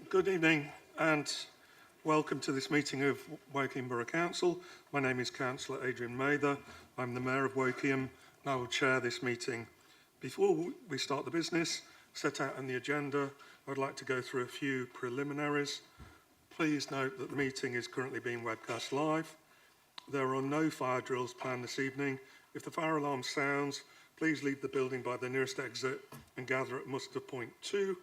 Good evening and welcome to this meeting of Woking Borough Council. My name is Councillor Adrian Mather. I'm the Mayor of Woking and I will chair this meeting. Before we start the business set out on the agenda, I'd like to go through a few preliminaries. Please note that the meeting is currently being webcast live. There are no fire drills planned this evening. If the fire alarm sounds, please leave the building by the nearest exit and gather at muster point 2,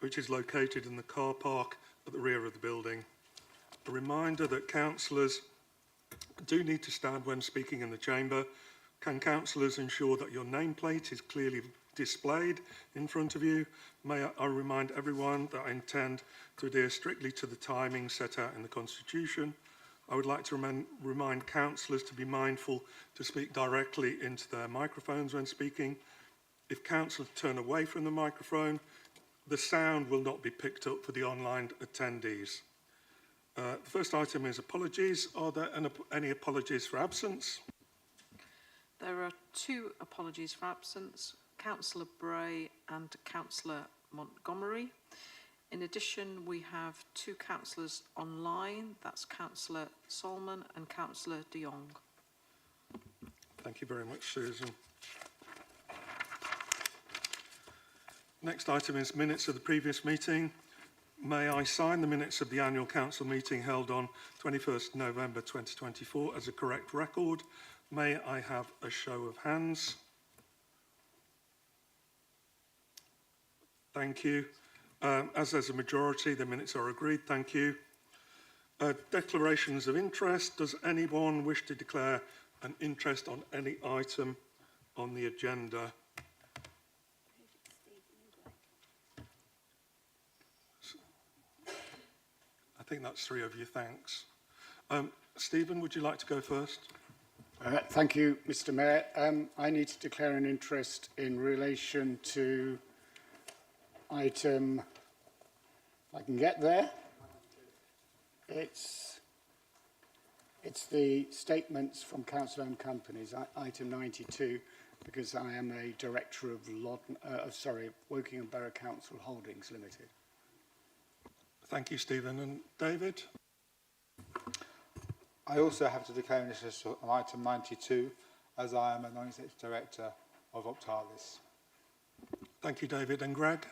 which is located in the car park at the rear of the building. A reminder that councillors do need to stand when speaking in the chamber. Can councillors ensure that your nameplate is clearly displayed in front of you? May I remind everyone that I intend to adhere strictly to the timing set out in the Constitution. I would like to remind councillors to be mindful to speak directly into their microphones when speaking. If councillors turn away from the microphone, the sound will not be picked up for the online attendees. The first item is apologies. Are there any apologies for absence? There are 2 apologies for absence, Councillor Bray and Councillor Montgomery. In addition, we have 2 councillors online, that's Councillor Solomon and Councillor de Jong. Thank you very much, Susan. Next item is minutes of the previous meeting. May I sign the minutes of the annual council meeting held on 21st November 2024 as a correct record? May I have a show of hands? Thank you. As there's a majority, the minutes are agreed. Thank you. Declarations of interest. Does anyone wish to declare an interest on any item on the agenda? I think that's 3 of you, thanks. Stephen, would you like to go first? Thank you, Mr. Mayor. I need to declare an interest in relation to item, if I can get there, it's the statements from council-owned companies, item 92, because I am a director of Woking Borough Council Holdings Limited. Thank you, Stephen. And David? I also have to declare an interest on item 92, as I am a non-executive director of Optalis. Thank you, David. And Greg?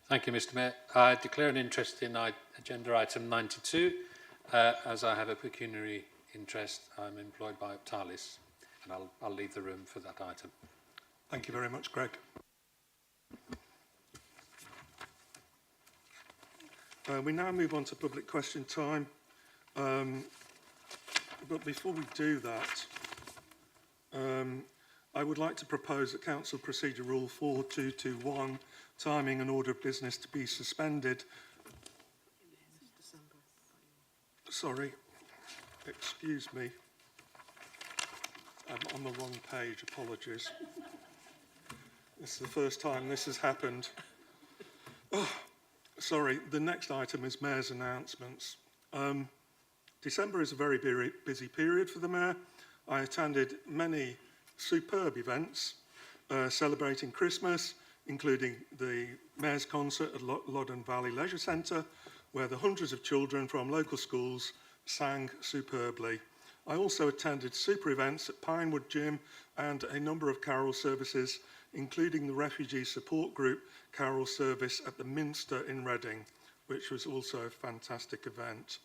Thank you, Mr. Mayor. I declare an interest in agenda item 92. As I have a pecuniary interest, I'm employed by Optalis, and I'll leave the room for that item. Thank you very much, Greg. We now move on to public question time. But before we do that, I would like to propose that Council Procedure Rule 4221, timing and order of business, to be suspended. Sorry, excuse me. I'm on the wrong page, apologies. This is the first time this has happened. Oh, sorry, the next item is Mayor's announcements. December is a very busy period for the Mayor. I attended many superb events celebrating Christmas, including the Mayor's concert at Loddon Valley Leisure Centre, where the hundreds of children from local schools sang superbly. I also attended super events at Pinewood Gym and a number of carol services, including the Refugee Support Group carol service at the Minster in Reading, which was also a fantastic event.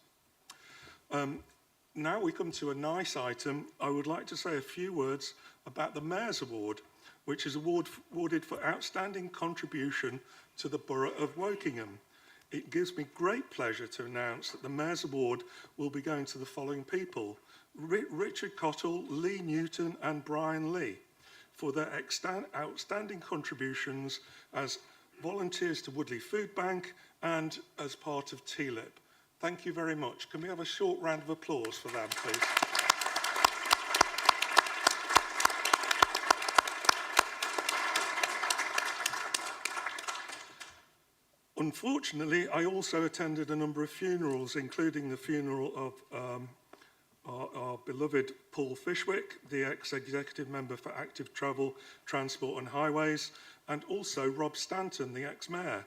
Now we come to a nice item. I would like to say a few words about the Mayor's Award, which is awarded for outstanding contribution to the Borough of Wokingham. It gives me great pleasure to announce that the Mayor's Award will be going to the following people: Richard Cottle, Lee Newton and Brian Lee, for their outstanding contributions as volunteers to Woodley Food Bank and as part of TLIP. Thank you very much. Can we have a short round of applause for them, please? Unfortunately, I also attended a number of funerals, including the funeral of our beloved Paul Fishwick, the ex-executive member for Active Travel, Transport and Highways, and also Rob Stanton, the ex-mayor.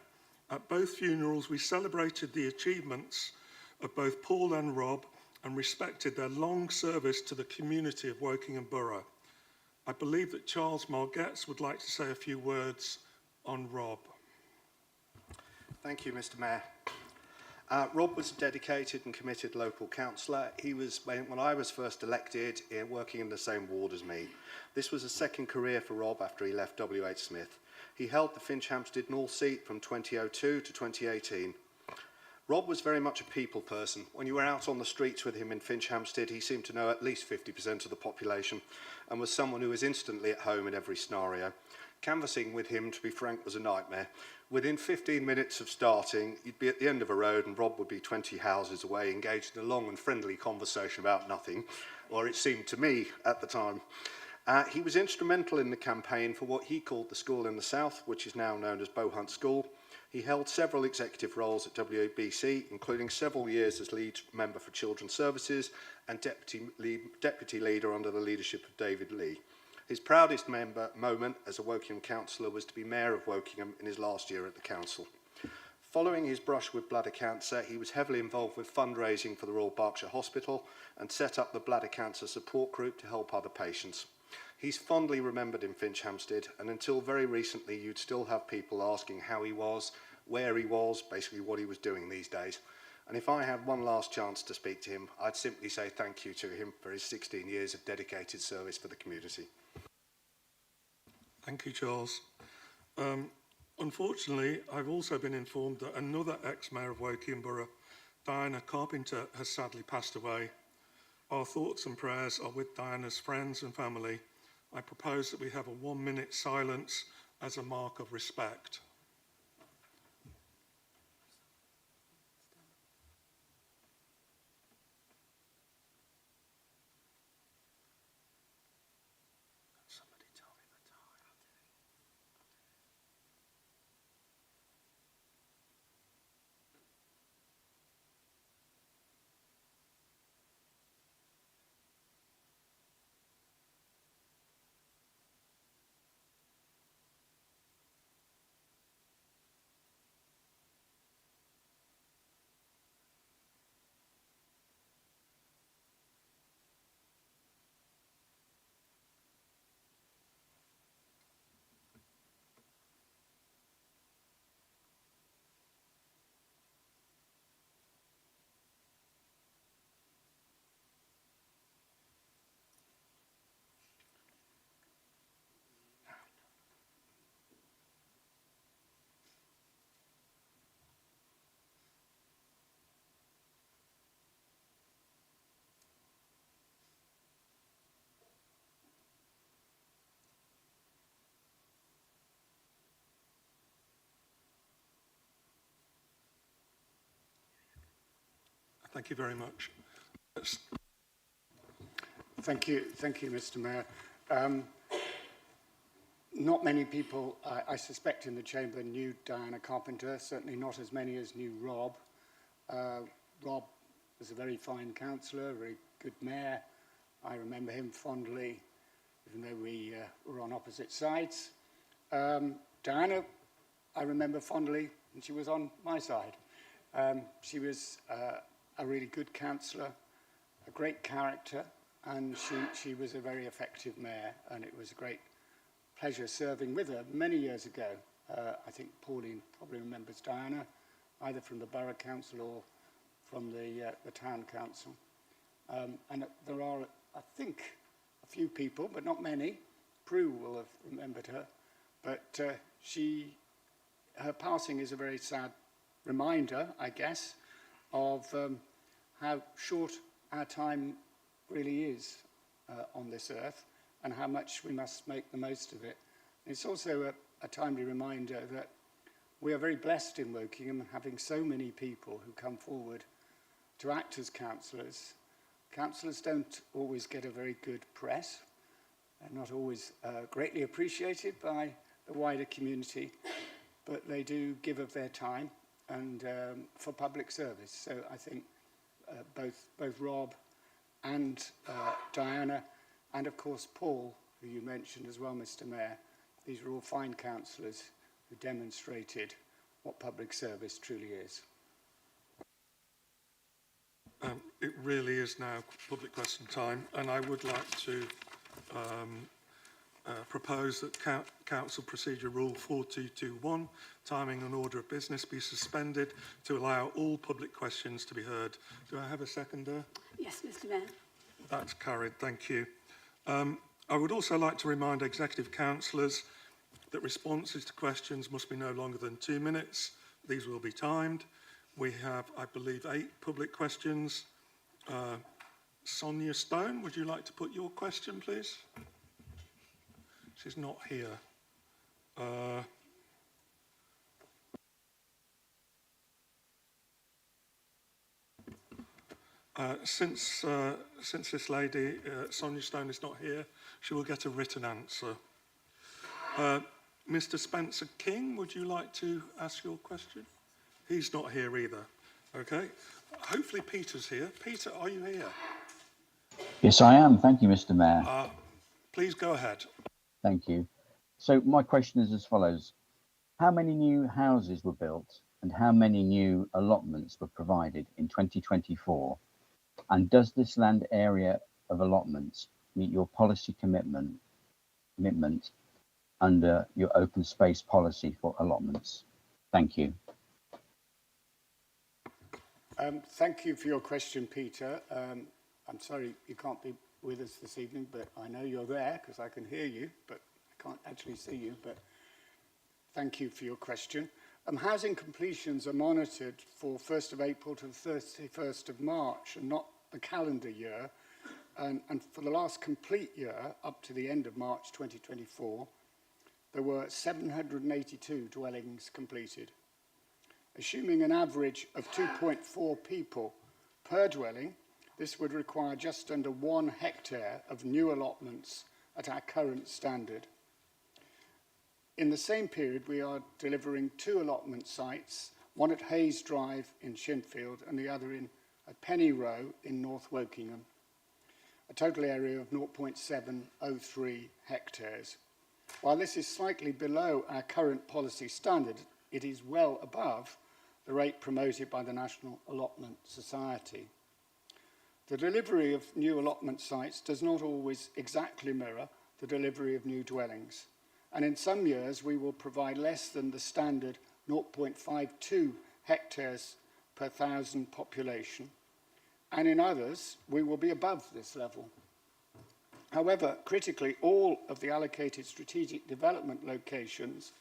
At both funerals, we celebrated the achievements of both Paul and Rob and respected their long service to the community of Wokingham Borough. I believe that Charles Margetts would like to say a few words on Rob. Thank you, Mr. Mayor. Rob was a dedicated and committed local councillor. He was, when I was first elected, working in the same ward as me. This was a second career for Rob after he left WH Smith. He held the Finch-Hampstead North seat from 2002 to 2018. Rob was very much a people person. When you were out on the streets with him in Finch-Hampstead, he seemed to know at least 50% of the population and was someone who was instantly at home in every scenario. Canvassing with him, to be frank, was a nightmare. Within 15 minutes of starting, you'd be at the end of a road and Rob would be 20 houses away, engaged in a long and friendly conversation about nothing, or it seemed to me at the time. He was instrumental in the campaign for what he called the school in the south, which is now known as Bowhunt School. He held several executive roles at WBC, including several years as lead member for Children's Services and deputy leader under the leadership of David Lee. His proudest moment as a Wokingham councillor was to be mayor of Wokingham in his last year at the council. Following his brush with bladder cancer, he was heavily involved with fundraising for the Royal Berkshire Hospital and set up the bladder cancer support group to help other patients. He's fondly remembered in Finch-Hampstead, and until very recently you'd still have people asking how he was, where he was, basically what he was doing these days. And if I had one last chance to speak to him, I'd simply say thank you to him for his 16 years of dedicated service for the community. Thank you, Charles. Unfortunately, I've also been informed that another ex-mayor of Wokingham Borough, Diana Carpenter, has sadly passed away. Our thoughts and prayers are with Diana's friends and family. I propose that we have a 1-minute silence as a mark of respect. Thank you very much. Thank you, Mr. Mayor. Not many people, I suspect, in the chamber knew Diana Carpenter, certainly not as many as knew Rob. Rob was a very fine councillor, a very good mayor. I remember him fondly, even though we were on opposite sides. Diana, I remember fondly, and she was on my side. She was a really good councillor, a great character, and she was a very effective mayor, and it was a great pleasure serving with her many years ago. I think Pauline probably remembers Diana, either from the Borough Council or from the Town Council. And there are, I think, a few people, but not many. Prue will have remembered her, but her passing is a very sad reminder, I guess, of how short our time really is on this earth and how much we must make the most of it. It's also a timely reminder that we are very blessed in Wokingham, having so many people who come forward to act as councillors. Councillors don't always get a very good press. They're not always greatly appreciated by the wider community, but they do give of their time and for public service. So I think both Rob and Diana, and of course Paul, who you mentioned as well, Mr. Mayor, these are all fine councillors who demonstrated what public service truly is. It really is now public question time, and I would like to propose that Council Procedure Rule 4221, timing and order of business, be suspended to allow all public questions to be heard. Do I have a seconder? Yes, Mr. Mayor. That's carried, thank you. I would also like to remind executive councillors that responses to questions must be no longer than 2 minutes. These will be timed. We have, I believe, 8 public questions. Sonia Stone, would you like to put your question, please? She's not here. Since this lady, Sonia Stone, is not here, she will get a written answer. Mr. Spencer King, would you like to ask your question? He's not here either. Okay. Hopefully Peter's here. Peter, are you here? Yes, I am. Thank you, Mr. Mayor. Please go ahead. Thank you. So my question is as follows. How many new houses were built and how many new allotments were provided in 2024? And does this land area of allotments meet your policy commitment under your open space policy for allotments? Thank you. Thank you for your question, Peter. I'm sorry you can't be with us this evening, but I know you're there because I can hear you, but I can't actually see you. But thank you for your question. Housing completions are monitored for 1st of April to the 31st of March and not the calendar year. And for the last complete year, up to the end of March 2024, there were 782 dwellings completed. Assuming an average of 2.4 people per dwelling, this would require just under 1 hectare of new allotments at our current standard. In the same period, we are delivering 2 allotment sites, one at Hayes Drive in Shinfield and the other at Penny Row in North Wokingham, a total area of 0.703 hectares. While this is slightly below our current policy standard, it is well above the rate promoted by the National Allotment Society. The delivery of new allotment sites does not always exactly mirror the delivery of new dwellings, and in some years we will provide less than the standard 0.52 hectares per 1,000 population, and in others we will be above this level. However, critically, all of the allocated strategic development locations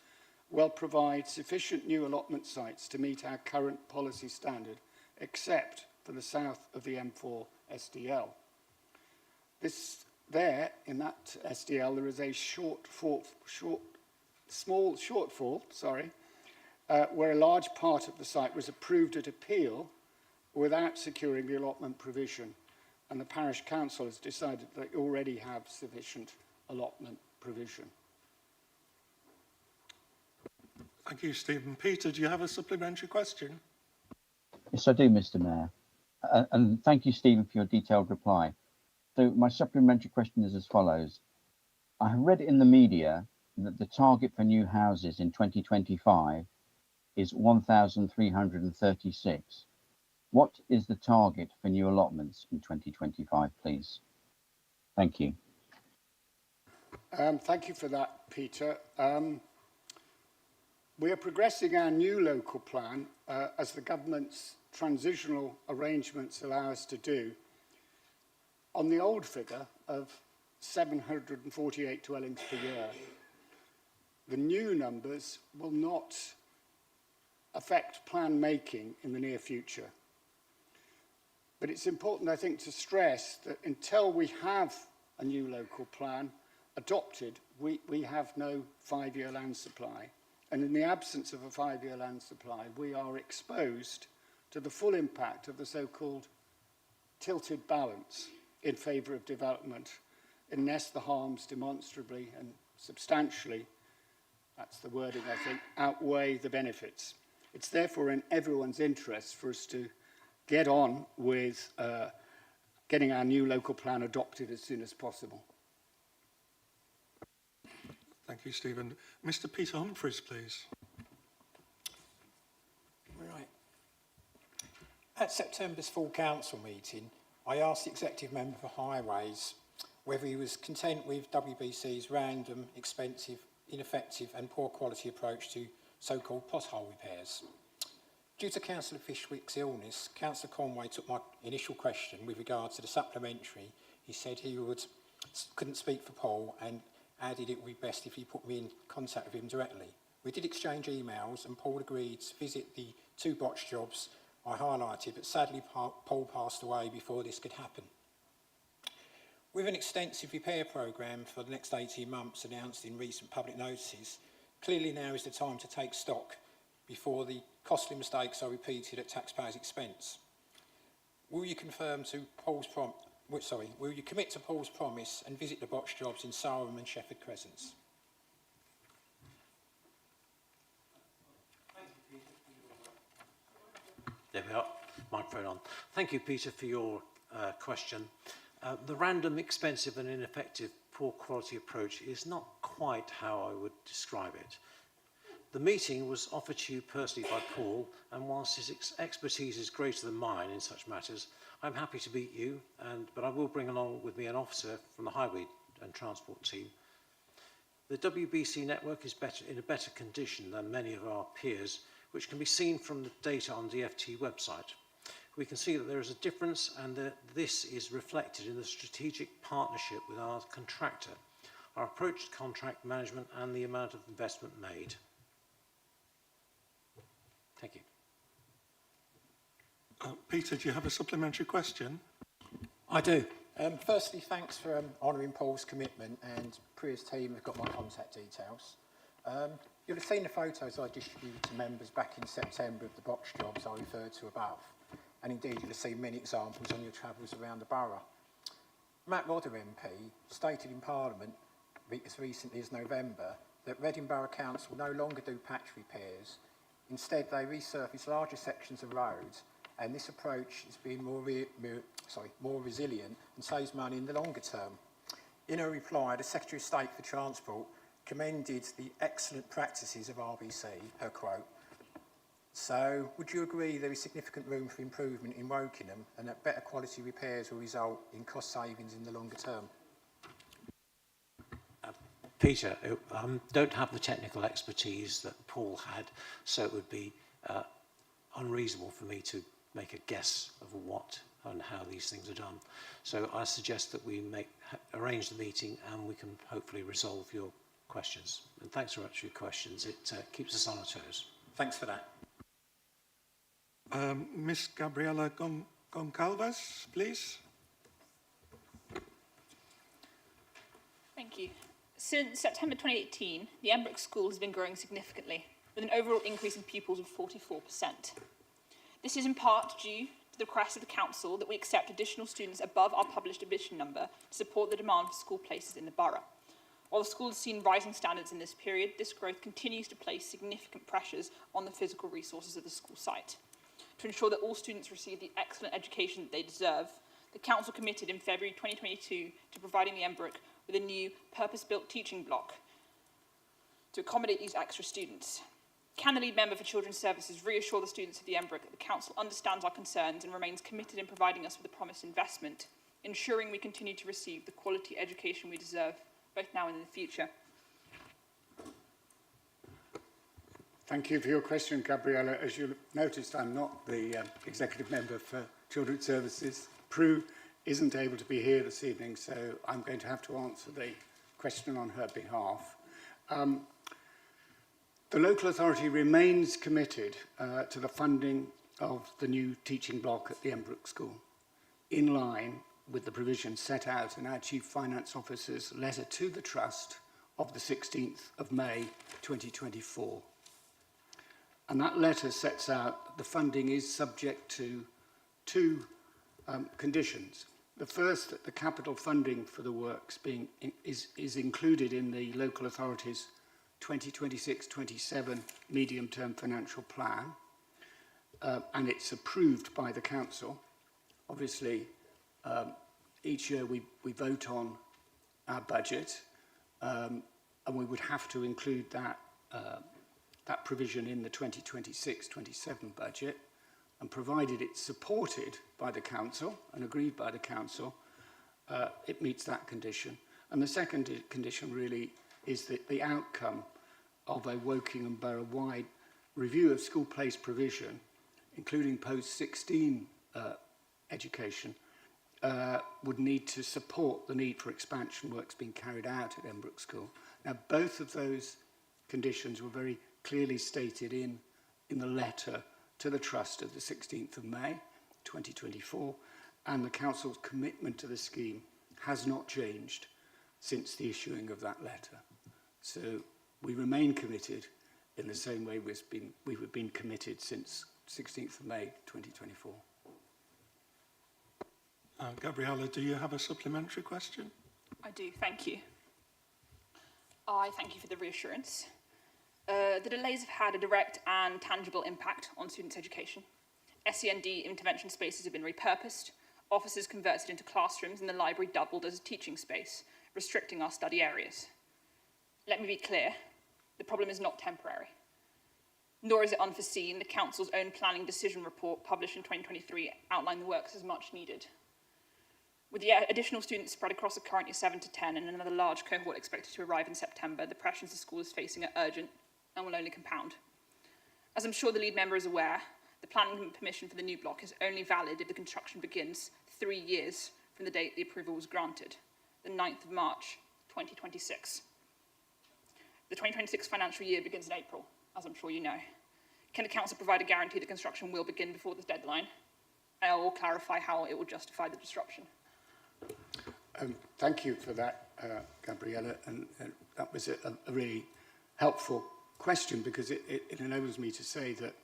will provide sufficient new allotment sites to meet our current policy standard, except for the south of the M4 SDL. In that SDL, there is a small shortfall, where a large part of the site was approved at appeal without securing the allotment provision, and the parish council has decided that they already have sufficient allotment provision. Thank you, Stephen. Peter, do you have a supplementary question? Yes, I do, Mr. Mayor. And thank you, Stephen, for your detailed reply. So my supplementary question is as follows. I have read in the media that the target for new houses in 2025 is 1,336. What is the target for new allotments in 2025, please? Thank you. Thank you for that, Peter. We are progressing our new local plan as the government's transitional arrangements allow us to do on the old figure of 748 dwellings per year. The new numbers will not affect plan making in the near future. But it's important, I think, to stress that until we have a new local plan adopted, we have no 5-year land supply. And in the absence of a 5-year land supply, we are exposed to the full impact of the so-called tilted balance in favour of development, unless the harms demonstrably and substantially, that's the wording I think, outweigh the benefits. It's therefore in everyone's interest for us to get on with getting our new local plan adopted as soon as possible. Thank you, Stephen. Mr. Peter Humphreys, please. At September's full council meeting, I asked the executive member for Highways whether he was content with WBC's random, expensive, ineffective and poor quality approach to so-called pothole repairs. Due to Councillor Fishwick's illness, Councillor Conway took my initial question with regard to the supplementary. He said he couldn't speak for Paul and added it would be best if he put me in contact with him directly. We did exchange emails and Paul agreed to visit the 2 botched jobs I highlighted, but sadly Paul passed away before this could happen. With an extensive repair programme for the next 18 months announced in recent public notices, clearly now is the time to take stock before the costly mistakes are repeated at taxpayers' expense. Will you commit to Paul's promise and visit the botched jobs in Sarum and Shefford Crescents? There we are, microphone on. Thank you, Peter, for your question. The random, expensive and ineffective poor quality approach is not quite how I would describe it. The meeting was offered to you personally by Paul, and whilst his expertise is greater than mine in such matters, I'm happy to meet you, but I will bring along with me an officer from the Highway and Transport team. The WBC network is in a better condition than many of our peers, which can be seen from the data on the FT website. We can see that there is a difference and that this is reflected in the strategic partnership with our contractor, our approach to contract management and the amount of investment made. Thank you. Peter, do you have a supplementary question? I do. Firstly, thanks for honouring Paul's commitment, and Priya's team have got my contact details. You'll have seen the photos I distributed to members back in September of the botched jobs I referred to above, and indeed you'll have seen many examples on your travels around the borough. Matt Rodder MP stated in Parliament as recently as November that Reading Borough Council no longer do patch repairs. Instead, they resurface larger sections of roads, and this approach is being more resilient and saves money in the longer term. In a reply, the Secretary of State for Transport commended the excellent practices of RBC, her quote. So, would you agree there is significant room for improvement in Wokingham and that better quality repairs will result in cost savings in the longer term? Peter, don't have the technical expertise that Paul had, so it would be unreasonable for me to make a guess of what and how these things are done. So I suggest that we arrange the meeting and we can hopefully resolve your questions. And thanks very much for your questions. It keeps us on our toes. Thanks for that. Miss Gabriela Goncalves, please. Thank you. Since September 2018, the Embrook School has been growing significantly, with an overall increase in pupils of 44%. This is in part due to the request of the Council that we accept additional students above our published admission number to support the demand for school places in the borough. While the school has seen rising standards in this period, this growth continues to place significant pressures on the physical resources of the school site. To ensure that all students receive the excellent education that they deserve, the Council committed in February 2022 to providing the Embrook with a new purpose-built teaching block to accommodate these extra students. Can the lead member for Children's Services reassure the students of the Embrook that the Council understands our concerns and remains committed in providing us with the promised investment, ensuring we continue to receive the quality education we deserve, both now and in the future? Thank you for your question, Gabriella. As you noticed, I'm not the executive member for Children's Services. Prue isn't able to be here this evening, so I'm going to have to answer the question on her behalf. The local authority remains committed to the funding of the new teaching block at the Embrook School, in line with the provisions set out in our Chief Finance Officer's letter to the Trust of the 16th of May 2024. And that letter sets out that the funding is subject to two conditions. The first, that the capital funding for the works is included in the local authority's 2026-27 medium-term financial plan, and it's approved by the council. Obviously, each year we vote on our budget, and we would have to include that provision in the 2026-27 budget. And provided it's supported by the council and agreed by the council, it meets that condition. And the second condition really is that the outcome of a Woking and Borough-wide review of school place provision, including post-16 education, would need to support the need for expansion works being carried out at Embrook School. Now, both of those conditions were very clearly stated in the letter to the Trust of the 16th of May 2024, and the Council's commitment to the scheme has not changed since the issuing of that letter. So we remain committed in the same way we've been committed since 16th of May 2024. Gabriella, do you have a supplementary question? I do, thank you. I thank you for the reassurance. The delays have had a direct and tangible impact on students' education. SEND intervention spaces have been repurposed, offices converted into classrooms, and the library doubled as a teaching space, restricting our study areas. Let me be clear, the problem is not temporary, nor is it unforeseen. The Council's own planning decision report, published in 2023, outlined the works as much needed. With the additional students spread across the current year 7 to 10 and another large cohort expected to arrive in September, the pressures the school is facing are urgent and will only compound. As I'm sure the lead member is aware, the planning permission for the new block is only valid if the construction begins 3 years from the date the approval was granted, the 9th of March 2026. The 2026 financial year begins in April, as I'm sure you know. Can the Council provide a guarantee that construction will begin before this deadline? And I will clarify how it will justify the disruption. Thank you for that, Gabriella, and that was a really helpful question, because it enables me to say that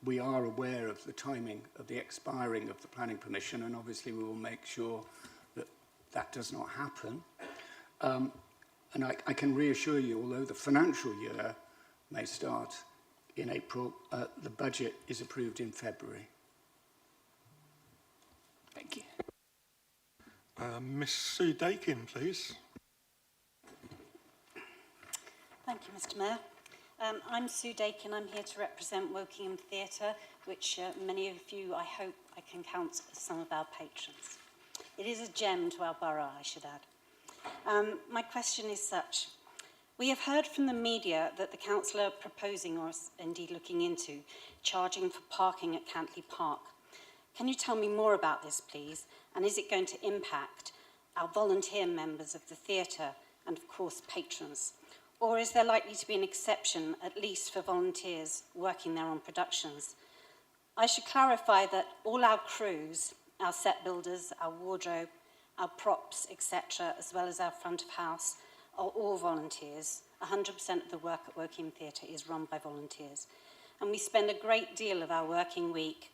we are aware of the timing of the expiring of the planning permission, and obviously we will make sure that that does not happen. And I can reassure you, although the financial year may start in April, the budget is approved in February. Thank you. Miss Sue Dakin, please. Thank you, Mr. Mayor. I'm Sue Dakin. I'm here to represent Wokingham Theatre, which many of you, I hope, I can count as some of our patrons. It is a gem to our borough, I should add. My question is such. We have heard from the media that the council are proposing, or indeed looking into, charging for parking at Cantley Park. Can you tell me more about this, please? And is it going to impact our volunteer members of the theatre and, of course, patrons? Or is there likely to be an exception, at least for volunteers working there on productions? I should clarify that all our crews, our set builders, our wardrobe, our props, etc., as well as our front of house, are all volunteers. 100% of the work at Wokingham Theatre is run by volunteers. And we spend a great deal of our working week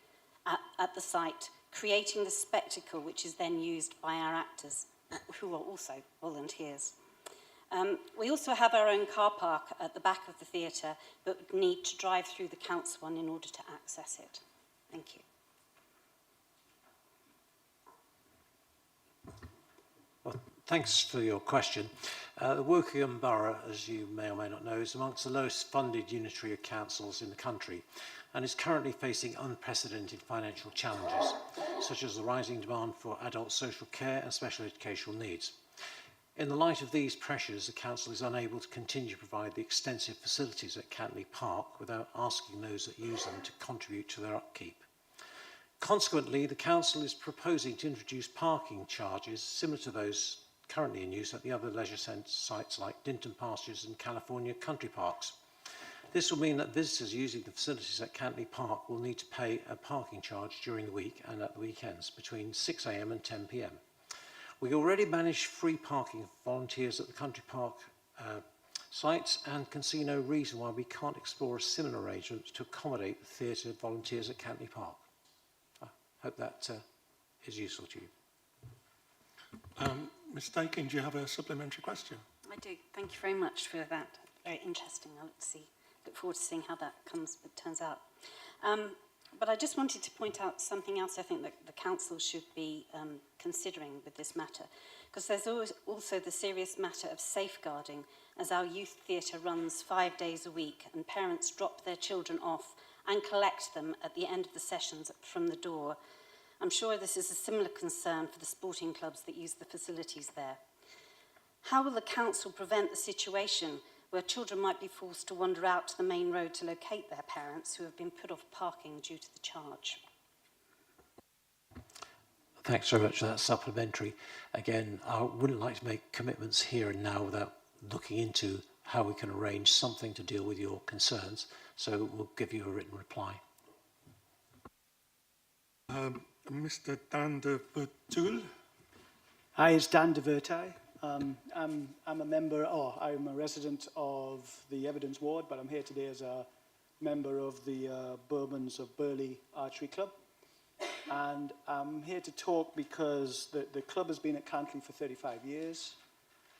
at the site creating the spectacle which is then used by our actors, who are also volunteers. We also have our own car park at the back of the theatre, but need to drive through the council one in order to access it. Thank you. Well, thanks for your question. The Wokingham Borough, as you may or may not know, is amongst the lowest funded unitary councils in the country and is currently facing unprecedented financial challenges, such as the rising demand for adult social care and special educational needs. In the light of these pressures, the council is unable to continue to provide the extensive facilities at Cantley Park without asking those that use them to contribute to their upkeep. Consequently, the council is proposing to introduce parking charges similar to those currently in use at the other leisure sites like Dinton Pastures and California Country Parks. This will mean that visitors using the facilities at Cantley Park will need to pay a parking charge during the week and at the weekends between 6 a.m. and 10 p.m. We already manage free parking for volunteers at the Country Park sites and can see no reason why we can't explore a similar arrangement to accommodate the theatre volunteers at Cantley Park. I hope that is useful to you. Ms Dakin, do you have a supplementary question? I do. Thank you very much for that. Very interesting. I'll look forward to seeing how that turns out. But I just wanted to point out something else I think that the council should be considering with this matter, because there's also the serious matter of safeguarding, as our youth theatre runs 5 days a week and parents drop their children off and collect them at the end of the sessions from the door. I'm sure this is a similar concern for the sporting clubs that use the facilities there. How will the council prevent the situation where children might be forced to wander out to the main road to locate their parents who have been put off parking due to the charge? Thanks very much for that supplementary. Again, I wouldn't like to make commitments here and now without looking into how we can arrange something to deal with your concerns. So we'll give you a written reply. Mr. Dan de Vertul. Hi, it's Dan de Vertai. I'm a member, I'm a resident of the Evidence Ward, but I'm here today as a member of the Bourbons of Burley Archery Club. And I'm here to talk because the club has been at Cantley for 35 years.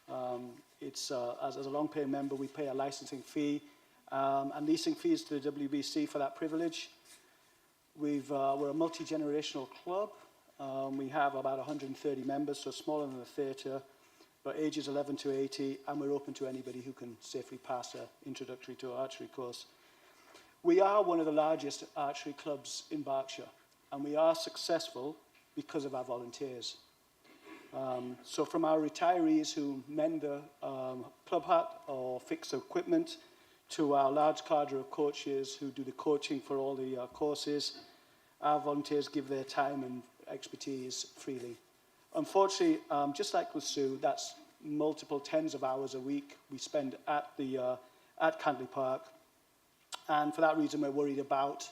As a long-paying member, we pay a licensing fee and leasing fees to the WBC for that privilege. We're a multi-generational club. We have about 130 members, so smaller than the theatre, but ages 11 to 80, and we're open to anybody who can safely pass an introductory to archery course. We are one of the largest archery clubs in Berkshire, and we are successful because of our volunteers. So from our retirees who mend the club hut or fix equipment, to our large cadre of coaches who do the coaching for all the courses, our volunteers give their time and expertise freely. Unfortunately, just like with Sue, that's multiple tens of hours a week we spend at Cantley Park, and for that reason we're worried about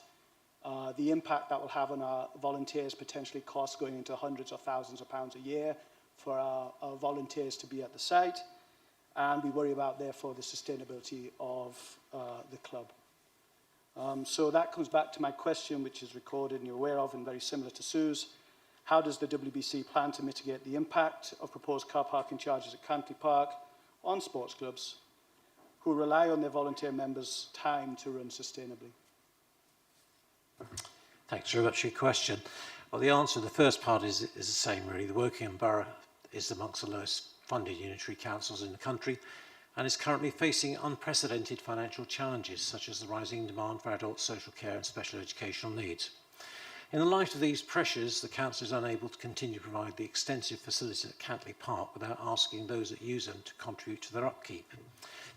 the impact that will have on our volunteers, potentially costs going into hundreds of thousands of pounds a year for our volunteers to be at the site, and we worry about, therefore, the sustainability of the club. So that comes back to my question, which is recorded and you're aware of and very similar to Sue's. How does the WBC plan to mitigate the impact of proposed car parking charges at Cantley Park on sports clubs who rely on their volunteer members' time to run sustainably? Thanks very much for your question. Well, the answer to the first part is the same, really. The Wokingham Borough is amongst the lowest funded unitary councils in the country and is currently facing unprecedented financial challenges, such as the rising demand for adult social care and special educational needs. In the light of these pressures, the council is unable to continue to provide the extensive facilities at Cantley Park without asking those that use them to contribute to their upkeep.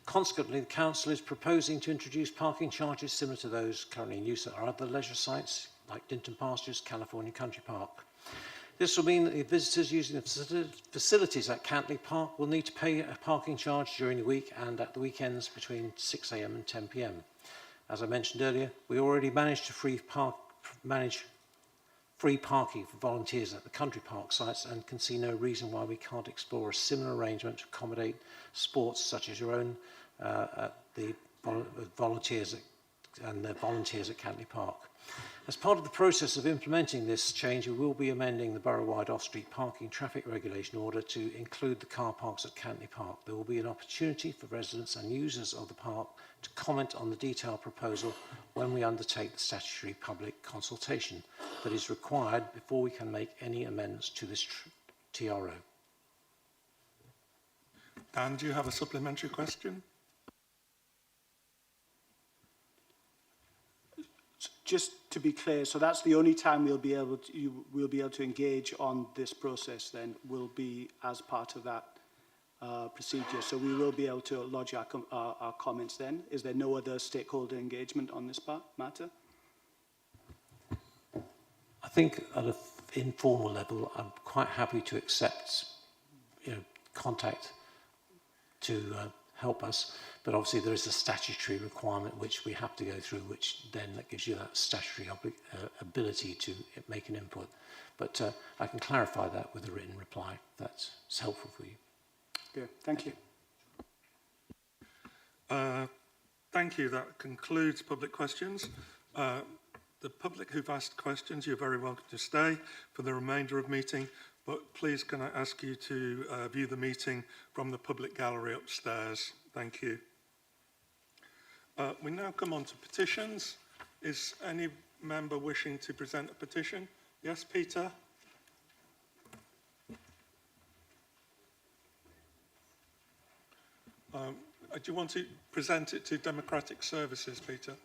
Consequently, the council is proposing to introduce parking charges similar to those currently in use at our other leisure sites, like Dinton Pastures, California Country Park. This will mean that the visitors using the facilities at Cantley Park will need to pay a parking charge during the week and at the weekends between 6 AM and 10 PM. As I mentioned earlier, we already managed to manage free parking for volunteers at the country park sites and can see no reason why we can't explore a similar arrangement to accommodate sports such as your own the volunteers and the volunteers at Cantley Park. As part of the process of implementing this change, we will be amending the borough-wide off-street parking traffic regulation order to include the car parks at Cantley Park. There will be an opportunity for residents and users of the park to comment on the detailed proposal when we undertake the statutory public consultation that is required before we can make any amendments to this TRO. Dan, do you have a supplementary question? Just to be clear, so that's the only time we'll be able to engage on this process then, will be as part of that procedure. So we will be able to lodge our comments then. Is there no other stakeholder engagement on this matter? I think at an informal level, I'm quite happy to accept, contact to help us. But obviously there is a statutory requirement which we have to go through, which then that gives you that statutory ability to make an input. But I can clarify that with a written reply, if that's helpful for you. Okay, thank you. Thank you. That concludes public questions. The public who've asked questions, you're very welcome to stay for the remainder of the meeting, but please can I ask you to view the meeting from the public gallery upstairs. Thank you. We now come on to petitions. Is any member wishing to present a petition? Yes, Peter? Do you want to present it to Democratic Services, Peter?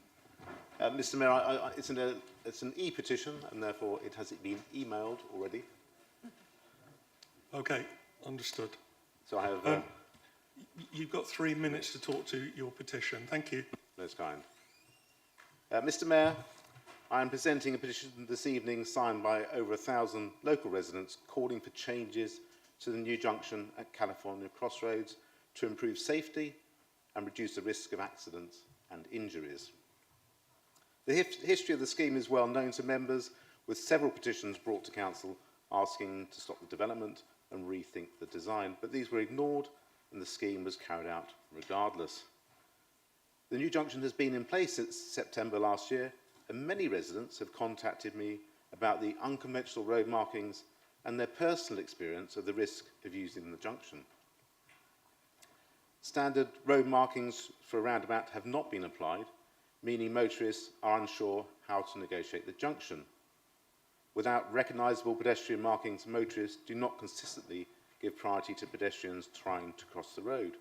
Mr Mayor, it's an e-petition and therefore it has been emailed already. Okay, understood. So I have... You've got 3 minutes to talk to your petition. Thank you. Most kind. Mr Mayor, I am presenting a petition this evening signed by over 1,000 local residents calling for changes to the new junction at California Crossroads to improve safety and reduce the risk of accidents and injuries. The history of the scheme is well known to members, with several petitions brought to Council asking to stop the development and rethink the design, but these were ignored and the scheme was carried out regardless. The new junction has been in place since September last year, and many residents have contacted me about the unconventional road markings and their personal experience of the risk of using the junction. Standard road markings for a roundabout have not been applied, meaning motorists are unsure how to negotiate the junction. Without recognisable pedestrian markings, motorists do not consistently give priority to pedestrians trying to cross the road.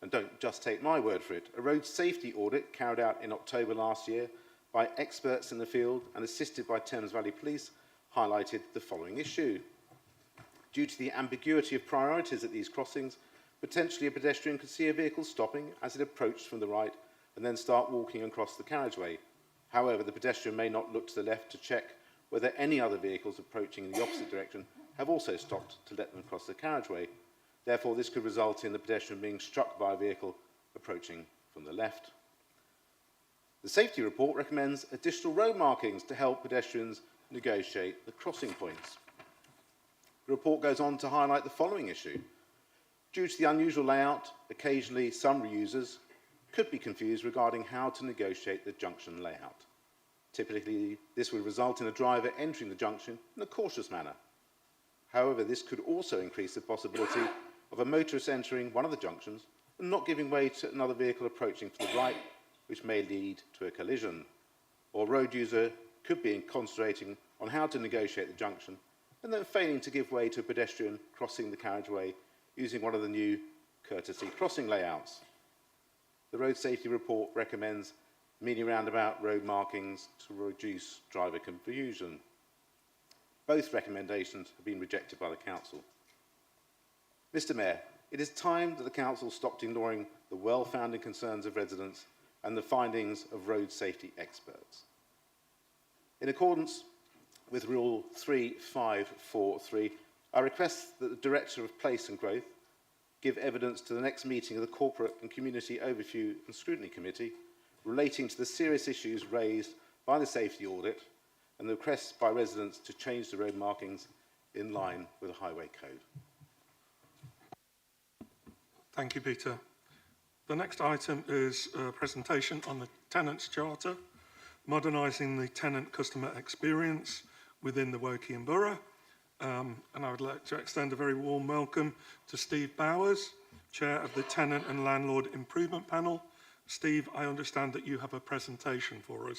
And don't just take my word for it. A road safety audit carried out in October last year by experts in the field and assisted by Thames Valley Police highlighted the following issue. Due to the ambiguity of priorities at these crossings, potentially a pedestrian could see a vehicle stopping as it approached from the right and then start walking across the carriageway. However, the pedestrian may not look to the left to check whether any other vehicles approaching in the opposite direction have also stopped to let them cross the carriageway. Therefore, this could result in the pedestrian being struck by a vehicle approaching from the left. The safety report recommends additional road markings to help pedestrians negotiate the crossing points. The report goes on to highlight the following issue. Due to the unusual layout, occasionally some users could be confused regarding how to negotiate the junction layout. Typically, this would result in a driver entering the junction in a cautious manner. However, this could also increase the possibility of a motorist entering one of the junctions and not giving way to another vehicle approaching from the right, which may lead to a collision. Or a road user could be concentrating on how to negotiate the junction and then failing to give way to a pedestrian crossing the carriageway using one of the new courtesy crossing layouts. The road safety report recommends mini roundabout road markings to reduce driver confusion. Both recommendations have been rejected by the Council. Mr Mayor, it is time that the Council stopped ignoring the well-founded concerns of residents and the findings of road safety experts. In accordance with Rule 3543, I request that the Director of Place and Growth give evidence to the next meeting of the Corporate and Community Overview and Scrutiny Committee relating to the serious issues raised by the safety audit and the requests by residents to change the road markings in line with the Highway Code. Thank you, Peter. The next item is a presentation on the Tenants Charter, modernising the tenant customer experience within the Woking Borough. And I would like to extend a very warm welcome to Steve Bowers, Chair of the Tenant and Landlord Improvement Panel. Steve, I understand that you have a presentation for us.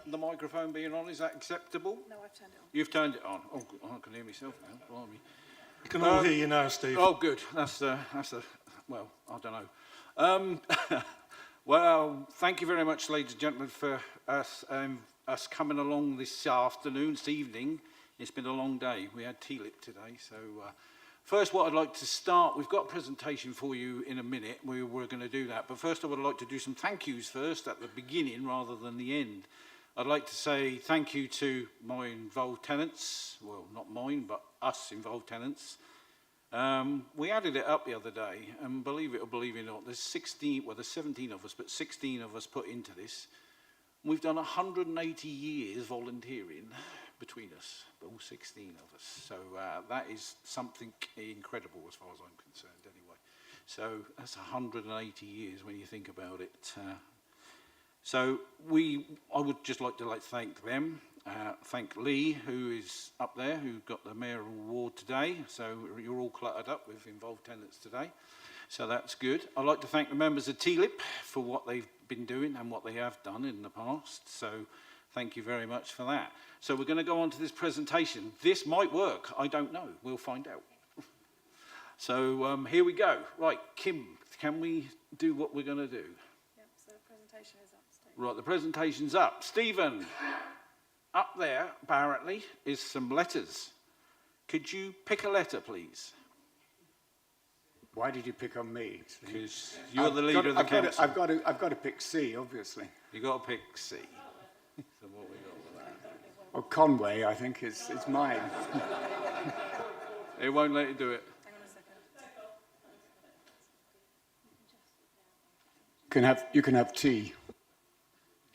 The microphone being on, is that acceptable? No, I've turned it on. You've turned it on. Oh, I can hear myself now. Blimey. We can all hear you now, Steve. Oh, good. That's well, I don't know. Well, thank you very much, ladies and gentlemen, for us coming along this afternoon, this evening. It's been a long day. We had TLIP today, so first what I'd like to start, we've got a presentation for you in a minute. We're going to do that, but first I would like to do some thank yous first at the beginning rather than the end. I'd like to say thank you to my involved tenants, well, not mine, but us involved tenants. We added it up the other day, and believe it or believe it not, there's 16, well, there's 17 of us, but 16 of us put into this. We've done 180 years volunteering between us, all 16 of us. So that is something incredible as far as I'm concerned anyway. So that's 180 years when you think about it. So I would just like to thank them, thank Lee, who is up there, who got the mayoral award today. So you're all cluttered up with involved tenants today. So that's good. I'd like to thank the members of TLIP for what they've been doing and what they have done in the past. So thank you very much for that. So we're going to go on to this presentation. This might work. I don't know. We'll find out. So here we go. Right, Kim, can we do what we're going to do? Yep, so the presentation is up, Steve. Right, the presentation's up. Stephen, up there, apparently, is some letters. Could you pick a letter, please? Why did you pick on me? Because you're the leader of the council. I've got to pick C, obviously. You've got to pick C. So what we got with that? Well, Conway, I think, is mine. It won't let you do it. Hang on a second. You can have T.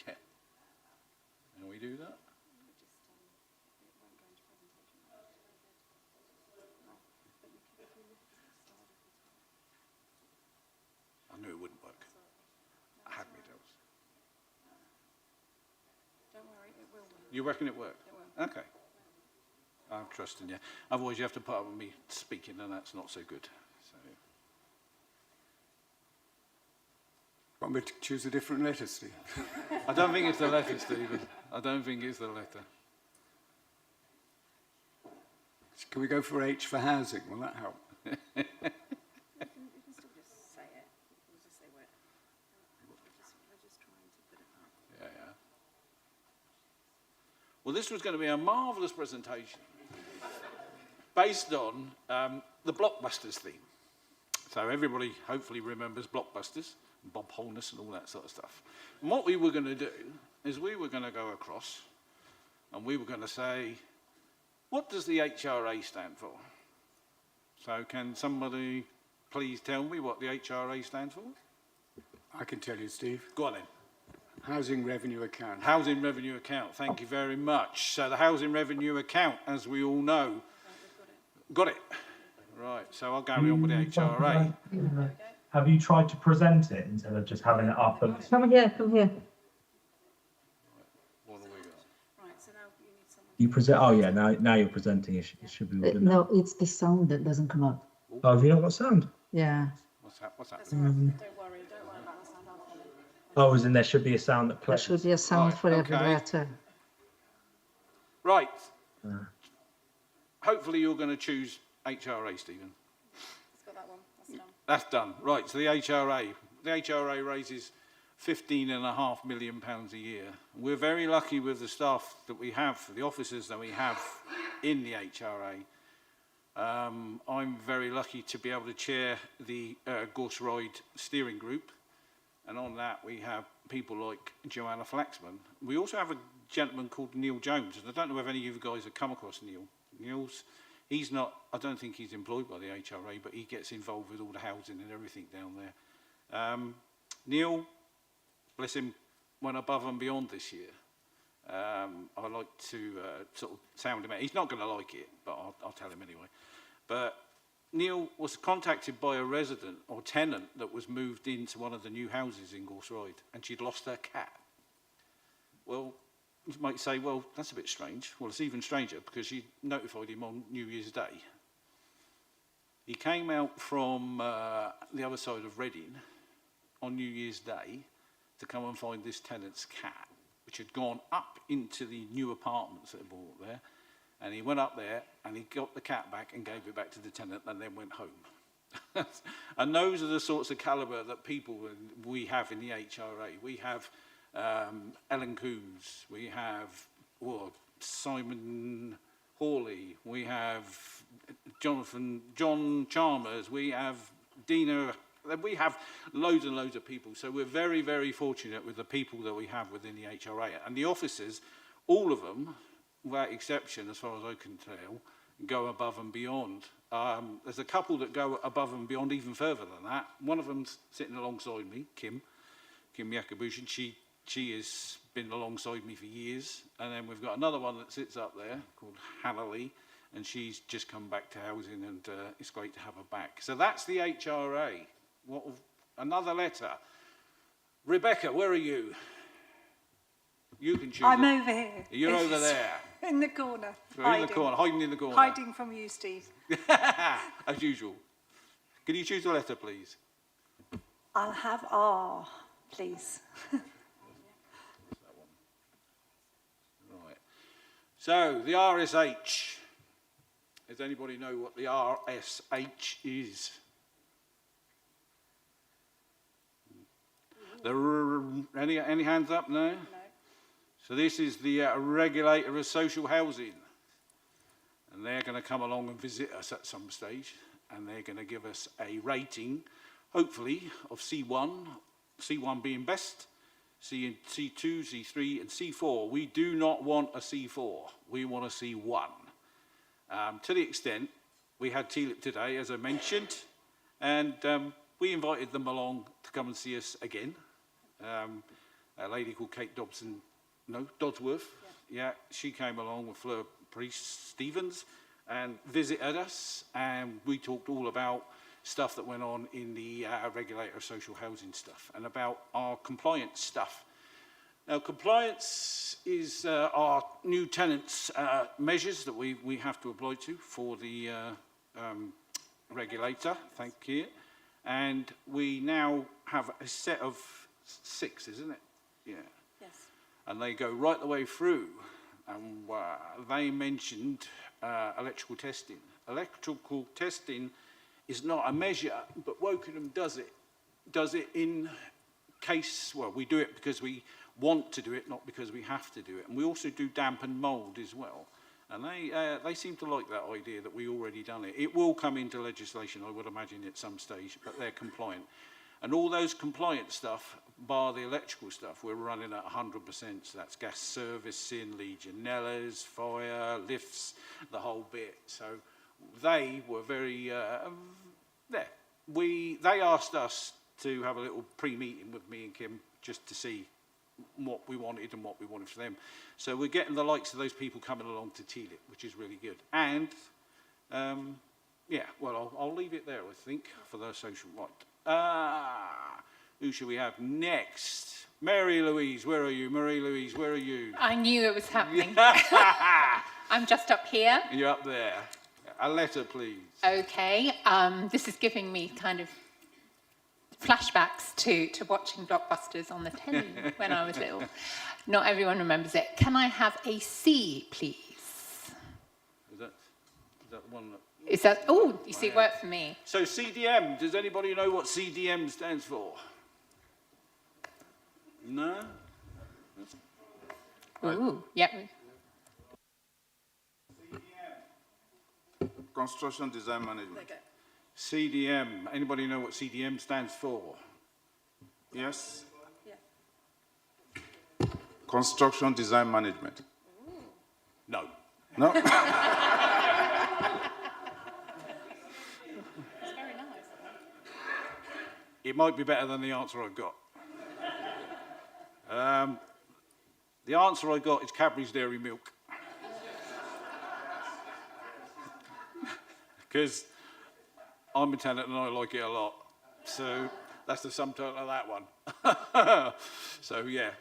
Okay. Can we do that? I knew it wouldn't work. I had me doubts. Don't worry, it will work. You reckon it worked? It will. Okay. I'm trusting you. Otherwise, you have to put up with me speaking, and that's not so good. So, Want me to choose a different letter, Steve? I don't think it's the letter, Stephen. I don't think it's the letter. Can we go for H for housing? Will that help? You can still just say it. We'll just say where. We're just trying to put it up. Yeah, yeah. Well, this was going to be a marvellous presentation based on the Blockbusters theme. So everybody hopefully remembers Blockbusters, Bob Holness and all that sort of stuff. And what we were going to do is we were going to go across and we were going to say, what does the HRA stand for? So can somebody please tell me what the HRA stands for? I can tell you, Steve. Go on then. Housing Revenue Account. Housing Revenue Account, thank you very much. So the Housing Revenue Account, as we all know, got it. Right, so I'll carry on with the HRA. Have you tried to present it instead of just having it up? Come here, come here. What have we got? Right, so now you need someone. You present. Oh yeah, now you're presenting. It should be. No, it's the sound that doesn't come up. Oh, have you not got sound? Yeah. What's that? What's that? Don't worry about the sound. I'll follow. Oh, as in there should be a sound that There plays. should be a sound Right, for every okay. letter. Right. Hopefully you're going to choose HRA, Stephen. It's got that one. That's done. That's done. Right, so the HRA raises £15.5 million a year. We're very lucky with the staff that we have, the officers that we have in the HRA. I'm very lucky to be able to chair the Gorse Ride steering group. And on that, we have people like Joanna Flaxman. We also have a gentleman called Neil Jones. And I don't know if any of you guys have come across Neil. He's not, I don't think he's employed by the HRA, but he gets involved with all the housing and everything down there. Neil, bless him, went above and beyond this year. I like to sort of sound him out. He's not going to like it, but I'll tell him anyway. But Neil was contacted by a resident or tenant that was moved into one of the new houses in Gorse Ride, and she'd lost her cat. Well, you might say, well, that's a bit strange. Well, it's even stranger because she notified him on New Year's Day. He came out from the other side of Reading on New Year's Day to come and find this tenant's cat, which had gone up into the new apartments that are bought there. And he went up there and he got the cat back and gave it back to the tenant and then went home. And those are the sorts of calibre that people we have in the HRA. We have Ellen Coombs, we have Simon Hawley, we have John Chalmers, we have Dina, we have loads and loads of people. So we're very, very fortunate with the people that we have within the HRA. And the officers, all of them, without exception, as far as I can tell, go above and beyond. There's a couple that go above and beyond even further than that. One of them's sitting alongside me, Kim Yakubushin. She has been alongside me for years. And then we've got another one that sits up there called Hannah Lee, and she's just come back to housing, and it's great to have her back. So that's the HRA. Another letter. Rebecca, where are you? You can choose. I'm over here. You're over there. In the corner. In the corner, hiding in the corner. Hiding from you, Steve. As usual. Can you choose a letter, please? I'll have R, please. Right. So, the RSH. Does anybody know what the RSH is? There are any hands up? No? No. So this is the regulator of social housing. And they're going to come along and visit us at some stage. And they're going to give us a rating, hopefully, of C1. C1 being best, C2, C3 and C4. We do not want a C4. We want a C1. To the extent, we had TLIP today, as I mentioned. And we invited them along to come and see us again. A lady called Kate Dodsworth. Yeah, she came along with Fleur Priest-Stevens and visited us, and we talked all about stuff that went on in the regulator of social housing stuff and about our compliance stuff. Now, compliance is our new tenants measures that we have to apply to for the regulator. Thank you. And we now have a set of 6, isn't it? Yeah. Yes. And they go right the way through. And they mentioned electrical testing. Electrical testing is not a measure, but Wokingham does it. Does it in case, well, we do it because we want to do it, not because we have to do it. And we also do damp and mould as well. And they seem to like that idea that we already done it. It will come into legislation, I would imagine, at some stage, but they're compliant. And all those compliant stuff, bar the electrical stuff, we're running at 100%. So that's gas servicing, Legionellas, fire, lifts, the whole bit. So they were very, they asked us to have a little pre-meeting with me and Kim just to see what we wanted and what we wanted for them. So we're getting the likes of those people coming along to TLIP, which is really good. And, yeah, well, I'll leave it there, I think, for the social right. Who should we have next? Mary Louise, where are you? Marie Louise, where are you? I knew it was happening. I'm just up here. You're up there. A letter, please. Okay. This is giving me kind of flashbacks to watching blockbusters on the telly when I was little. Not everyone remembers it. Can I have a C, please? Is that the one that... Is that, oh, you see, it worked for me. So CDM, does anybody know what CDM stands for? No? Ooh, yep. Construction Design Management. CDM, anybody know what CDM stands for? Yes? Yeah. Construction Design Management. No. No? It might be better than the answer I got. The answer I got is Cadbury's Dairy Milk. Because I'm a tenant and I like it a lot. So that's the sum total of that one. So yeah,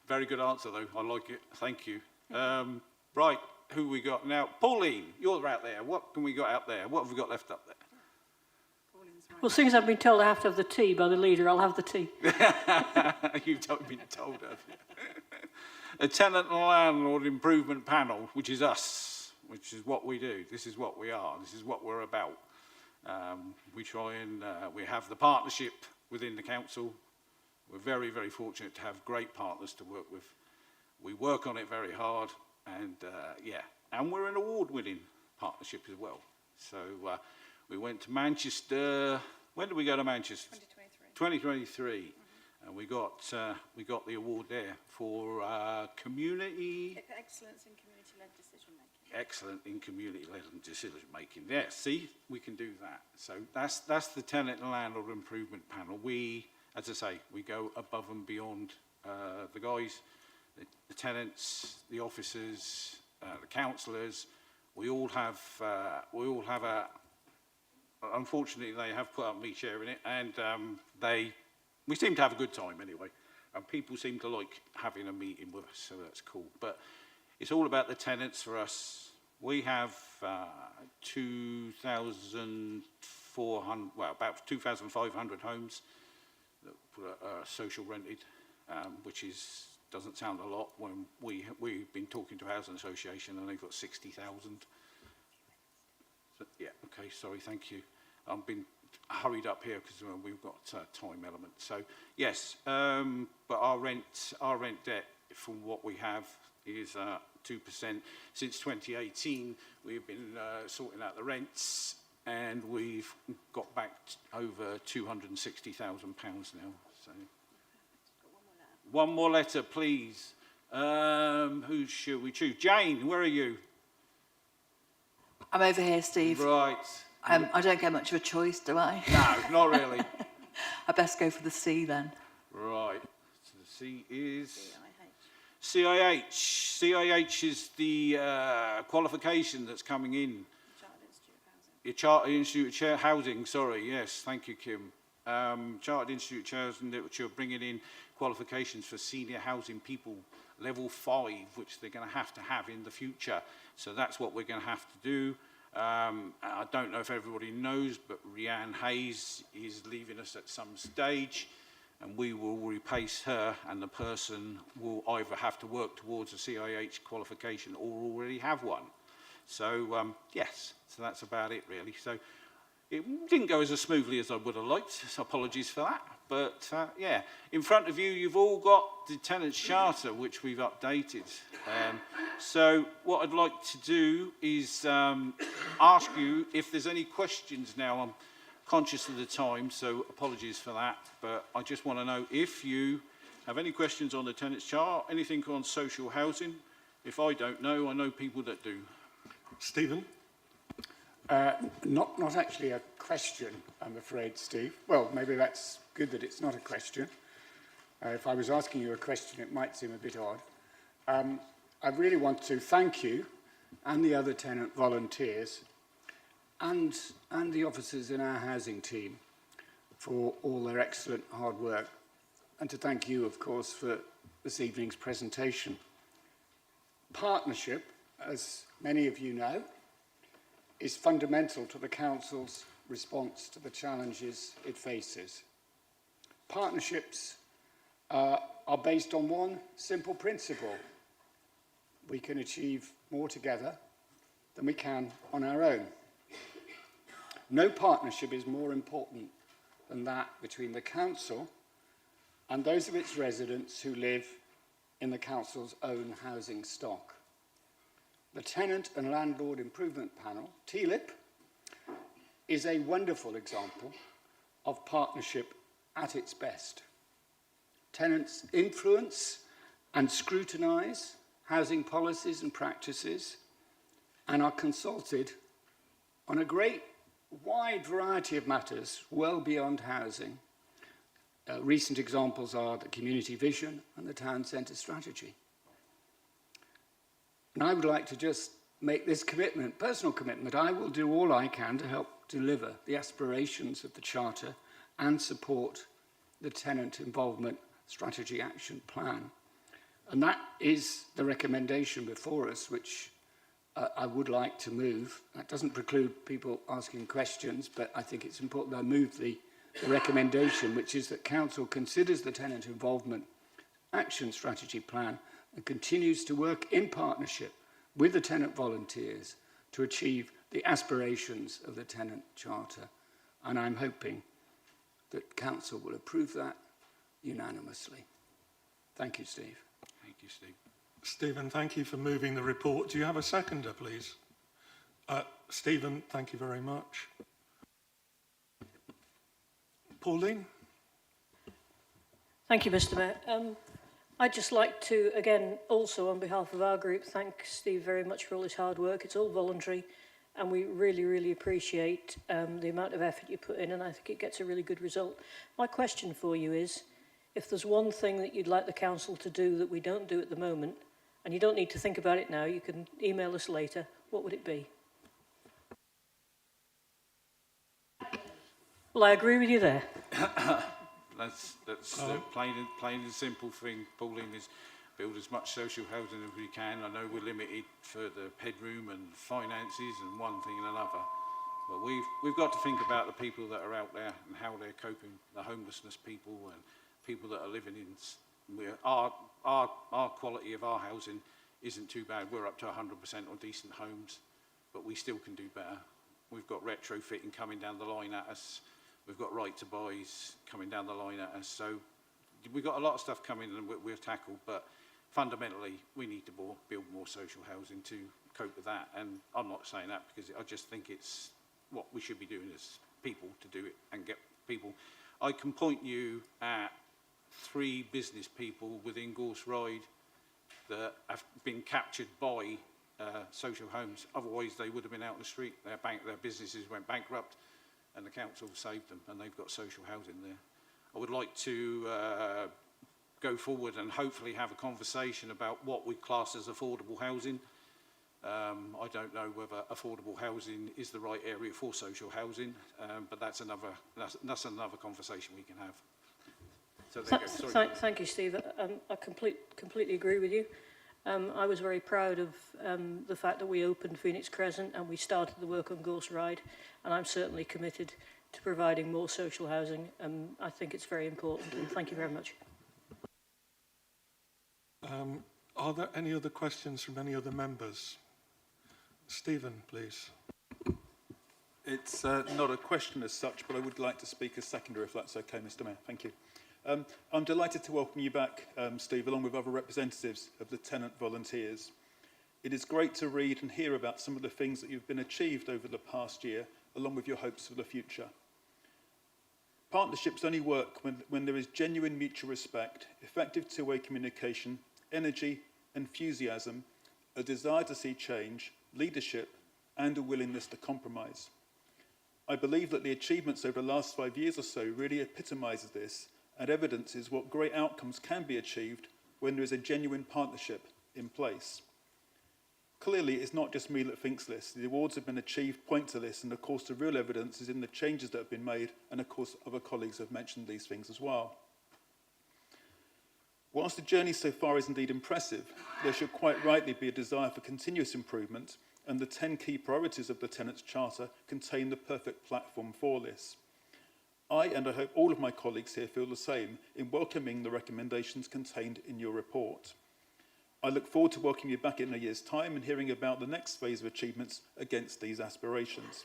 very good answer though. I like it. Thank you. Right, who we got now? Pauline, you're out there. What can we got out there? What have we got left up there? Well, since I've been told I have to have the tea by the leader, I'll have the tea. You've been told, have you? A tenant and landlord improvement panel, which is us, which is what we do. This is what we are. This is what we're about. We try and we have the partnership within the council. We're very, very fortunate to have great partners to work with. We work on it very hard, and yeah, and we're an award-winning partnership as well. So we went to Manchester. When did we go to Manchester? 2023. Mm-hmm. And we got the award there for community... Excellence in community-led decision-making. Excellent in community-led decision-making. Yeah, see, we can do that. So that's the tenant and landlord improvement panel. We, as I say, we go above and beyond the guys, the tenants, the officers, the councillors. We all have a... Unfortunately, they have put up me chairing it, and we seem to have a good time anyway. And people seem to like having a meeting with us, so that's cool. But it's all about the tenants for us. We have 2,400, well, about 2,500 homes that are social rented, which doesn't sound a lot when we've been talking to Housing Association and they've got 60,000. Yeah, okay, sorry, thank you. I've been hurried up here because we've got time element. So yes, but our rent debt from what we have is 2%. Since 2018, we've been sorting out the rents, and we've got back over £260,000 now. So one more letter, please. Who should we choose? Jane, where are you? I'm over here, Steve. Right. I don't get much of a choice, do I? No, not really. I best go for the C then. Right. So the C is CIH. CIH is the qualification that's coming in. Your Chartered Institute of Housing. Sorry. Yes. Thank you, Kim. Chartered Institute of Housing, which are bringing in qualifications for senior housing people, level 5, which they're going to have in the future. So that's what we're going to have to do. I don't know if everybody knows, but Rianne Hayes is leaving us at some stage, and we will replace her, and the person will either have to work towards a CIH qualification or already have one. So, yes, so that's about it, really. So it didn't go as smoothly as I would have liked, so apologies for that. But, yeah, in front of you, you've all got the Tenants Charter, which we've updated. So what I'd like to do is ask you if there's any questions now. I'm conscious of the time, so apologies for that. But I just want to know if you have any questions on the Tenants Charter, anything on social housing. If I don't know, I know people that do. Stephen? Not actually a question, I'm afraid, Steve. Well, maybe that's good that it's not a question. If I was asking you a question, it might seem a bit odd. I really want to thank you and the other tenant volunteers and the officers in our housing team for all their excellent hard work, and to thank you, of course, for this evening's presentation. Partnership, as many of you know, is fundamental to the Council's response to the challenges it faces. Partnerships are based on one simple principle: we can achieve more together than we can on our own. No partnership is more important than that between the Council and those of its residents who live in the Council's own housing stock. The Tenant and Landlord Improvement Panel, TLIP, is a wonderful example of partnership at its best. Tenants influence and scrutinise housing policies and practices and are consulted on a great wide variety of matters well beyond housing. Recent examples are the Community Vision and the Town Centre Strategy. And I would like to just make this commitment, personal commitment. I will do all I can to help deliver the aspirations of the Charter and support the Tenant Involvement Strategy Action Plan. And that is the recommendation before us, which I would like to move. That doesn't preclude people asking questions, but I think it's important that I move the recommendation, which is that Council considers the Tenant Involvement Action Strategy Plan and continues to work in partnership with the tenant volunteers to achieve the aspirations of the Tenant Charter. And I'm hoping that Council will approve that unanimously. Thank you, Steve. Thank you, Steve. Stephen, thank you for moving the report. Do you have a seconder, please? Stephen, thank you very much. Pauline? Thank you, Mr. Mayor. I'd just like to, again, also on behalf of our group, thank Steve very much for all his hard work. It's all voluntary, and we really, really appreciate the amount of effort you put in, and I think it gets a really good result. My question for you is, if there's one thing that you'd like the Council to do that we don't do at the moment, and you don't need to think about it now, you can email us later, what would it be? Well, I agree with you there. That's plain and simple thing, Pauline, is build as much social housing as we can. I know we're limited for the headroom and finances and one thing and another, but we've got to think about the people that are out there and how they're coping, the homelessness people and people that are living in. Our quality of our housing isn't too bad. We're up to 100% on decent homes, but we still can do better. we've got retrofitting coming down the line at us, we've got right to buys coming down the line at us. So we've got a lot of stuff coming and we'll tackle, but fundamentally we need to build more social housing to cope with that. And I'm not saying that because I just think it's what we should be doing as people to do it and get people. I can point you at 3 business people within Gorse Ride that have been captured by social homes. Otherwise they would have been out on the street. Their businesses went bankrupt and the council saved them and they've got social housing there. I would like to go forward and hopefully have a conversation about what we class as affordable housing. I don't know whether affordable housing is the right area for social housing, but that's another conversation we can have. So there you go. Sorry. Thank you, Steve. I completely agree with you. I was very proud of the fact that we opened Phoenix Crescent and we started the work on Gorse Ride, and I'm certainly committed to providing more social housing. I think it's very important, and thank you very much. Are there any other questions from any other members? Stephen, please. It's not a question as such, but I would like to speak as secondary, if that's okay, Mr. Mayor. Thank you. I'm delighted to welcome you back, Steve, along with other representatives of the tenant volunteers. It is great to read and hear about some of the things that you've been achieved over the past year, along with your hopes for the future. Partnerships only work when there is genuine mutual respect, effective two-way communication, energy, enthusiasm, a desire to see change, leadership, and a willingness to compromise. I believe that the achievements over the last 5 years or so really epitomises this and evidences what great outcomes can be achieved when there is a genuine partnership in place. Clearly, it's not just me that thinks this. The awards have been achieved point to this, and of course the real evidence is in the changes that have been made, and of course other colleagues have mentioned these things as well. Whilst the journey so far is indeed impressive, there should quite rightly be a desire for continuous improvement, and the 10 key priorities of the Tenants Charter contain the perfect platform for this. I, and I hope all of my colleagues here, feel the same in welcoming the recommendations contained in your report. I look forward to welcoming you back in a year's time and hearing about the next phase of achievements against these aspirations.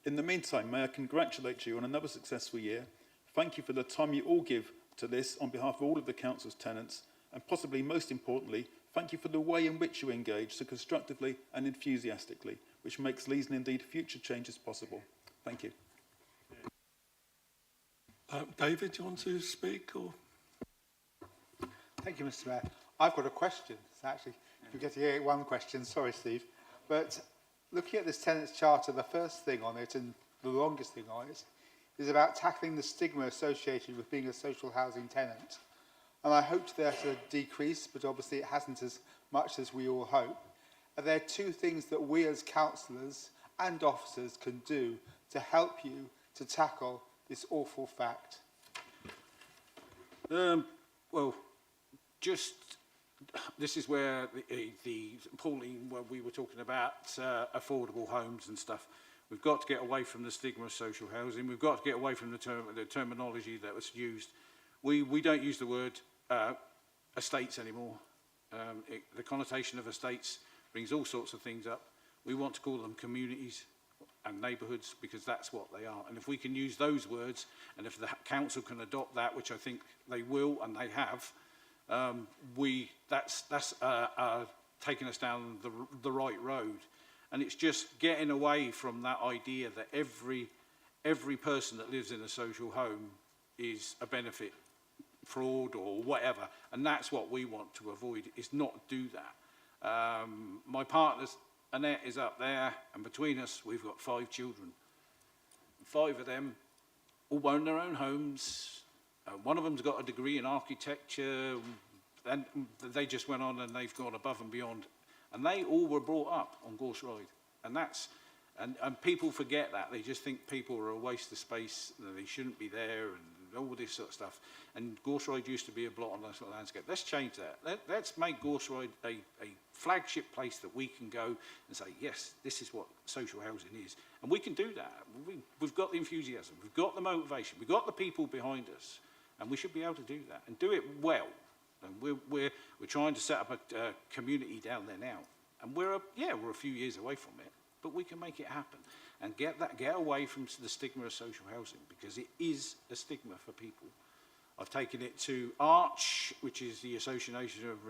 In the meantime, may I congratulate you on another successful year. Thank you for the time you all give to this on behalf of all of the Council's tenants, and possibly most importantly, thank you for the way in which you engage so constructively and enthusiastically, which makes these and indeed future changes possible. Thank you. David, do you want to speak? Or? Thank you, Mr. Mayor. I've got a question. It's actually, you get to hear one question. Sorry, Steve. But looking at this Tenants Charter, the first thing on it and the longest thing on it is about tackling the stigma associated with being a social housing tenant. And I hoped there to decrease, but obviously it hasn't as much as we all hope. Are there 2 things that we as councillors and officers can do to help you to tackle this awful fact? Well, this is where Pauline, where we were talking about affordable homes and stuff. We've got to get away from the stigma of social housing. We've got to get away from the terminology that was used. We don't use the word estates anymore. The connotation of estates brings all sorts of things up. We want to call them communities and neighbourhoods, because that's what they are. And if we can use those words, and if the council can adopt that, which I think they will and they have, that's taking us down the right road. And it's just getting away from that idea that every person that lives in a social home is a benefit, fraud or whatever. And that's what we want to avoid, is not do that. My partner's Annette is up there, and between us, we've got 5 children. 5 of them all own their own homes. One of them's got a degree in architecture, and they just went on and they've gone above and beyond. And they all were brought up on Gorse Ride. And people forget that. They just think people are a waste of space, that they shouldn't be there, and all this sort of stuff. And Gorse Ride used to be a blot on the landscape. Let's change that. Let's make Gorse Ride a flagship place that we can go and say, yes, this is what social housing is. And we can do that. We've got the enthusiasm, we've got the motivation, we've got the people behind us, and we should be able to do that and do it well. And we're trying to set up a community down there now. And we're a few years away from it, but we can make it happen. and get away from the stigma of social housing, because it is a stigma for people. I've taken it to Arch, which is the Association of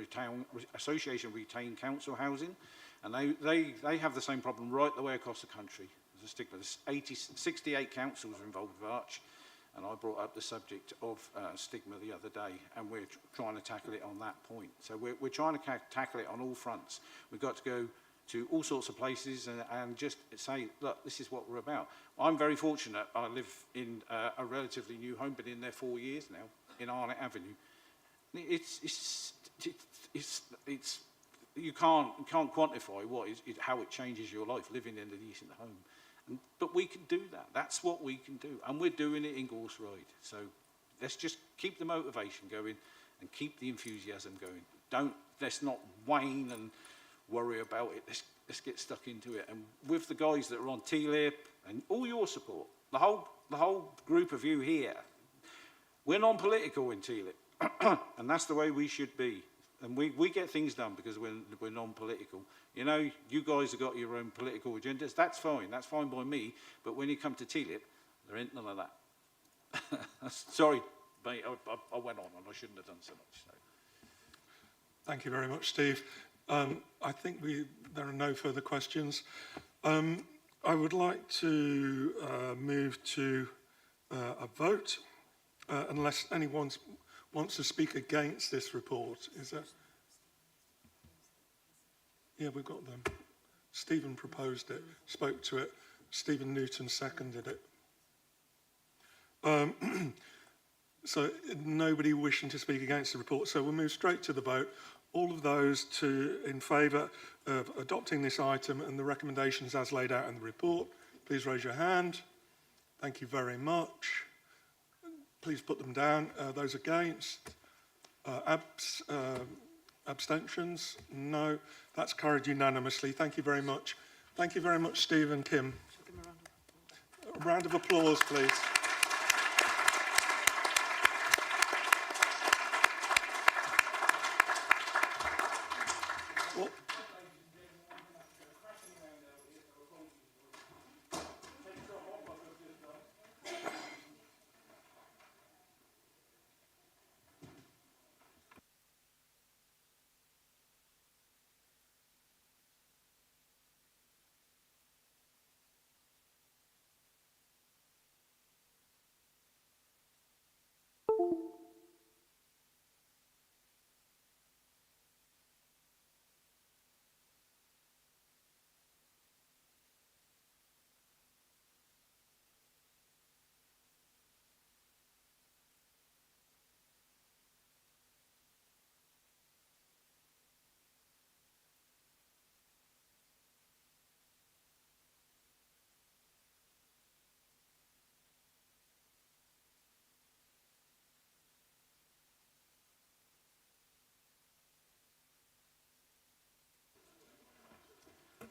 Retained Council Housing, and they have the same problem right the way across the country. There's a stigma. There's 68 councils are involved with Arch, and I brought up the subject of stigma the other day, and we're trying to tackle it on that point. So we're trying to tackle it on all fronts. We've got to go to all sorts of places and just say, look, this is what we're about. I'm very fortunate. I live in a relatively new home, been in there 4 years now, in Arnett Avenue. It's you can't quantify how it changes your life living in a decent home. But we can do that. That's what we can do, and we're doing it in Gorse Ride. So let's just keep the motivation going and keep the enthusiasm going. Let's not wane and worry about it. Let's get stuck into it. And with the guys that are on TLIP and all your support, the whole group of you here, we're non-political in TLIP, and that's the way we should be. And we get things done because we're non-political. You know, you guys have got your own political agendas. That's fine by me. But when you come to TLIP, there ain't none of that. Sorry, mate, I went on and I shouldn't have done so much. So. Thank you very much, Steve. I think there are no further questions. I would like to move to a vote, unless anyone wants to speak against this report. Is there? Yeah, we've got them. Stephen proposed it, spoke to it. Stephen Newton seconded it. So nobody wishing to speak against the report. So we'll move straight to the vote. All of those in favour of adopting this item and the recommendations as laid out in the report, please raise your hand. Thank you very much. Please put them down. Those against? Abstentions? No. That's carried unanimously. Thank you very much. Thank you very much, Steve and Kim. A round of applause, please.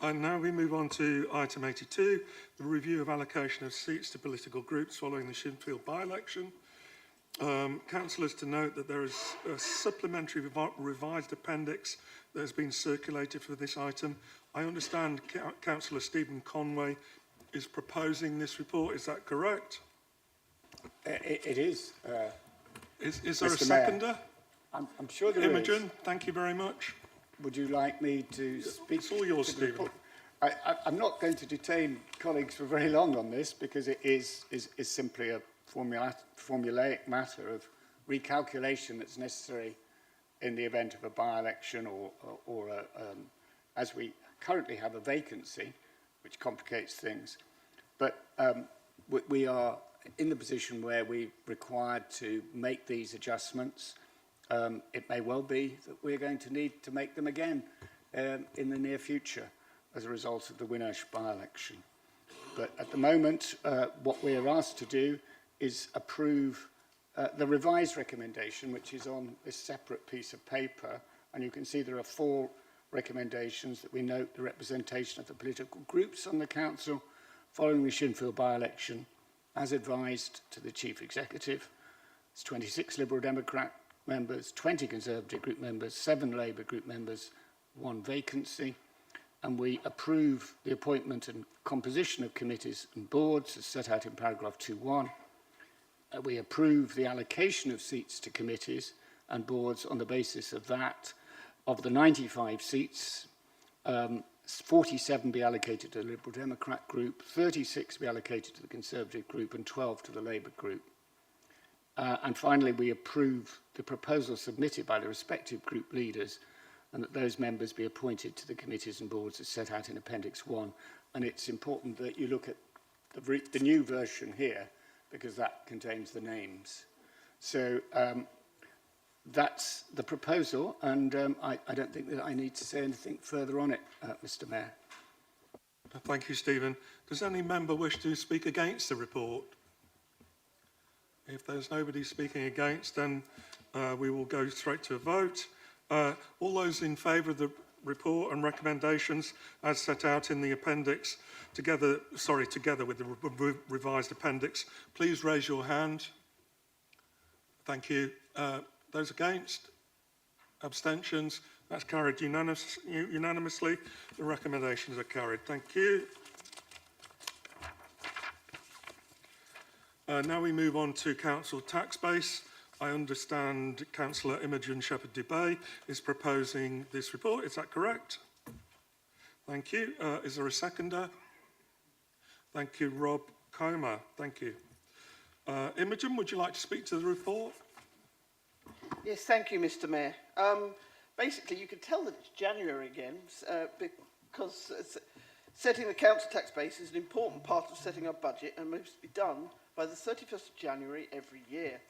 And now we move on to item 82, the review of allocation of seats to political groups following the Shinfield by-election. Councillors, to note that there is a supplementary revised appendix that has been circulated for this item. I understand Councillor Stephen Conway is proposing this report. Is that correct? It is. Is there a seconder? I'm sure there Imogen, is. thank you very much. Would you like me to speak? It's all yours, Stephen. I'm not going to detain colleagues for very long on this because it is simply a formulaic matter of recalculation that's necessary in the event of a by-election or as we currently have a vacancy, which complicates things. But we are in the position where we're required to make these adjustments. It may well be that we're going to need to make them again in the near future as a result of the Winnersh by-election. But at the moment, what we are asked to do is approve the revised recommendation, which is on this separate piece of paper. And you can see there are 4 recommendations that we note the representation of the political groups on the council following the Shinfield by-election as advised to the Chief Executive. It's 26 Liberal Democrat members, 20 Conservative group members, 7 Labour group members, 1 vacancy. and we approve the appointment and composition of committees and boards as set out in paragraph 2.1. We approve the allocation of seats to committees and boards on the basis of that. Of the 95 seats, 47 be allocated to the Liberal Democrat group, 36 be allocated to the Conservative group, and 12 to the Labour group. And finally, we approve the proposal submitted by the respective group leaders, and that those members be appointed to the committees and boards as set out in Appendix 1. And it's important that you look at the new version here, because that contains the names. So that's the proposal, and I don't think that I need to say anything further on it, Mr. Mayor. Thank you, Stephen. Does any member wish to speak against the report? If there's nobody speaking against, then we will go straight to a vote. All those in favour of the report and recommendations as set out in the appendix, together with the revised appendix, please raise your hand. Thank you. Those against? Abstentions? That's carried unanimously. The recommendations are carried. Thank you. Now we move on to council tax base. I understand Councillor Imogen Shepherd-Dubay is proposing this report. Is that correct? Thank you. Is there a seconder? Thank you, Rob Comer. Thank you. Imogen, would you like to speak to the report? Yes, thank you, Mr. Mayor. Basically, you can tell that it's January again because setting the council tax base is an important part of setting our budget and must be done by the 31st of January every year.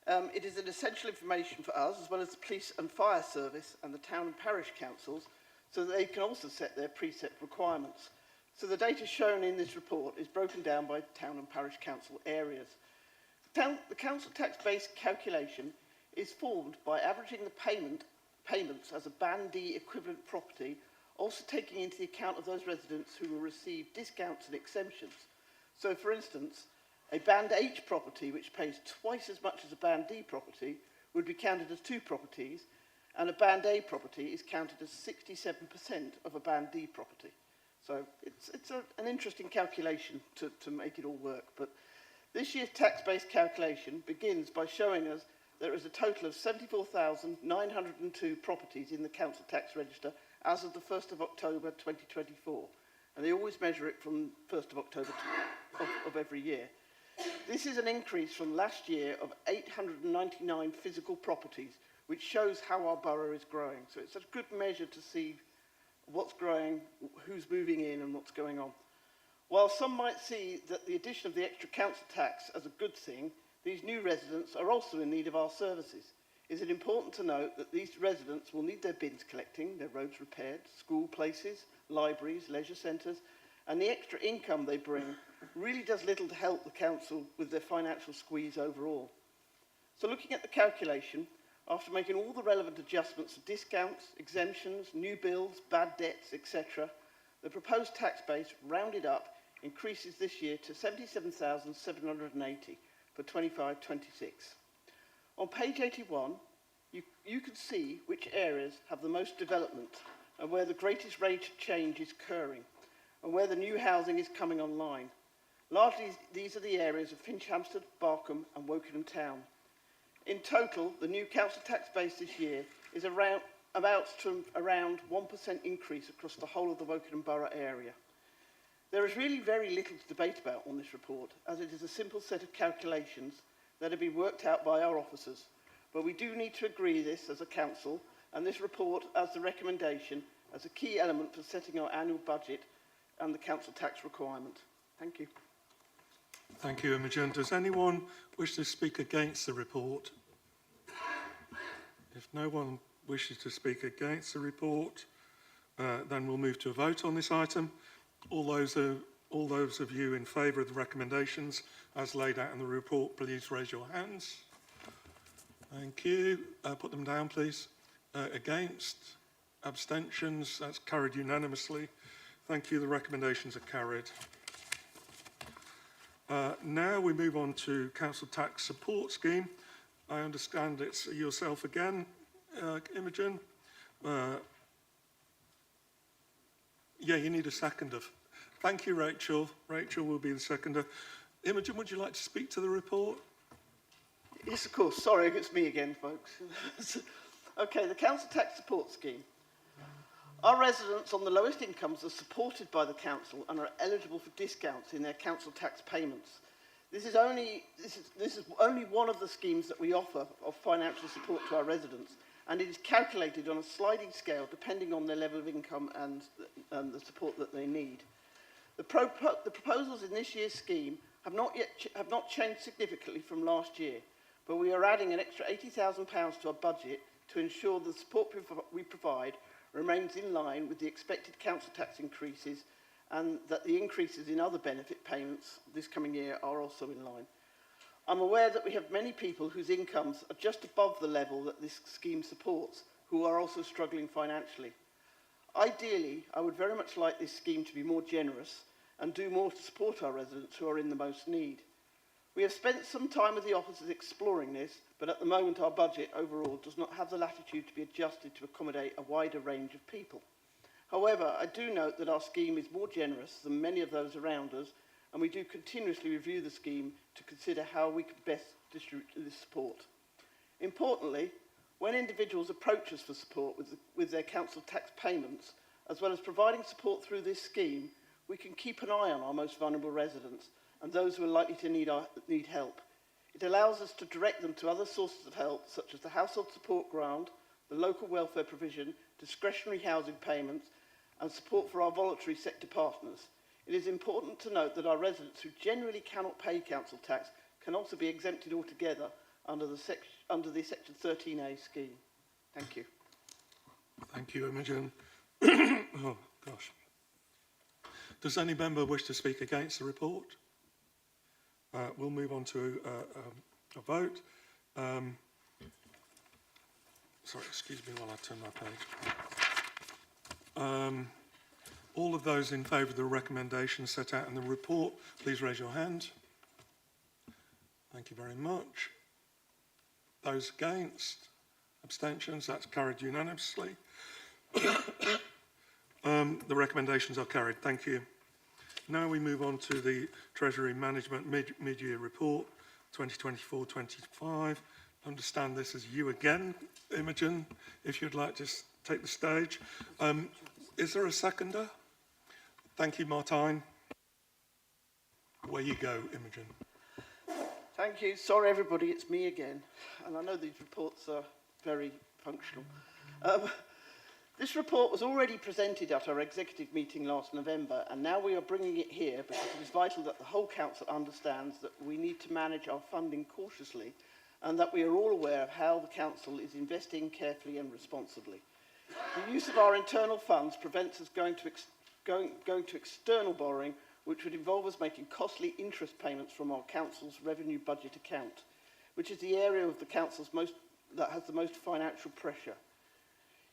It is an essential information for us, as well as the police and fire service and the town and parish councils, so that they can also set their preset requirements. So the data shown in this report is broken down by town and parish council areas. The council tax base calculation is formed by averaging the payments as a Band D equivalent property, also taking into account of those residents who will receive discounts and exemptions. So, for instance, a Band H property, which pays twice as much as a Band D property, would be counted as 2 properties, and a Band A property is counted as 67% of a Band D property. So it's an interesting calculation to make it all work. But this year's tax-based calculation begins by showing us there is a total of 74,902 properties in the council tax register as of the 1st of October 2024. And they always measure it from 1st of October of every year. This is an increase from last year of 899 physical properties, which shows how our borough is growing. So it's a good measure to see what's growing, who's moving in and what's going on. While some might see that the addition of the extra council tax as a good thing, these new residents are also in need of our services. Is it important to note that these residents will need their bins collecting, their roads repaired, school places, libraries, leisure centres, and the extra income they bring really does little to help the council with their financial squeeze overall. So looking at the calculation, after making all the relevant adjustments for discounts, exemptions, new bills, bad debts, etc., the proposed tax base, rounded up, increases this year to 77,780 for 25-26. On page 81, you can see which areas have the most development and where the greatest rate of change is occurring and where the new housing is coming online. Largely, these are the areas of Finchampstead, Barkham and Wokingham Town. In total, the new council tax base this year is amounts to around 1% increase across the whole of the Wokingham Borough area. There is really very little to debate about on this report, as it is a simple set of calculations that have been worked out by our officers. But we do need to agree this as a council, and this report as the recommendation as a key element for setting our annual budget and the council tax requirement. Thank you. Thank you, Imogen. Does anyone wish to speak against the report? If no one wishes to speak against the report, then we'll move to a vote on this item. All those of you in favour of the recommendations as laid out in the report, please raise your hands. Thank you. Put them down, please. Against? Abstentions? That's carried unanimously. Thank you. The recommendations are carried. Now we move on to Council Tax Support Scheme. I understand it's yourself again, Imogen. Yeah, you need a seconder. Thank you, Rachel. Rachel will be the seconder. Imogen, would you like to speak to the report? Yes, of course. Sorry, it's me again, folks. Okay, the Council Tax Support Scheme. Our residents on the lowest incomes are supported by the council and are eligible for discounts in their council tax payments. This is only one of the schemes that we offer of financial support to our residents, and it is calculated on a sliding scale depending on their level of income and the support that they need. The proposals in this year's scheme have not changed significantly from last year, but we are adding an extra £80,000 to our budget to ensure the support we provide remains in line with the expected council tax increases, and that the increases in other benefit payments this coming year are also in line. I'm aware that we have many people whose incomes are just above the level that this scheme supports, who are also struggling financially. Ideally, I would very much like this scheme to be more generous and do more to support our residents who are in the most need. We have spent some time with the officers exploring this, but at the moment our budget overall does not have the latitude to be adjusted to accommodate a wider range of people. However, I do note that our scheme is more generous than many of those around us, and we do continuously review the scheme to consider how we can best distribute this support. Importantly, when individuals approach us for support with their council tax payments, as well as providing support through this scheme, we can keep an eye on our most vulnerable residents and those who are likely to need help. It allows us to direct them to other sources of help, such as the Household Support Grant, the local welfare provision, discretionary housing payments, and support for our voluntary sector partners. It is important to note that our residents who generally cannot pay council tax can also be exempted altogether under the Section 13A scheme. Thank you. Thank you, Imogen. Oh, gosh. Does any member wish to speak against the report? We'll move on to a vote. Sorry, excuse me while I turn my page. All of those in favour of the recommendation set out in the report, please raise your hand. Thank you very much. Those against? Abstentions? That's carried unanimously. The recommendations are carried. Thank you. Now we move on to the Treasury Management Mid-Year Report 2024-25. I understand this is you again, Imogen, if you'd like to take the stage. Is there a seconder? Thank you, Martine. Away you go, Imogen. Thank you. Sorry, everybody, it's me again. And I know these reports are very functional. This report was already presented at our executive meeting last November, and now we are bringing it here because it is vital that the whole council understands that we need to manage our funding cautiously, and that we are all aware of how the council is investing carefully and responsibly. The use of our internal funds prevents us going to external borrowing, which would involve us making costly interest payments from our council's revenue budget account, which is the area of the council's that has the most financial pressure.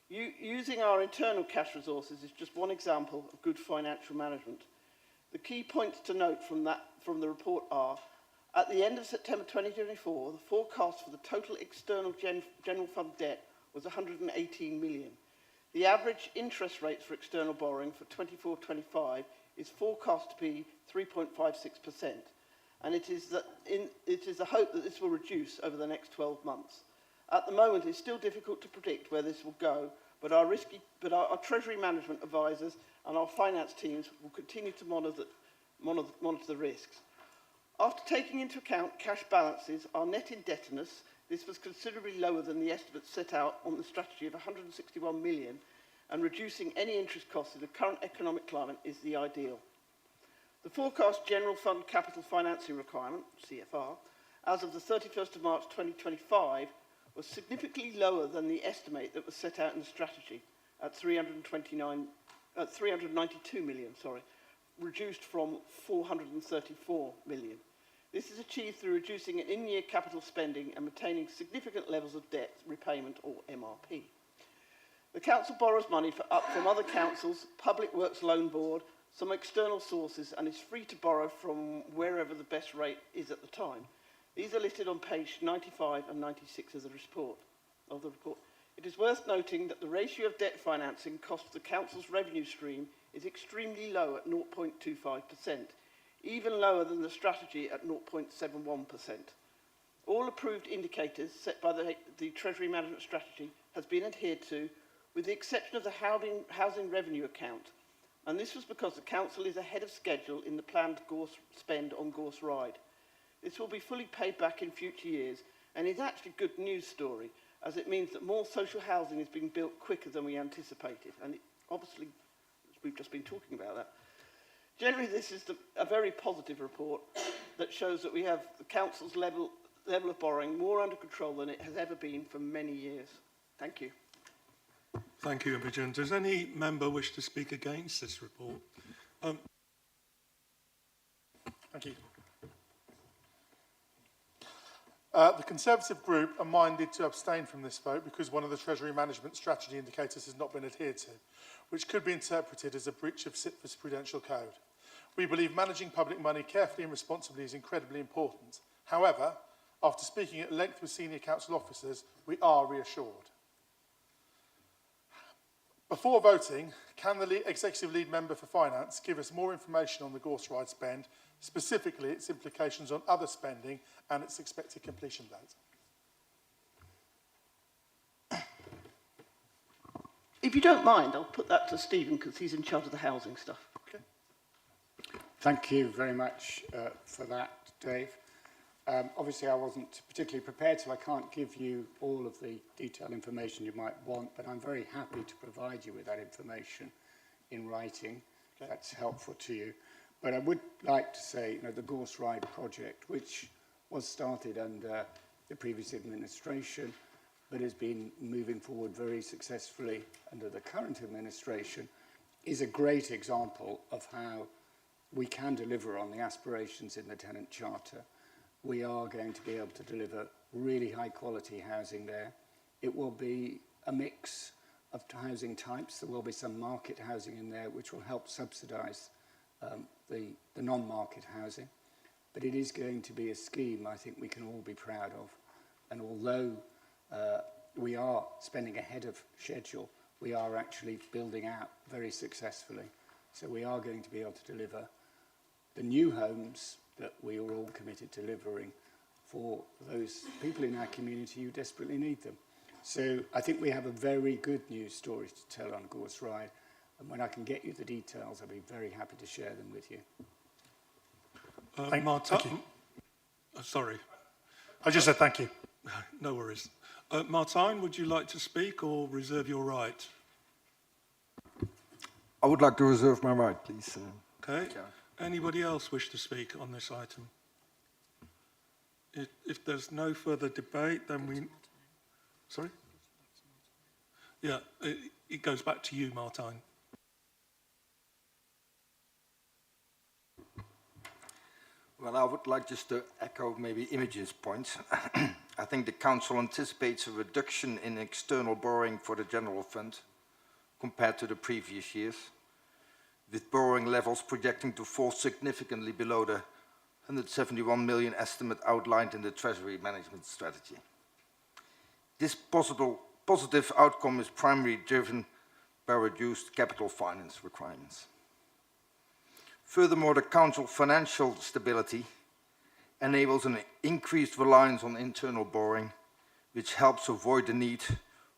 Using our internal cash resources is just one example of good financial management. The key points to note from the report are: at the end of September 2024, the forecast for the total external general fund debt was 118 million. The average interest rate for external borrowing for 24-25 is forecast to be 3.56%, and it is the hope that this will reduce over the next 12 months. At the moment, it's still difficult to predict where this will go, but our Treasury management advisors and our finance teams will continue to monitor the risks. After taking into account cash balances, our net indebtedness, this was considerably lower than the estimates set out on the strategy of 161 million, and reducing any interest costs in the current economic climate is the ideal. The forecast General Fund Capital Financing Requirement, CFR, as of the 31st of March 2025, was significantly lower than the estimate that was set out in the strategy at 392 million, reduced from 434 million. This is achieved through reducing in-year capital spending and maintaining significant levels of debt repayment, or MRP. The council borrows money from other councils, Public Works Loan Board, some external sources, and is free to borrow from wherever the best rate is at the time. These are listed on page 95 and 96 of the report. It is worth noting that the ratio of debt financing cost to the Council's revenue stream is extremely low at 0.25%, even lower than the strategy at 0.71%. All approved indicators set by the Treasury Management Strategy has been adhered to, with the exception of the housing revenue account, and this was because the Council is ahead of schedule in the planned spend on Gorse Ride. This will be fully paid back in future years, and is actually a good news story, as it means that more social housing is being built quicker than we anticipated, and obviously we've just been talking about that. Generally, this is a very positive report that shows that we have the Council's level of borrowing more under control than it has ever been for many years. Thank you. Thank you, Imogen. Does any member wish to speak against this report? Thank you. The Conservative group are minded to abstain from this vote because one of the Treasury Management Strategy indicators has not been adhered to, which could be interpreted as a breach of SITF's prudential code. We believe managing public money carefully and responsibly is incredibly important. However, after speaking at length with senior council officers, we are reassured. Before voting, can the Executive Lead Member for Finance give us more information on the Gorse Ride spend, specifically its implications on other spending and its expected completion date? If you don't mind, I'll put that to Stephen because he's in charge of the housing stuff. Okay. Thank you very much for that, Dave. Obviously, I wasn't particularly prepared, so I can't give you all of the detailed information you might want, but I'm very happy to provide you with that information in writing. Okay. That's helpful to you. But I would like to say, the Gorse Ride project, which was started under the previous administration, but has been moving forward very successfully under the current administration, is a great example of how we can deliver on the aspirations in the Tenant Charter. We are going to be able to deliver really high quality housing there. It will be a mix of housing types. There will be some market housing in there which will help subsidise the non-market housing. But it is going to be a scheme I think we can all be proud of. And although we are spending ahead of schedule, we are actually building out very successfully. So we are going to be able to deliver the new homes that we are all committed to delivering for those people in our community who desperately need them. So I think we have a very good news story to tell on Gorse Ride, and when I can get you the details, I'll be very happy to share them with you. Martin, thank you. Sorry. I just said thank you. No worries. Martijn, would you like to speak or reserve your right? I would like to reserve my right, please. Okay. Anybody else wish to speak on this item? If there's no further debate, then we... Sorry? Yeah, it goes back to you, Martijn. Well, I would like just to echo maybe Imogen's points. I think the Council anticipates a reduction in external borrowing for the General Fund compared to the previous years, with borrowing levels projecting to fall significantly below the 171 million estimate outlined in the Treasury Management Strategy. This positive outcome is primarily driven by reduced capital finance requirements. Furthermore, the Council financial stability enables an increased reliance on internal borrowing, which helps avoid the need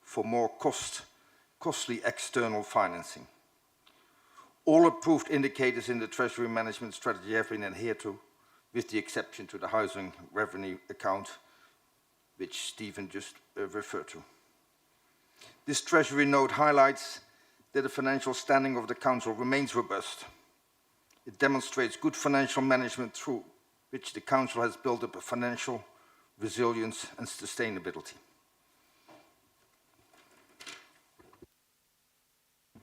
for more costly external financing. All approved indicators in the Treasury Management Strategy have been adhered to, with the exception to the housing revenue account, which Stephen just referred to. This Treasury note highlights that the financial standing of the Council remains robust. It demonstrates good financial management through which the Council has built up a financial resilience and sustainability.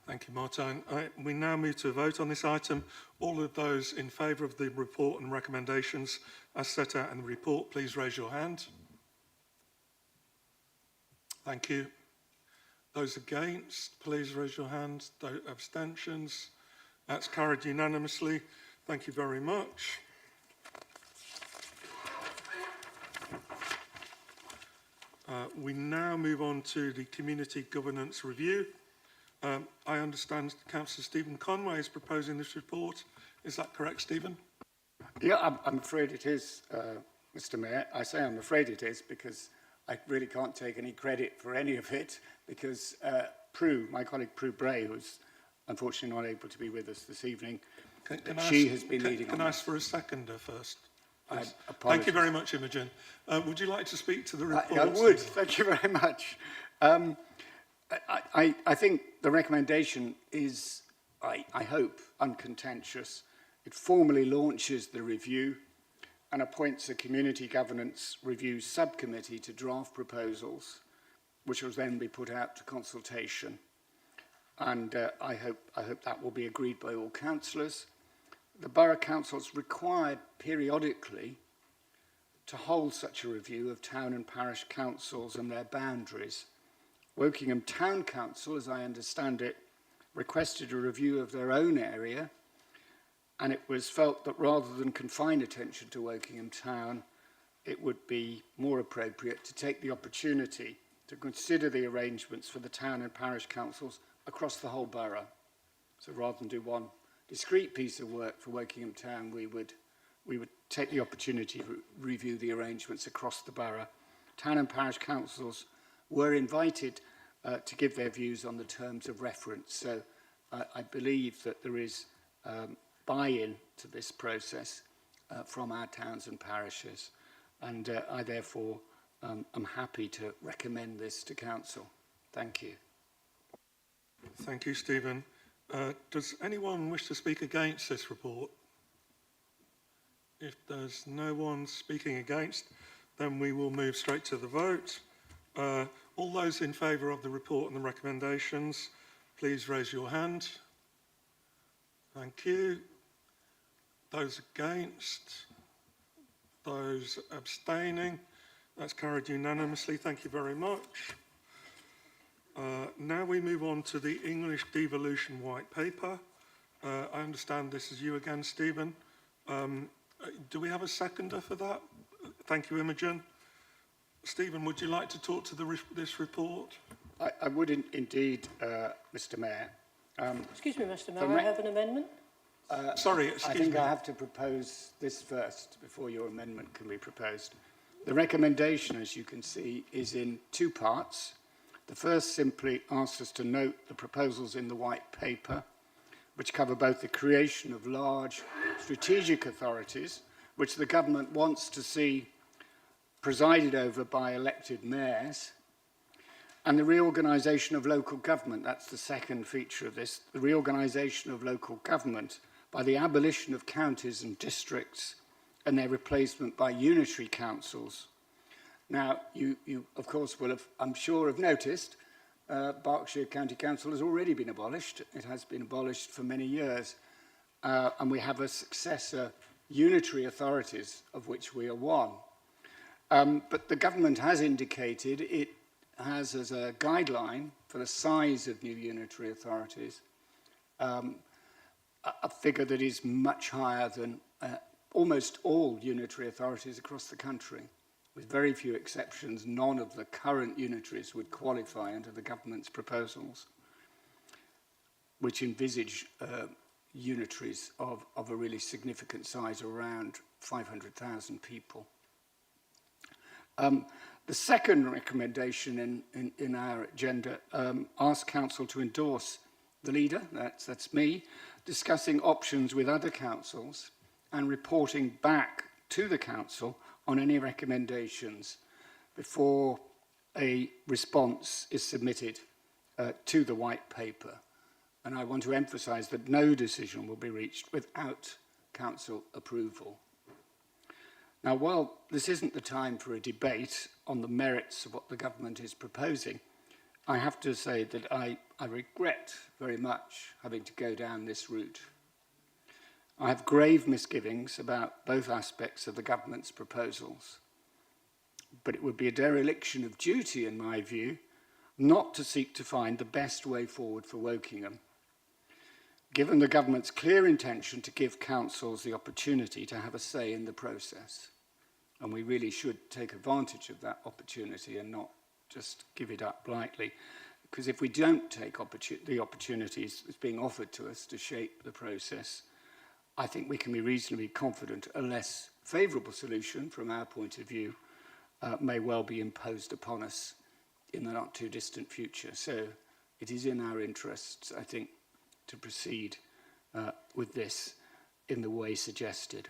Thank you, Martijn. We now move to a vote on this item. All of those in favour of the report and recommendations as set out in the report, please raise your hand. Thank you. Those against, please raise your hand. Those abstentions? That's carried unanimously. Thank you very much. We now move on to the Community Governance Review. I understand Councillor Stephen Conway is proposing this report. Is that correct, Stephen? Yeah, I'm afraid it is, Mr. Mayor. I say I'm afraid it is because I really can't take any credit for any of it because my colleague Prue Bray, who's unfortunately not able to be with us this evening, she has been leading on. Can I ask for a seconder first? Thank you very much, Imogen. Would you like to speak to the report? I would. Thank you very much. I think the recommendation is, I hope, uncontentious. It formally launches the review and appoints a Community Governance Review Subcommittee to draft proposals, which will then be put out to consultation. And I hope that will be agreed by all councillors. The Borough Council is required periodically to hold such a review of town and parish councils and their boundaries. Wokingham Town Council, as I understand it, requested a review of their own area, and it was felt that rather than confine attention to Wokingham Town, it would be more appropriate to take the opportunity to consider the arrangements for the town and parish councils across the whole borough. So rather than do one discrete piece of work for Wokingham Town, we would take the opportunity to review the arrangements across the borough. Town and parish councils were invited to give their views on the terms of reference. So I believe that there is buy-in to this process from our towns and parishes. And I therefore am happy to recommend this to council. Thank you. Thank you, Stephen. Does anyone wish to speak against this report? If there's no one speaking against, then we will move straight to the vote. All those in favour of the report and the recommendations, please raise your hand. Thank you. Those against? Those abstaining? That's carried unanimously. Thank you very much. Now we move on to the English Devolution White Paper. I understand this is you again, Stephen. Do we have a seconder for that? Thank you, Imogen. Stephen, would you like to talk to this report? I would indeed, Mr. Mayor. Excuse me, Mr. Mayor, I have an amendment. Sorry, excuse me. I think I have to propose this first before your amendment can be proposed. The recommendation, as you can see, is in two parts. The first simply asks us to note the proposals in the white paper, which cover both the creation of large strategic authorities, which the government wants to see presided over by elected mayors, and the reorganisation of local government. That's the second feature of this, the reorganisation of local government by the abolition of counties and districts and their replacement by unitary councils. Now, you of course, will have, I'm sure, have noticed Berkshire County Council has already been abolished. It has been abolished for many years. And we have a successor unitary authorities, of which we are one. But the government has indicated it has as a guideline for the size of new unitary authorities a figure that is much higher than almost all unitary authorities across the country. With very few exceptions, none of the current unitaries would qualify under the government's proposals, which envisage unitaries of a really significant size, around 500,000 people. The second recommendation in our agenda asks Council to endorse the leader, that's me, discussing options with other councils and reporting back to the Council on any recommendations before a response is submitted to the white paper. And I want to emphasise that no decision will be reached without Council approval. Now, while this isn't the time for a debate on the merits of what the government is proposing, I have to say that I regret very much having to go down this route. I have grave misgivings about both aspects of the government's proposals, but it would be a dereliction of duty, in my view, not to seek to find the best way forward for Wokingham, given the government's clear intention to give councils the opportunity to have a say in the process. And we really should take advantage of that opportunity and just give it up lightly. Because if we don't take the opportunities that's being offered to us to shape the process, I think we can be reasonably confident a less favourable solution from our point of view may well be imposed upon us in the not too distant future. So it is in our interests, I think, to proceed with this in the way suggested.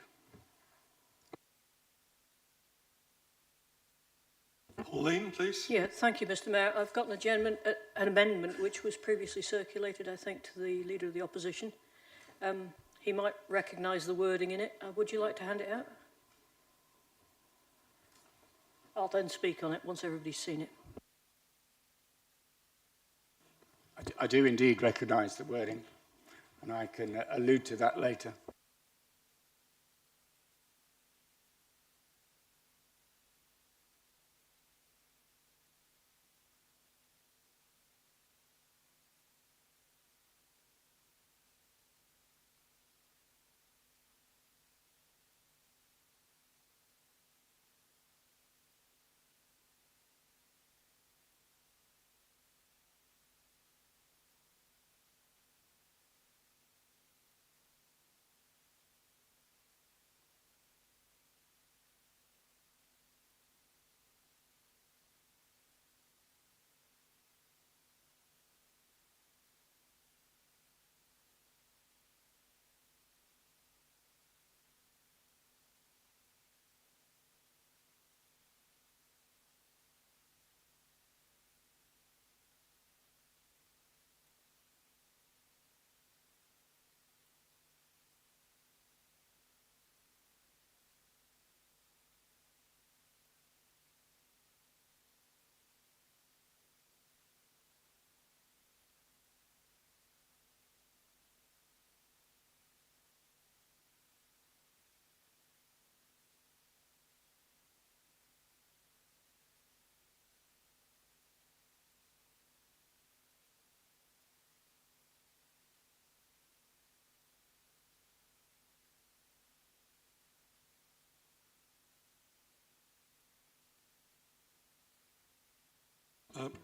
Pauline, please. Yeah, thank you, Mr. Mayor. I've got an amendment which was previously circulated, I think, to the Leader of the Opposition. He might recognise the wording in it. Would you like to hand it out? I'll then speak on it once everybody's seen it. I do indeed recognise the wording, and I can allude to that later.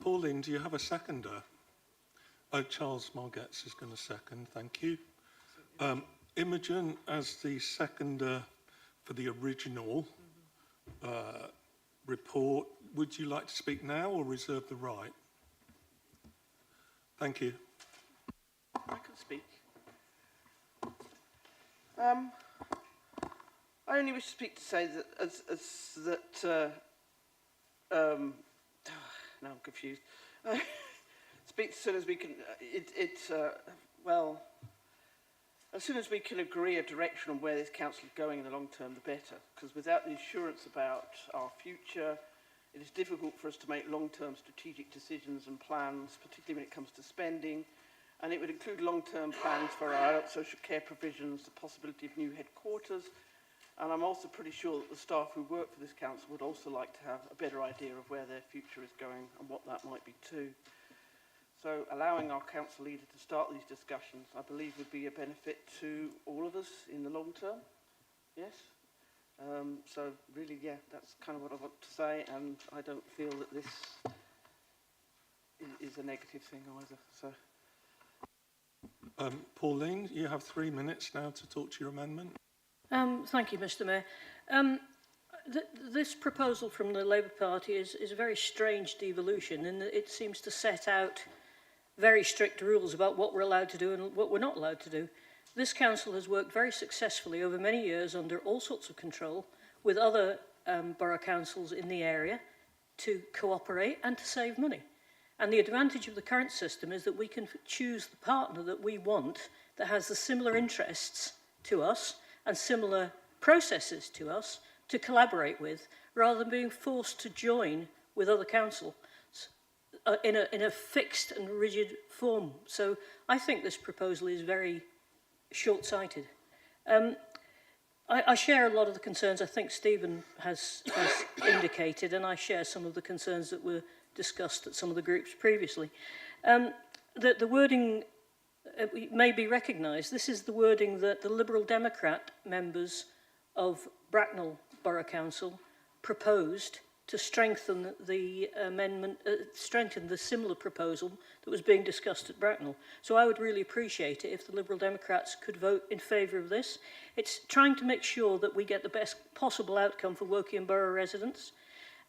Pauline, do you have a seconder? Oh, Charles Margetts is going to second, thank you. Imogen, as the seconder for the original report, would you like to speak now or reserve the right? Thank you. I can speak. I only wish to speak to say that now I'm confused. Speak as soon as we can. Well, as soon as we can agree a direction on where this council is going in the long term, the better. Because without the assurance about our future, it is difficult for us to make long-term strategic decisions and plans, particularly when it comes to spending. And it would include long-term plans for our adult social care provisions, the possibility of new headquarters. And I'm also pretty sure that the staff who work for this council would also like to have a better idea of where their future is going and what that might be too. So allowing our council leader to start these discussions, I believe, would be a benefit to all of us in the long term. Yes? So really, yeah, that's kind of what I want to say, and I don't feel that this is a negative thing either. So. Pauline, you have 3 minutes now to talk to your amendment. Thank you, Mr. Mayor. This proposal from the Labour Party is a very strange devolution in that it seems to set out very strict rules about what we're allowed to do and what we're not allowed to do. This council has worked very successfully over many years under all sorts of control with other borough councils in the area to cooperate and to save money. And the advantage of the current system is that we can choose the partner that we want that has the similar interests to us and similar processes to us to collaborate with, rather than being forced to join with other councils in a fixed and rigid form. So I think this proposal is very short-sighted. I share a lot of the concerns I think Stephen has indicated, and I share some of the concerns that were discussed at some of the groups previously. The wording may be recognised. This is the wording that the Liberal Democrat members of Bracknell Borough Council proposed to strengthen the amendment, strengthen the similar proposal that was being discussed at Bracknell. So I would really appreciate it if the Liberal Democrats could vote in favour of this. It's trying to make sure that we get the best possible outcome for Woking Borough residents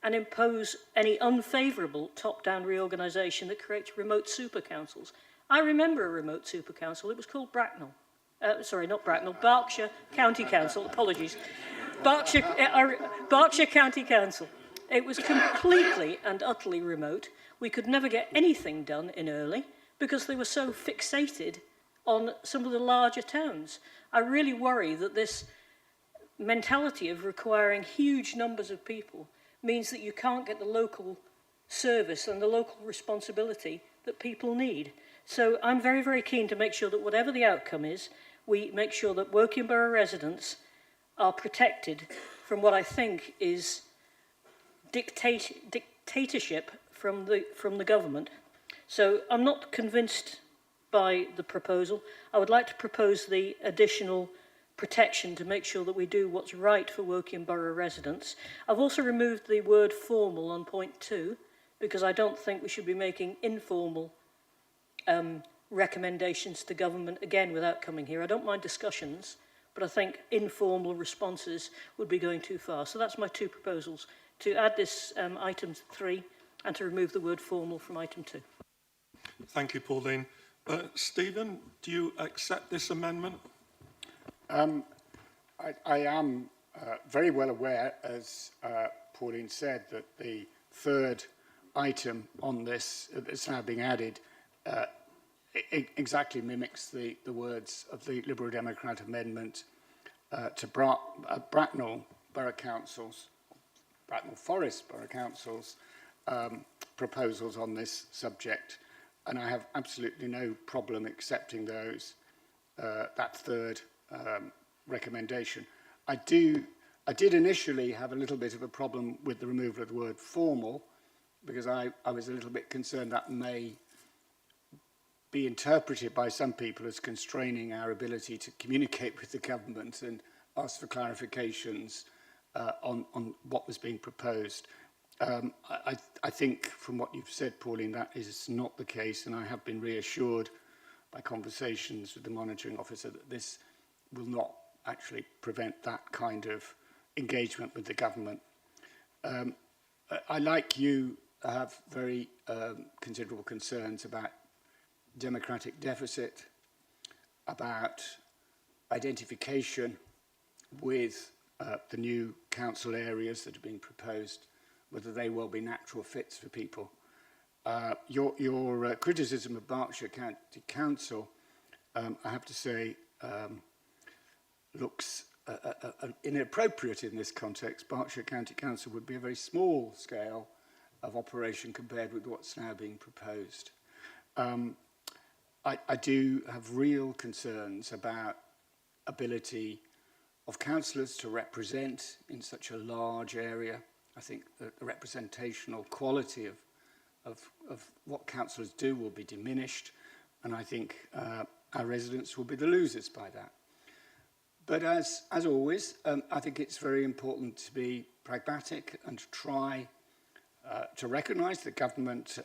and impose any unfavourable top-down reorganisation that creates remote super councils. I remember a remote super council. It was called Bracknell. Sorry, not Bracknell, Berkshire County Council, apologies. Berkshire County Council. It was completely and utterly remote. We could never get anything done in Early because they were so fixated on some of the larger towns. I really worry that this mentality of requiring huge numbers of people means that you can't get the local service and the local responsibility that people need. So I'm very, very keen to make sure that whatever the outcome is, we make sure that Woking Borough residents are protected from what I think is dictatorship from the government. So I'm not convinced by the proposal. I would like to propose the additional protection to make sure that we do what's right for Woking Borough residents. I've also removed the word formal on point 2 because I don't think we should be making informal recommendations to government again without coming here. I don't mind discussions, but I think informal responses would be going too far. So that's my 2 proposals, to add this item 3 and to remove the word formal from item 2. Thank you, Pauline. Stephen, do you accept this amendment? I am very well aware, as Pauline said, that the 3rd item on this that's now being added exactly mimics the words of the Liberal Democrat amendment to Bracknell Borough Council's, Bracknell Forest Borough Council's proposals on this subject, and I have absolutely no problem accepting those, that 3rd recommendation. I did initially have a little bit of a problem with the removal of the word formal, because I was a little bit concerned that may be interpreted by some people as constraining our ability to communicate with the government and ask for clarifications on what was being proposed. I think from what you've said, Pauline, that is not the case, and I have been reassured by conversations with the monitoring officer that this will not actually prevent that kind of engagement with the government. I, like you, have very considerable concerns about democratic deficit, about identification with the new council areas that are being proposed, whether they will be natural fits for people. Your criticism of Berkshire County Council, I have to say, looks inappropriate in this context. Berkshire County Council would be a very small scale of operation compared with what's now being proposed. I do have real concerns about ability of councillors to represent in such a large area. I think that the representational quality of what councillors do will be diminished, and I think our residents will be the losers by that. But as always, I think it's very important to be pragmatic and to try to recognise that government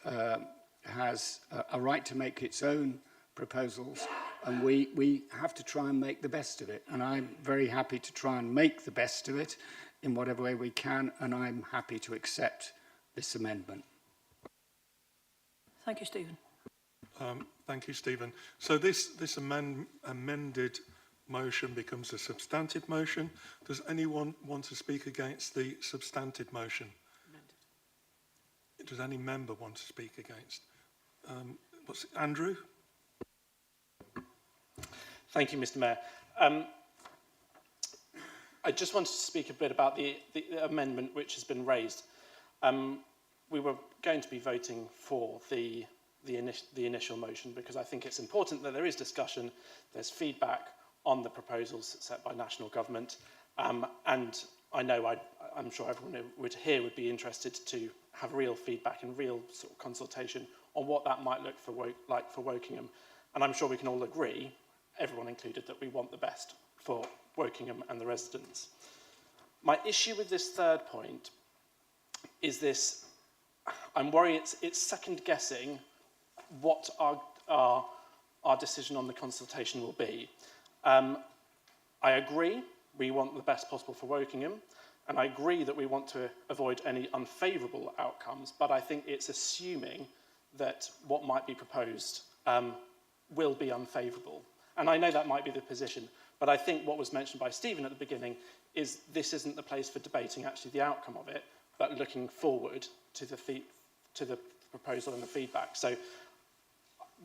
has a right to make its own proposals, and we have to try and make the best of it. And I'm very happy to try and make the best of it in whatever way we can, and I'm happy to accept this amendment. Thank you, Stephen. Thank you, Stephen. So this amended motion becomes a substantive motion. Does anyone want to speak against the substantive motion? Does any member want to speak against? Andrew? Thank you, Mr. Mayor. I just wanted to speak a bit about the amendment which has been raised. We were going to be voting for the initial motion because I think it's important that there is discussion, there's feedback on the proposals set by national government, and I know I'm sure everyone here would be interested to have real feedback and real sort of consultation on what that might look like for Wokingham. And I'm sure we can all agree, everyone included, that we want the best for Wokingham and the residents. My issue with this 3rd point is this, I'm worried it's second guessing what our decision on the consultation will be. I agree we want the best possible for Wokingham, and I agree that we want to avoid any unfavourable outcomes, but I think it's assuming that what might be proposed will be unfavourable. And I know that might be the position, but I think what was mentioned by Stephen at the beginning is this isn't the place for debating actually the outcome of it, but looking forward to the proposal and the feedback. So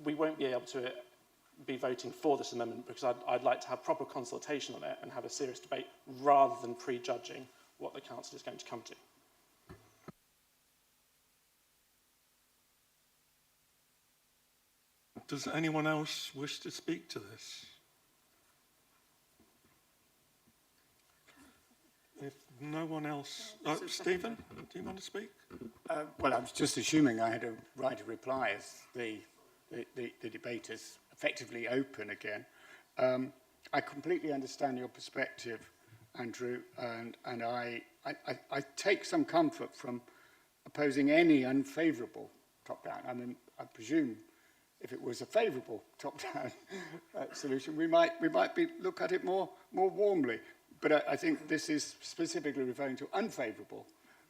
we won't be able to be voting for this amendment because I'd like to have proper consultation on it and have a serious debate rather than prejudging what the council is going to come to. Does anyone else wish to speak to this? If no one else... Stephen, do you want to speak? Well, I was just assuming I had a right of reply as the debate is effectively open again. I completely understand your perspective, Andrew, and I take some comfort from opposing any unfavourable top-down. I mean, I presume if it was a favourable top-down solution, we might look at it more warmly. But I think this is specifically referring to unfavourable,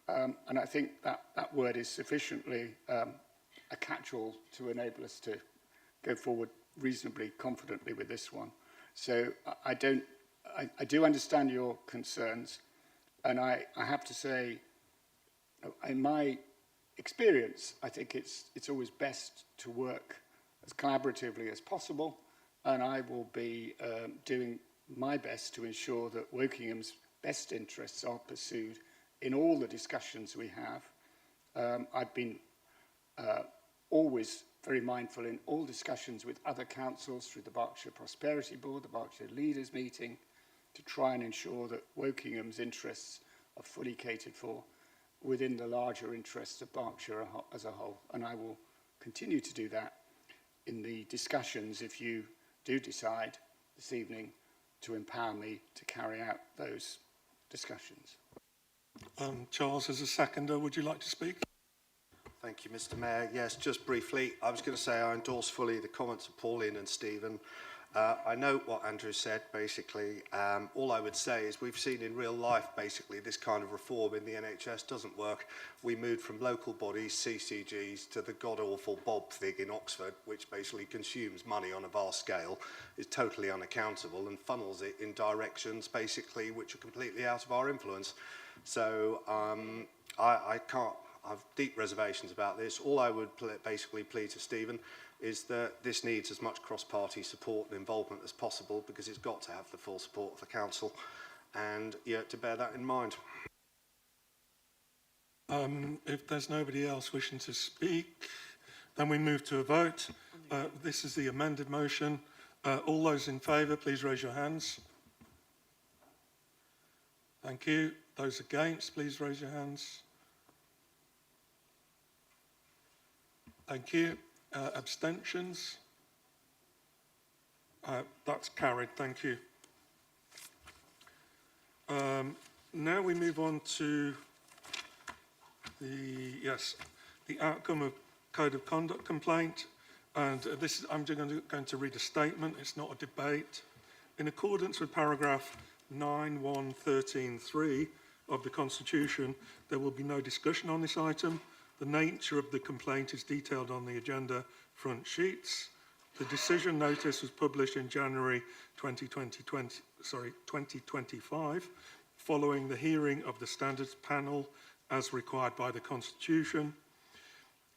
and I think that word is sufficiently a catch-all to enable us to go forward reasonably confidently with this one. So I do understand your concerns, and I have to say, in my experience, I think it's always best to work as collaboratively as possible, and I will be doing my best to ensure that Wokingham's best interests are pursued in all the discussions we have. I've been always very mindful in all discussions with other councils through the Berkshire Prosperity Board, the Berkshire Leaders Meeting, to try and ensure that Wokingham's interests are fully catered for within the larger interests of Berkshire as a whole. And I will continue to do that in the discussions if you do decide this evening to empower me to carry out those discussions. Charles, as a seconder, would you like to speak? Thank you, Mr. Mayor. Yes, just briefly, I was going to say I endorse fully the comments of Pauline and Stephen. I know what Andrew said, basically. All I would say is we've seen in real life, basically, this kind of reform in the NHS doesn't work. We moved from local bodies, CCGs, to the god-awful Bob thing in Oxford, which basically consumes money on a vast scale, is totally unaccountable and funnels it in directions, basically, which are completely out of our influence. So I have deep reservations about this. All I would basically plead to Stephen is that this needs as much cross-party support and involvement as possible because it's got to have the full support of the council, and to bear that in mind. If there's nobody else wishing to speak, then we move to a vote. This is the amended motion. All those in favour, please raise your hands. Thank you. Those against, please raise your hands. Thank you. Abstentions? That's carried. Thank you. Now we move on to the outcome of Code of Conduct complaint. And I'm going to read a statement. It's not a debate. In accordance with paragraph 9(1)(13)(3) of the Constitution, there will be no discussion on this item. The nature of the complaint is detailed on the agenda front sheets. The decision notice was published in January 2025, following the hearing of the Standards Panel as required by the Constitution.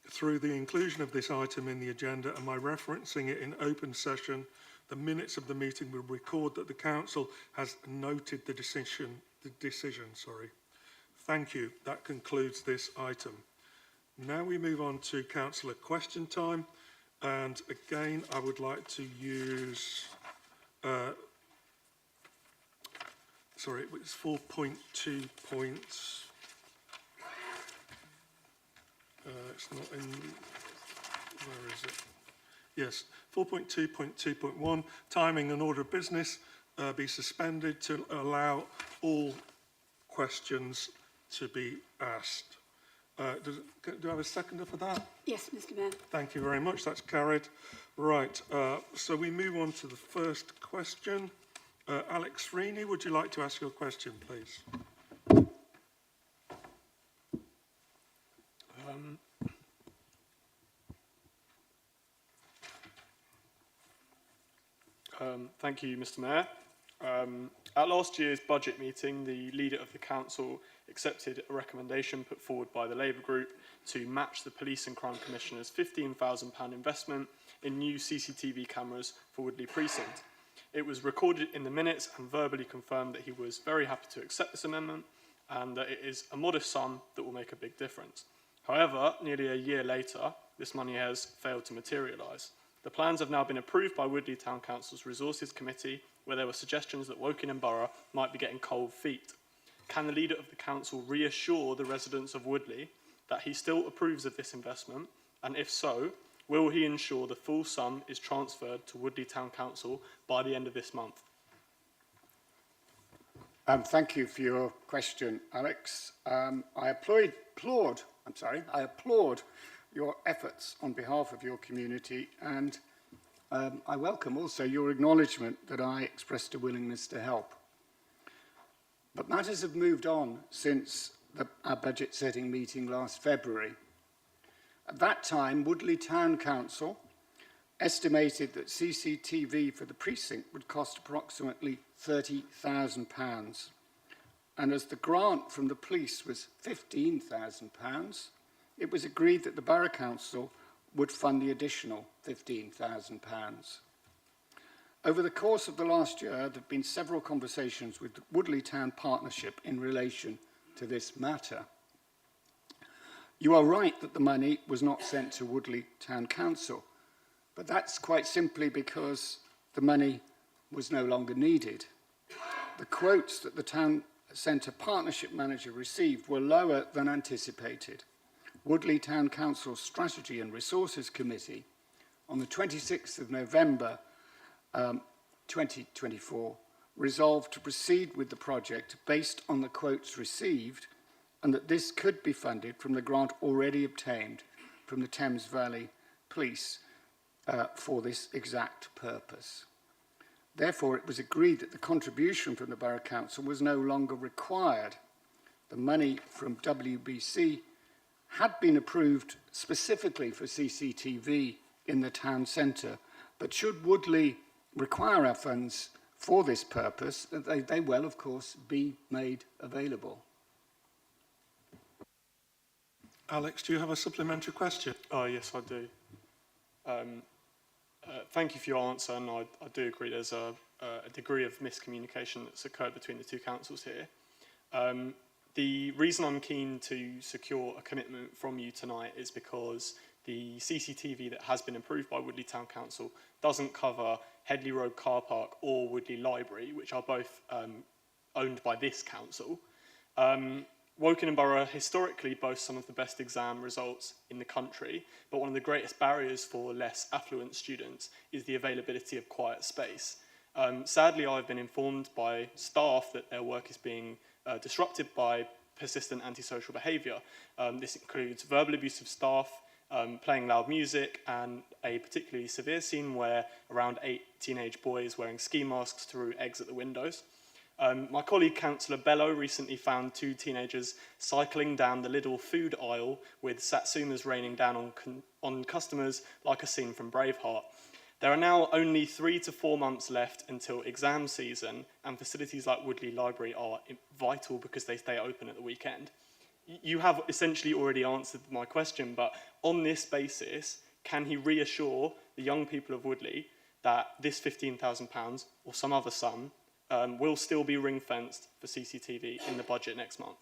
Through the inclusion of this item in the agenda and by referencing it in open session, the minutes of the meeting will record that the Council has noted the decision. Thank you. That concludes this item. Now we move on to Councillor question time, and again I would like to use it's 4.2 points. It's not in, where is it? Yes, 4.2.2.1, timing and order of business be suspended to allow all questions to be asked. Do I have a seconder for that? Yes, Mr Mayor. Thank you very much. That's carried. Right. So we move on to the first question. Alex Freeney, would you like to ask your question, please? Thank you, Mr Mayor. At last year's budget meeting, the leader of the council accepted a recommendation put forward by the Labour group to match the Police and Crime Commissioner's £15,000 investment in new CCTV cameras for Woodley Precinct. It was recorded in the minutes and verbally confirmed that he was very happy to accept this amendment and that it is a modest sum that will make a big difference. However, nearly a year later, this money has failed to materialise. The plans have now been approved by Woodley Town Council's Resources Committee, where there were suggestions that Wokingham Borough might be getting cold feet. Can the leader of the council reassure the residents of Woodley that he still approves of this investment, and if so, will he ensure the full sum is transferred to Woodley Town Council by the end of this month? Thank you for your question, Alex. I applaud your efforts on behalf of your community, and I welcome also your acknowledgement that I expressed a willingness to help. But matters have moved on since our budget setting meeting last February. At that time, Woodley Town Council estimated that CCTV for the precinct would cost approximately £30,000. And as the grant from the police was £15,000, it was agreed that the Borough Council would fund the additional £15,000. Over the course of the last year, there have been several conversations with the Woodley Town Partnership in relation to this matter. You are right that the money was not sent to Woodley Town Council, but that's quite simply because the money was no longer needed. The quotes that the Town Centre Partnership Manager received were lower than anticipated. Woodley Town Council's Strategy and Resources Committee, on the 26th of November 2024, resolved to proceed with the project based on the quotes received, and that this could be funded from the grant already obtained from the Thames Valley Police for this exact purpose. Therefore, it was agreed that the contribution from the Borough Council was no longer required. The money from WBC had been approved specifically for CCTV in the town centre, but should Woodley require our funds for this purpose, they will, of course, be made available. Alex, do you have a supplementary question? Yes, I do. Thank you for your answer, and I do agree there's a degree of miscommunication that's occurred between the two councils here. The reason I'm keen to secure a commitment from you tonight is because the CCTV that has been approved by Woodley Town Council doesn't cover Headley Road Car Park or Woodley Library, which are both owned by this council. Wokingham Borough historically boasts some of the best exam results in the country, but one of the greatest barriers for less affluent students is the availability of quiet space. Sadly, I've been informed by staff that their work is being disrupted by persistent antisocial behaviour. This includes verbal abuse of staff, playing loud music, and a particularly severe scene where around 8 teenage boys wearing ski masks threw eggs at the windows. My colleague Councillor Bello recently found 2 teenagers cycling down the Lidl food aisle with satsumas raining down on customers like a scene from Braveheart. There are now only 3 to 4 months left until exam season, and facilities like Woodley Library are vital because they stay open at the weekend. You have essentially already answered my question, but on this basis, can he reassure the young people of Woodley that this £15,000 or some other sum will still be ring-fenced for CCTV in the budget next month?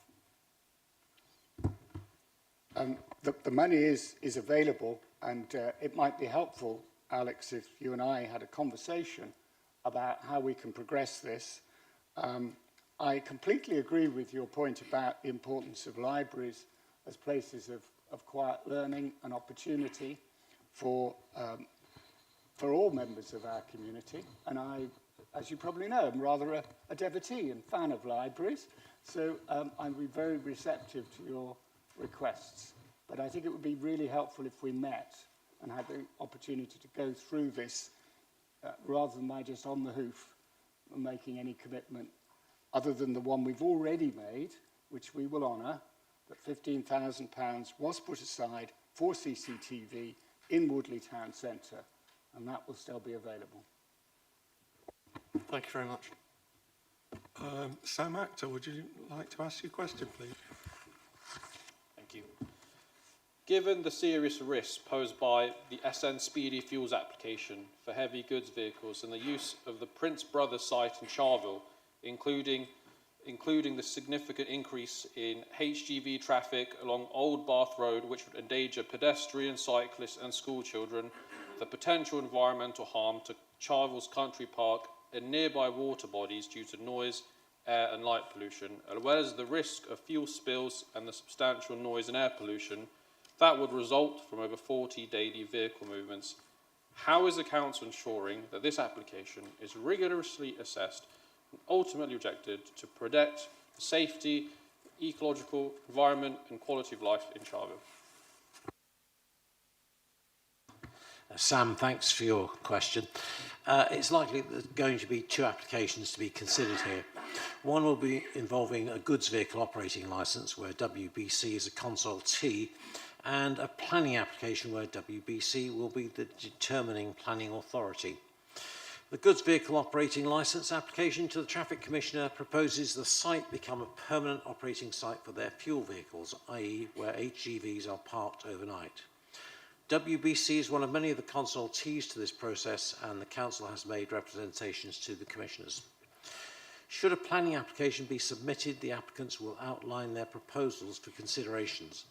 The money is available, and it might be helpful, Alex, if you and I had a conversation about how we can progress this. I completely agree with your point about the importance of libraries as places of quiet learning and opportunity for all members of our community. And I, as you probably know, I'm rather a devotee and fan of libraries. So I'd be very receptive to your requests. But I think it would be really helpful if we met and had the opportunity to go through this rather than by just on the hoof and making any commitment other than the one we've already made, which we will honour, that £15,000 was put aside for CCTV in Woodley Town Centre, and that will still be available. Thank you very much. Sam Actor, would you like to ask your question, please? Thank you. Given the serious risks posed by the SN Speedy Fuels application for heavy goods vehicles and the use of the Prince Brothers site in Charville, including the significant increase in HGV traffic along Old Bath Road, which would endanger pedestrians, cyclists and school children, the potential environmental harm to Charville's Country Park and nearby water bodies due to noise, air and light pollution, as well as the risk of fuel spills and the substantial noise and air pollution that would result from over 40 daily vehicle movements. How is the Council ensuring that this application is rigorously assessed and ultimately rejected to protect the safety, ecological, environment and quality of life in Charville? Sam, thanks for your question. It's likely that there's going to be two applications to be considered here. One will be involving a goods vehicle operating licence where WBC is a consultee, and a planning application where WBC will be the determining planning authority. The goods vehicle operating licence application to the Traffic Commissioner proposes the site become a permanent operating site for their fuel vehicles, i.e. where HGVs are parked overnight. WBC is one of many of the consultees to this process, and the Council has made representations to the Commissioners. Should a planning application be submitted, the applicants will outline their proposals for considerations.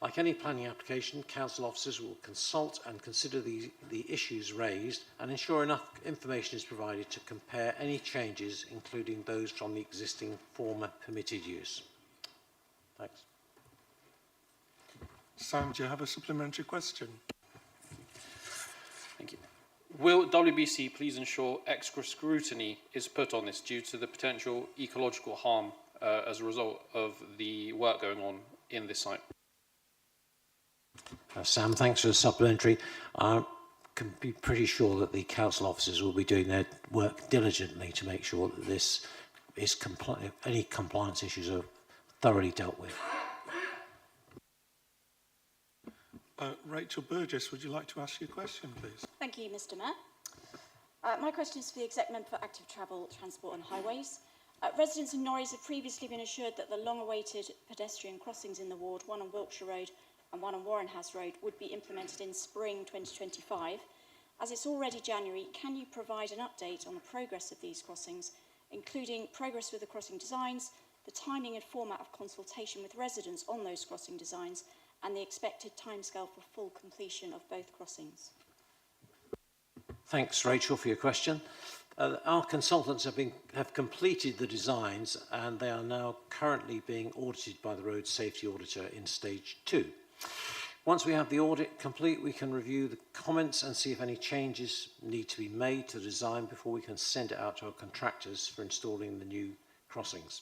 Like any planning application, Council officers will consult and consider the issues raised and ensure enough information is provided to compare any changes, including those from the existing former permitted use. Thanks. Sam, do you have a supplementary question? Thank you. Will WBC please ensure extra scrutiny is put on this due to the potential ecological harm as a result of the work going on in this site? Sam, thanks for the supplementary. I can be pretty sure that the Council officers will be doing their work diligently to make sure that this is any compliance issues are thoroughly dealt with. Rachel Burgess, would you like to ask your question, please? Thank you, Mr. Mayor. My question is for the Exec Member for Active Travel, Transport and Highways. Residents in Norris have previously been assured that the long-awaited pedestrian crossings in the ward, one on Wiltshire Road and one on Warren House Road, would be implemented in spring 2025. As it's already January, can you provide an update on the progress of these crossings, including progress with the crossing designs, the timing and format of consultation with residents on those crossing designs, and the expected timescale for full completion of both crossings? Thanks, Rachel, for your question. Our consultants have completed the designs, and they are now currently being audited by the Road Safety Auditor in stage 2. Once we have the audit complete, we can review the comments and see if any changes need to be made to the design before we can send it out to our contractors for installing the new crossings.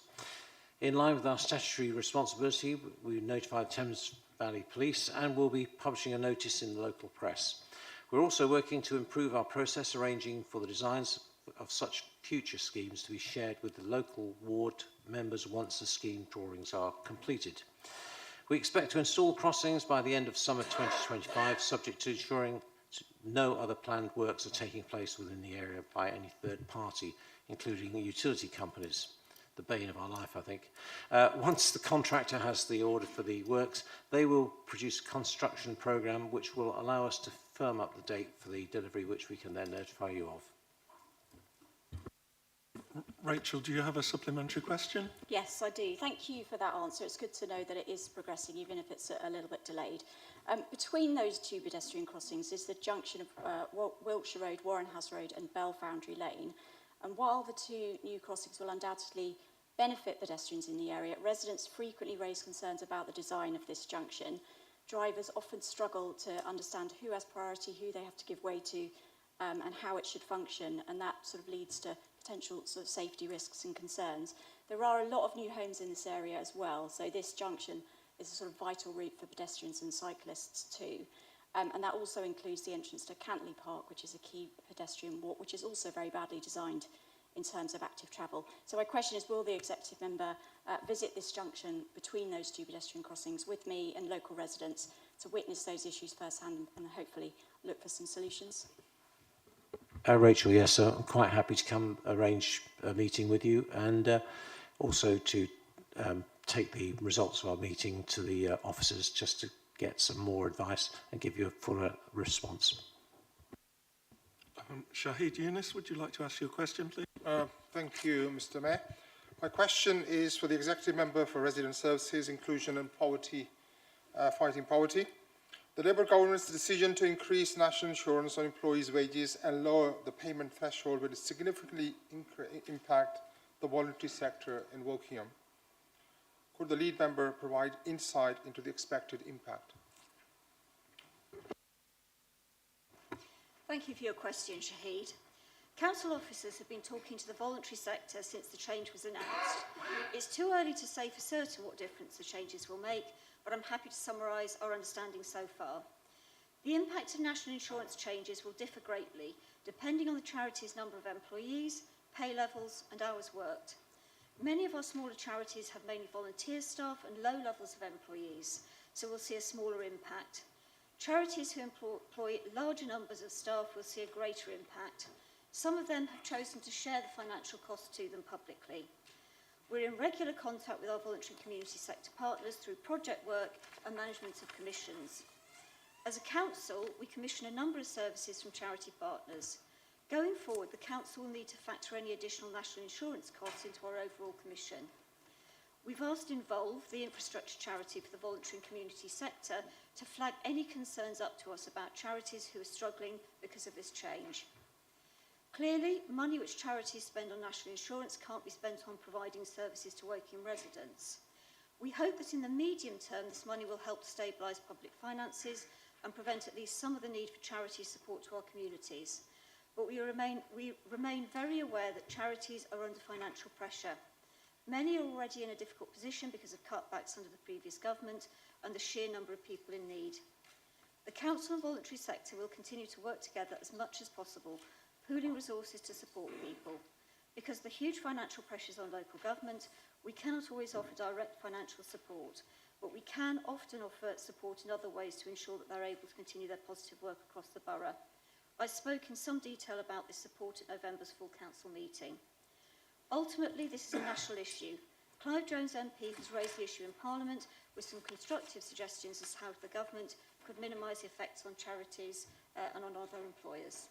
In line with our statutory responsibility, we notified Thames Valley Police and will be publishing a notice in the local press. We're also working to improve our process, arranging for the designs of such future schemes to be shared with the local ward members once the scheme drawings are completed. We expect to install crossings by the end of summer 2025, subject to ensuring no other planned works are taking place within the area by any third party, including utility companies. The bane of our life, I think. Once the contractor has the order for the works, they will produce a construction programme which will allow us to firm up the date for the delivery, which we can then notify you of. Rachel, do you have a supplementary question? Yes, I do. Thank you for that answer. It's good to know that it is progressing, even if it's a little bit delayed. Between those two pedestrian crossings is the junction of Wiltshire Road, Warren House Road and Bell Foundry Lane. And while the two new crossings will undoubtedly benefit pedestrians in the area, residents frequently raise concerns about the design of this junction. Drivers often struggle to understand who has priority, who they have to give way to, and how it should function, and that sort of leads to potential sort of safety risks and concerns. There are a lot of new homes in this area as well, so this junction is a sort of vital route for pedestrians and cyclists too. And that also includes the entrance to Cantley Park, which is a key pedestrian walk, which is also very badly designed in terms of active travel. So my question is, will the executive member visit this junction between those two pedestrian crossings with me and local residents to witness those issues firsthand and hopefully look for some solutions? Rachel, yes, I'm quite happy to come arrange a meeting with you and also to take the results of our meeting to the officers just to get some more advice and give you a fuller response. Shahid Yunus, would you like to ask your question, please? Thank you, Mr. Mayor. My question is for the Executive Member for Resident Services, Inclusion and Poverty, Fighting Poverty. The Labour government's decision to increase national insurance on employees' wages and lower the payment threshold will significantly impact the voluntary sector in Wokingham. Could the lead member provide insight into the expected impact? Thank you for your question, Shahid. Council officers have been talking to the voluntary sector since the change was announced. It's too early to say for certain what difference the changes will make, but I'm happy to summarise our understanding so far. The impact of national insurance changes will differ greatly, depending on the charity's number of employees, pay levels and hours worked. Many of our smaller charities have mainly volunteer staff and low levels of employees, so we'll see a smaller impact. Charities who employ larger numbers of staff will see a greater impact. Some of them have chosen to share the financial cost to them publicly. We're in regular contact with our voluntary community sector partners through project work and management of commissions. As a council, we commission a number of services from charity partners. Going forward, the council will need to factor any additional national insurance costs into our overall commission. We've asked Involve, the infrastructure charity for the voluntary and community sector, to flag any concerns up to us about charities who are struggling because of this change. Clearly, money which charities spend on national insurance can't be spent on providing services to Woking residents. We hope that in the medium term, this money will help to stabilise public finances and prevent at least some of the need for charity support to our communities. But we remain very aware that charities are under financial pressure. Many are already in a difficult position because of cutbacks under the previous government and the sheer number of people in need. The council and voluntary sector will continue to work together as much as possible, pooling resources to support people. Because of the huge financial pressures on local government, we cannot always offer direct financial support, but we can often offer support in other ways to ensure that they're able to continue their positive work across the borough. I spoke in some detail about this support at November's full council meeting. Ultimately, this is a national issue. Clive Jones MP has raised the issue in Parliament with some constructive suggestions as to how the government could minimise the effects on charities and on other employers.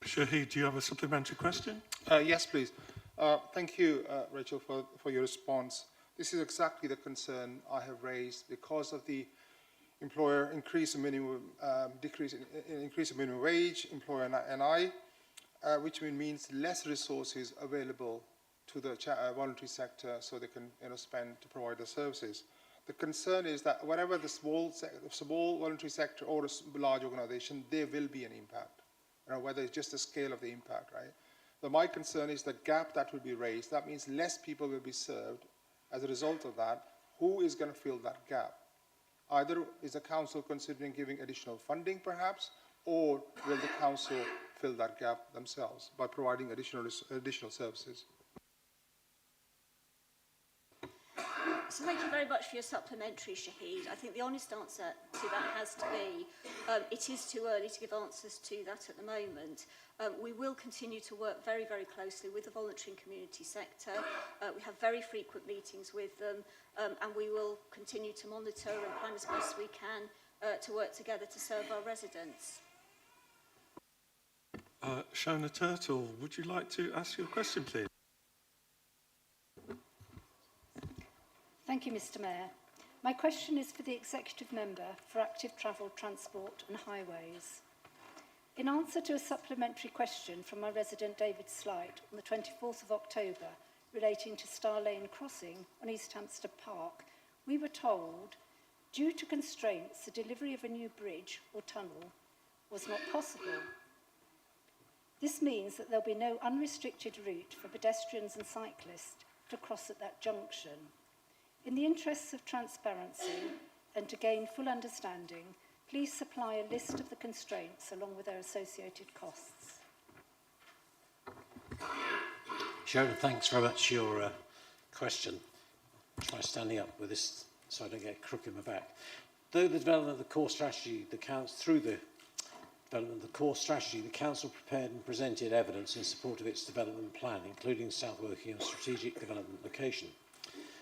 Shahid, do you have a supplementary question? Yes, please. Thank you, Rachel, for your response. This is exactly the concern I have raised because of the employer increase in minimum increase in minimum wage, employer NI, which means less resources available to the voluntary sector so they can spend to provide the services. The concern is that whatever the small voluntary sector or a large organisation, there will be an impact. Whether it's just the scale of the impact, right? But my concern is the gap that will be raised. That means less people will be served. As a result of that, who is going to fill that gap? Either is the council considering giving additional funding, perhaps, or will the council fill that gap themselves by providing additional services? So thank you very much for your supplementary, Shahid. I think the honest answer to that has to be it is too early to give answers to that at the moment. We will continue to work very, very closely with the voluntary and community sector. We have very frequent meetings with them and we will continue to monitor and plan as best we can to work together to serve our residents. Shona Turtle, would you like to ask your question, please? Thank you, Mr. Mayor. My question is for the Executive Member for Active Travel, Transport and Highways. In answer to a supplementary question from my resident David Slight on the 24th of October relating to Star Lane Crossing on East Hampstead Park, we were told, due to constraints, the delivery of a new bridge or tunnel was not possible. This means that there'll be no unrestricted route for pedestrians and cyclists to cross at that junction. In the interests of transparency and to gain full understanding, please supply a list of the constraints along with their associated costs. Sharon, thanks very much for your question. I'll try standing up with this so I don't get a crook in my back. Through the development of the core strategy, the Council prepared and presented evidence in support of its development plan, including South Wokingham strategic development location.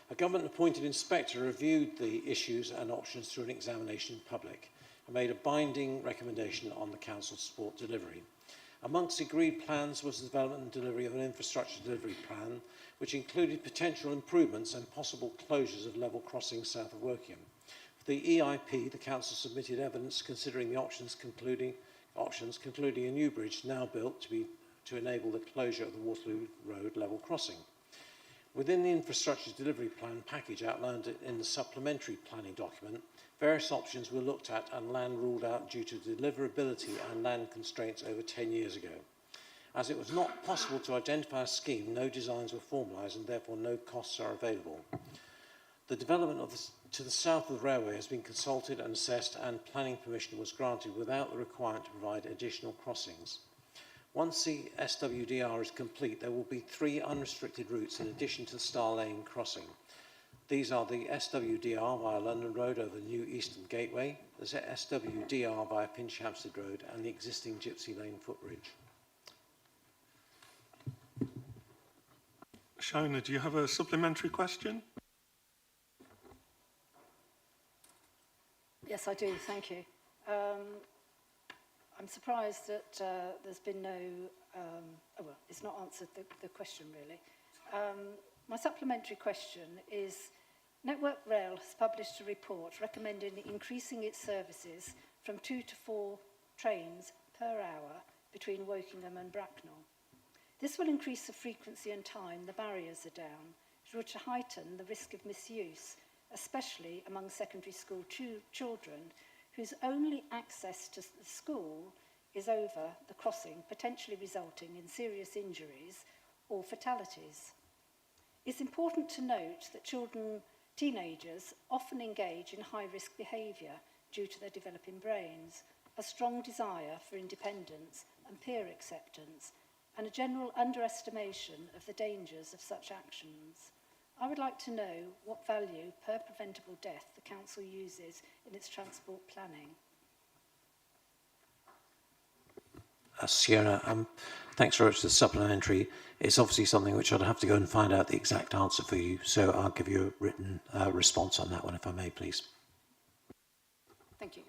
A government-appointed inspector reviewed the issues and options through an examination in public and made a binding recommendation on the Council's support delivery. Amongst agreed plans was the development and delivery of an infrastructure delivery plan, which included potential improvements and possible closures of level crossings south of Wokingham. For the EIP, the Council submitted evidence considering the options, concluding a new bridge now built to enable the closure of the Waterloo Road level crossing. Within the infrastructure delivery plan package outlined in the supplementary planning document, various options were looked at and land ruled out due to deliverability and land constraints over 10 years ago. As it was not possible to identify a scheme, no designs were formalised and therefore no costs are available. The development to the south of the railway has been consulted and assessed, and planning permission was granted without the requirement to provide additional crossings. Once the SWDR is complete, there will be 3 unrestricted routes in addition to the Star Lane crossing. These are the SWDR via London Road over the new Eastern Gateway, the SWDR via Pinchhampstead Road, and the existing Gypsy Lane footbridge. Shona, do you have a supplementary question? Yes, I do. Thank you. I'm surprised that there's been no... well, it's not answered the question, really. My supplementary question is, Network Rail has published a report recommending increasing its services from 2 to 4 trains per hour between Wokingham and Bracknell. This will increase the frequency and time the barriers are down, which will heighten the risk of misuse, especially among secondary school children whose only access to the school is over the crossing, potentially resulting in serious injuries or fatalities. It's important to note that teenagers often engage in high-risk behaviour due to their developing brains, a strong desire for independence and peer acceptance, and a general underestimation of the dangers of such actions. I would like to know what value per preventable death the Council uses in its transport planning. Sienna, thanks very much for the supplementary. It's obviously something which I'd have to go and find out the exact answer for you, so I'll give you a written response on that one, if I may, please. Thank you.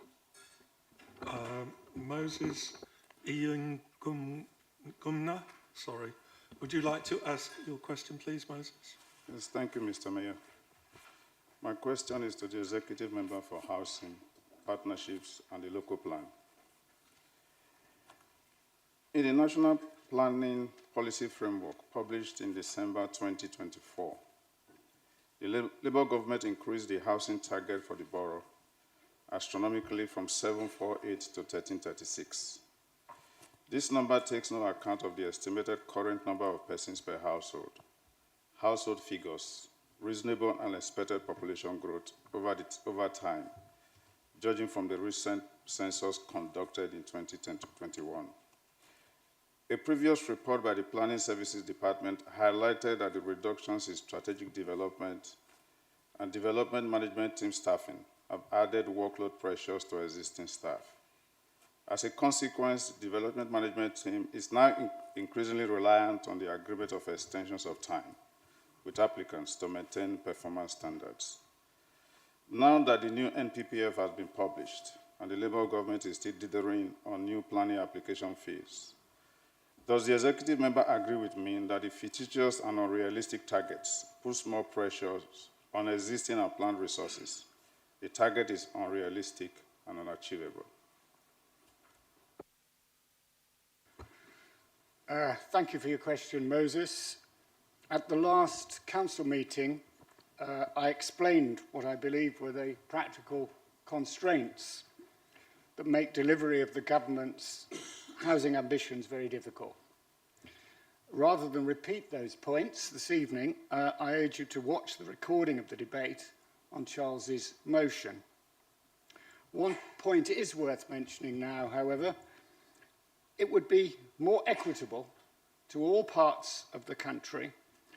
Moses Ian Gumna, sorry. Would you like to ask your question, please, Moses? Yes, thank you, Mr. Mayor. My question is to the Executive Member for Housing, Partnerships and the Local Plan. In the National Planning Policy Framework published in December 2024, the Labour government increased the housing target for the borough astronomically from 748 to 1336. This number takes no account of the estimated current number of persons per household figures, reasonable and expected population growth over time, judging from the recent census conducted in 2021. A previous report by the Planning Services Department highlighted that the reductions in strategic development and development management team staffing have added workload pressures to existing staff. As a consequence, the development management team is now increasingly reliant on the agreement of extensions of time with applicants to maintain performance standards. Now that the new NPPF has been published and the Labour government is still dithering on new planning application fees, does the executive member agree with me that if fictitious and unrealistic targets puts more pressures on existing and planned resources, the target is unrealistic and unachievable? Thank you for your question, Moses. At the last council meeting, I explained what I believe were the practical constraints that make delivery of the government's housing ambitions very difficult. Rather than repeat those points this evening, I urge you to watch the recording of the debate on Charles's motion. One point is worth mentioning now, however. It would be more equitable to all parts of the country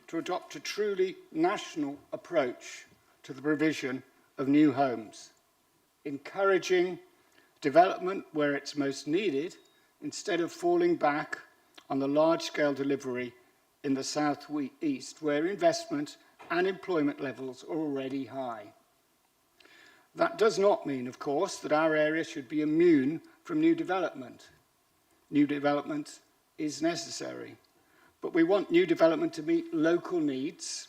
to adopt a truly national approach to the provision of new homes, encouraging development where it's most needed instead of falling back on the large-scale delivery in the south east, where investment and employment levels are already high. That does not mean, of course, that our area should be immune from new development. New development is necessary, but we want new development to meet local needs,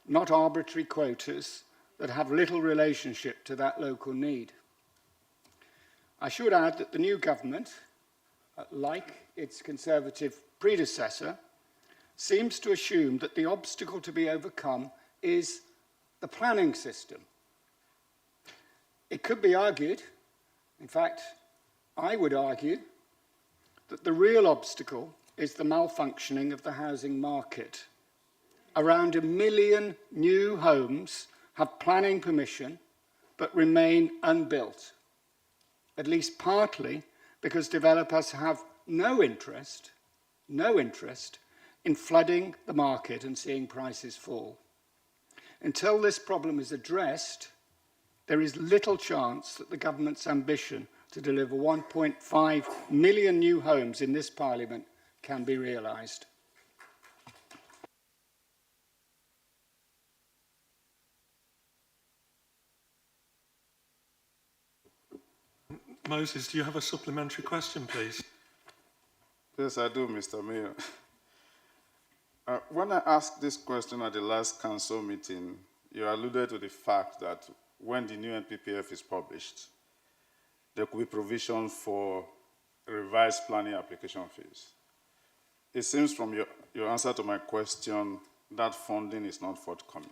not arbitrary quotas that have little relationship to that local need. I should add that the new government, like its Conservative predecessor, seems to assume that the obstacle to be overcome is the planning system. It could be argued, in fact, I would argue, that the real obstacle is the malfunctioning of the housing market. Around 1 million new homes have planning permission but remain unbuilt, at least partly because developers have no interest in flooding the market and seeing prices fall. Until this problem is addressed, there is little chance that the government's ambition to deliver 1.5 million new homes in this Parliament can be realised. Moses, do you have a supplementary question, please? Yes, I do, Mr. Mayor. When I asked this question at the last council meeting, you alluded to the fact that when the new NPPF is published, there could be provision for revised planning application fees. It seems from your answer to my question that funding is not forthcoming.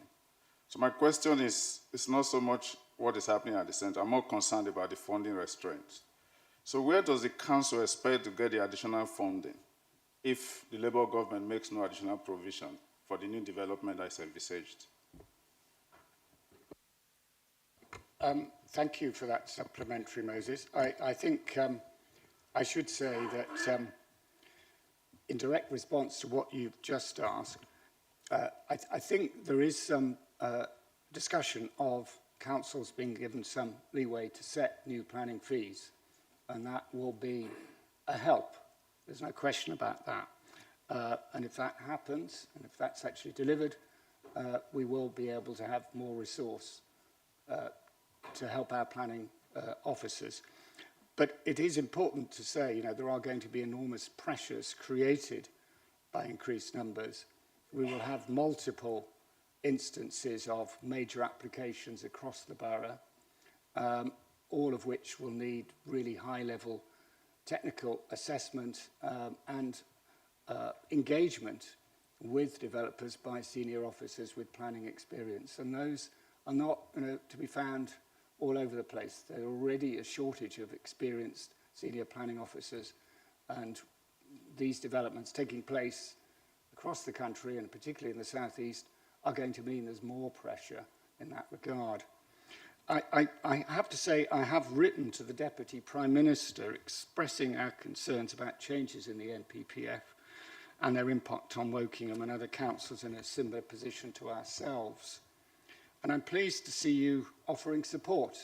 So my question is not so much what is happening at the centre. I'm more concerned about the funding restraints. So where does the council expect to get the additional funding if the Labour government makes no additional provision for the new development that is envisaged? Thank you for that supplementary, Moses. I think I should say that in direct response to what you've just asked, I think there is some discussion of councils being given some leeway to set new planning fees, and that will be a help. There's no question about that. And if that happens, and if that's actually delivered, we will be able to have more resource to help our planning officers. But it is important to say, there are going to be enormous pressures created by increased numbers. We will have multiple instances of major applications across the borough, all of which will need really high-level technical assessment and engagement with developers by senior officers with planning experience. And those are not to be found all over the place. There's already a shortage of experienced senior planning officers, and these developments taking place across the country, and particularly in the southeast, are going to mean there's more pressure in that regard. I have to say I have written to the Deputy Prime Minister expressing our concerns about changes in the NPPF and their impact on Wokingham and other councils in a similar position to ourselves. And I'm pleased to see you offering support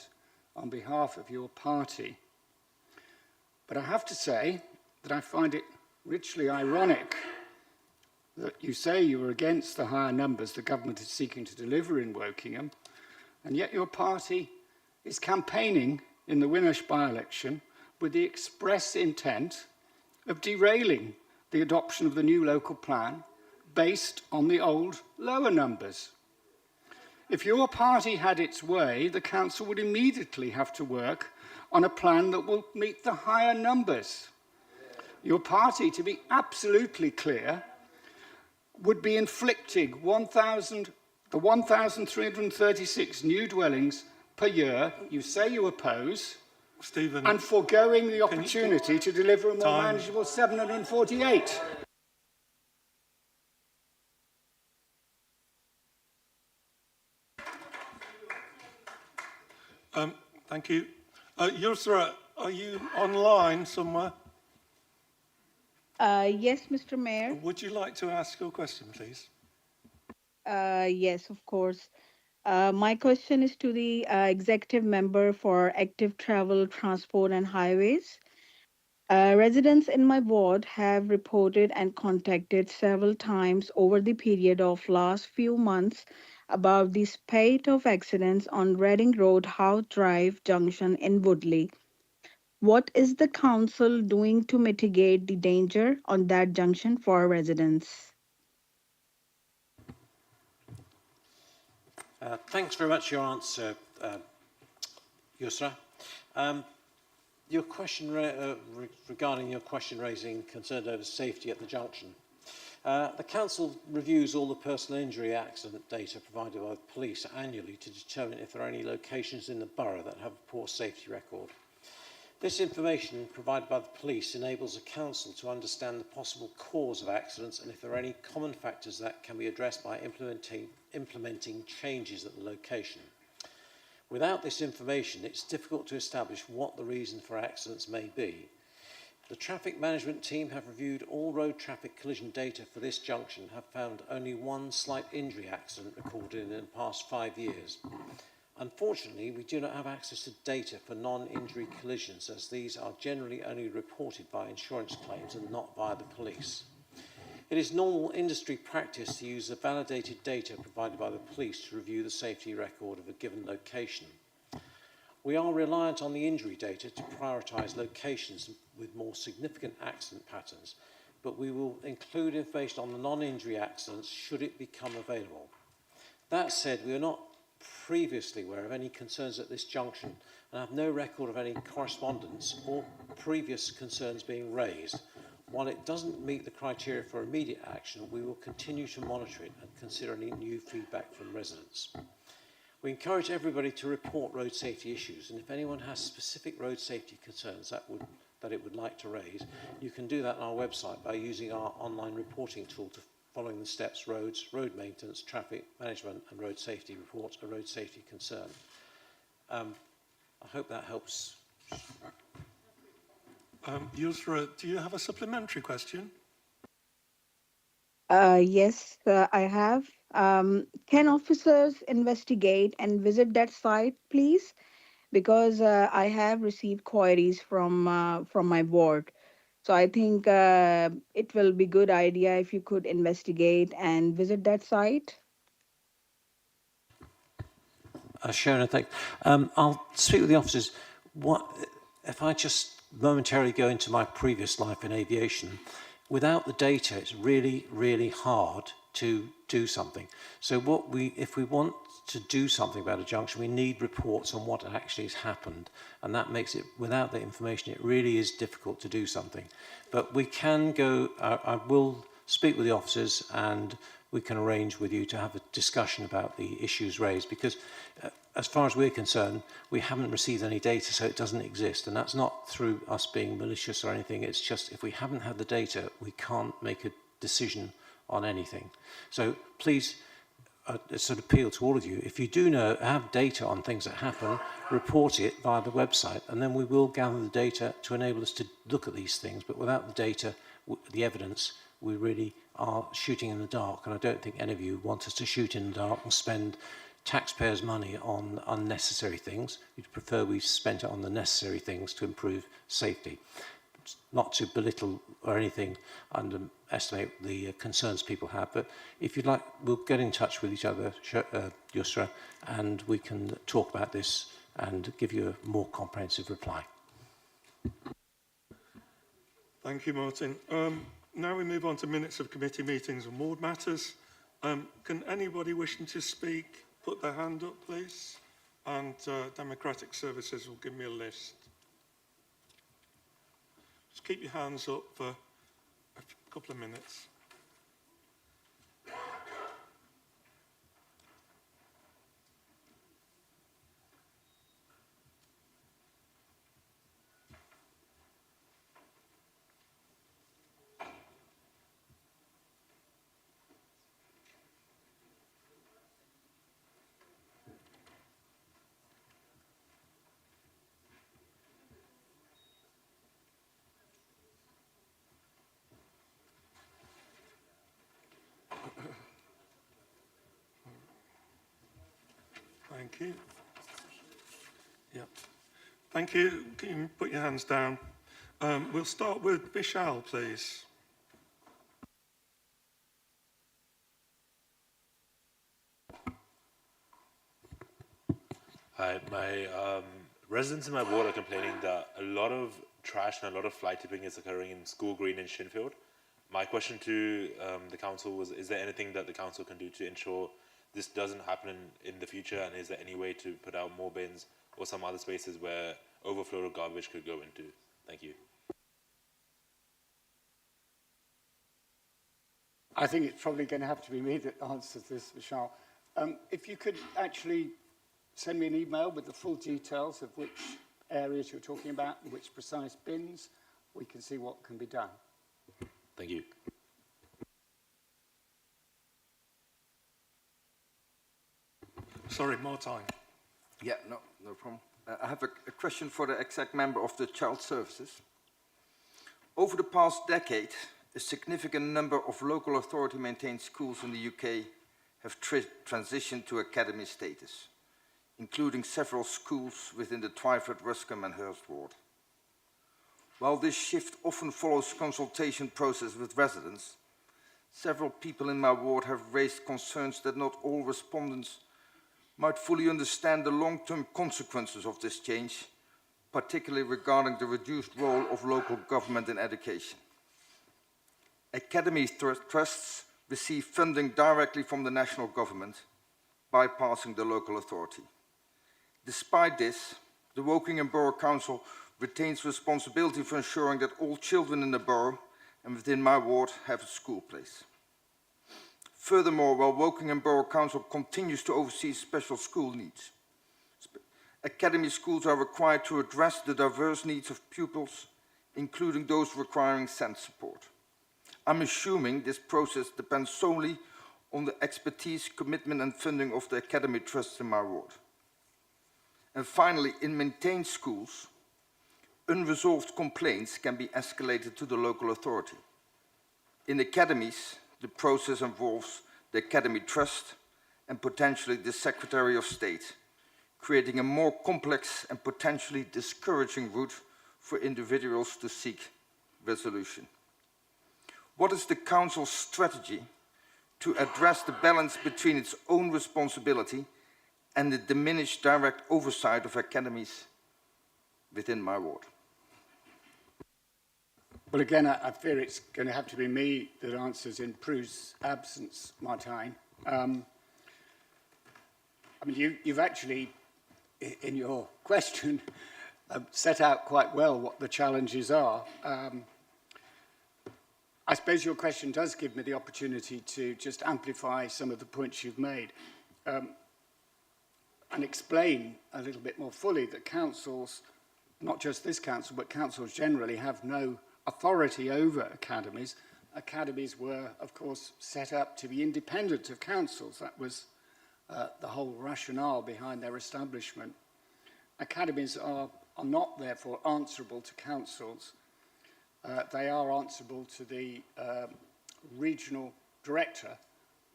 on behalf of your party. But I have to say that I find it richly ironic that you say you are against the higher numbers the government is seeking to deliver in Wokingham, and yet your party is campaigning in the Winnersh by-election with the express intent of derailing the adoption of the new local plan based on the old lower numbers. If your party had its way, the council would immediately have to work on a plan that will meet the higher numbers. Your party, to be absolutely clear, would be inflicting the 1,336 new dwellings per year you say you oppose, Stephen, and foregoing the opportunity to deliver a more manageable 748. Thank you. Yusra, are you online somewhere? Yes, Mr. Mayor. Would you like to ask your question, please? Yes, of course. My question is to the executive member for active travel, transport, and highways. Residents in my ward have reported and contacted several times over the period of last few months about the spate of accidents on Reading Road, Howe Drive Junction in Woodley. What is the council doing to mitigate the danger on that junction for residents? Thanks very much for your answer, Yusra. Your question regarding your question raising concern over safety at the junction. The Council reviews all the personal injury accident data provided by the police annually to determine if there are any locations in the borough that have a poor safety record. This information provided by the police enables the Council to understand the possible cause of accidents and if there are any common factors that can be addressed by implementing changes at the location. Without this information, it's difficult to establish what the reason for accidents may be. The traffic management team have reviewed all road traffic collision data for this junction and have found only one slight injury accident recorded in the past 5 years. Unfortunately, we do not have access to data for non-injury collisions, as these are generally only reported by insurance claims and not via the police. It is normal industry practice to use the validated data provided by the police to review the safety record of a given location. We are reliant on the injury data to prioritise locations with more significant accident patterns, but we will include information on the non-injury accidents should it become available. That said, we are not previously aware of any concerns at this junction and have no record of any correspondence or previous concerns being raised. While it doesn't meet the criteria for immediate action, we will continue to monitor it and consider any new feedback from residents. We encourage everybody to report road safety issues, and if anyone has specific road safety concerns that it would like to raise, you can do that on our website by using our online reporting tool to following the steps: roads, road maintenance, traffic management, and road safety report a road safety concern. I hope that helps. Yusra, do you have a supplementary question? Yes, I have. Can officers investigate and visit that site, please? Because I have received queries from my ward. So I think it will be a good idea if you could investigate and visit that site. Sharon, thanks. I'll speak with the officers. If I just momentarily go into my previous life in aviation, without the data, it's really, really hard to do something. So if we want to do something about a junction, we need reports on what actually has happened. And that makes it, without the information, it really is difficult to do something. But we can go, I will speak with the officers and we can arrange with you to have a discussion about the issues raised, because as far as we're concerned, we haven't received any data, so it doesn't exist. And that's not through us being malicious or anything. It's just if we haven't had the data, we can't make a decision on anything. So please, sort of appeal to all of you. If you do have data on things that happen, report it via the website, and then we will gather the data to enable us to look at these things. But without the data, the evidence, we really are shooting in the dark. And I don't think any of you want us to shoot in the dark and spend taxpayers' money on unnecessary things. We'd prefer we spent it on the necessary things to improve safety. Not to belittle or anything, underestimate the concerns people have, but if you'd like, we'll get in touch with each other, Yusra, and we can talk about this and give you a more comprehensive reply. Thank you, Martin. Now we move on to minutes of committee meetings and ward matters. Can anybody wishing to speak put their hand up, please? And Democratic Services will give me a list. Just keep your hands up for a couple of minutes. Thank you. Yeah. Thank you. Can you put your hands down? We'll start with Vishal, please. Hi, my residents in my ward are complaining that a lot of trash and a lot of fly tipping is occurring in School Green and Shinfield. My question to the council was, is there anything that the council can do to ensure this doesn't happen in the future, and is there any way to put out more bins or some other spaces where overflow of garbage could go into? Thank you. I think it's probably going to have to be me that answers this, Vishal. If you could actually send me an email with the full details of which areas you're talking about and which precise bins, we can see what can be done. Thank you. Sorry, more time. Yeah, no problem. I have a question for the exec member of the Child Services. Over the past decade, a significant number of local authority-maintained schools in the UK have transitioned to academy status, including several schools within the Twyford, Ruscombe and Hurst ward. While this shift often follows consultation process with residents, several people in my ward have raised concerns that not all respondents might fully understand the long-term consequences of this change, particularly regarding the reduced role of local government in education. Academy trusts receive funding directly from the national government, bypassing the local authority. Despite this, the Wokingham Borough Council retains responsibility for ensuring that all children in the borough and within my ward have a school place. Furthermore, while Wokingham Borough Council continues to oversee special school needs, academy schools are required to address the diverse needs of pupils, including those requiring SEND support. I'm assuming this process depends solely on the expertise, commitment and funding of the academy trusts in my ward. And finally, in maintained schools, unresolved complaints can be escalated to the local authority. In academies, the process involves the Academy Trust and potentially the Secretary of State, creating a more complex and potentially discouraging route for individuals to seek resolution. What is the Council's strategy to address the balance between its own responsibility and the diminished direct oversight of academies within my ward? Well, again, I fear it's going to have to be me that answers in Prue's absence, Martijn. I mean, you've actually, in your question, set out quite well what the challenges are. I suppose your question does give me the opportunity to just amplify some of the points you've made and explain a little bit more fully that councils, not just this council, but councils generally have no authority over academies. Academies were, of course, set up to be independent of councils. That was the whole rationale behind their establishment. Academies are not, therefore, answerable to councils. They are answerable to the regional director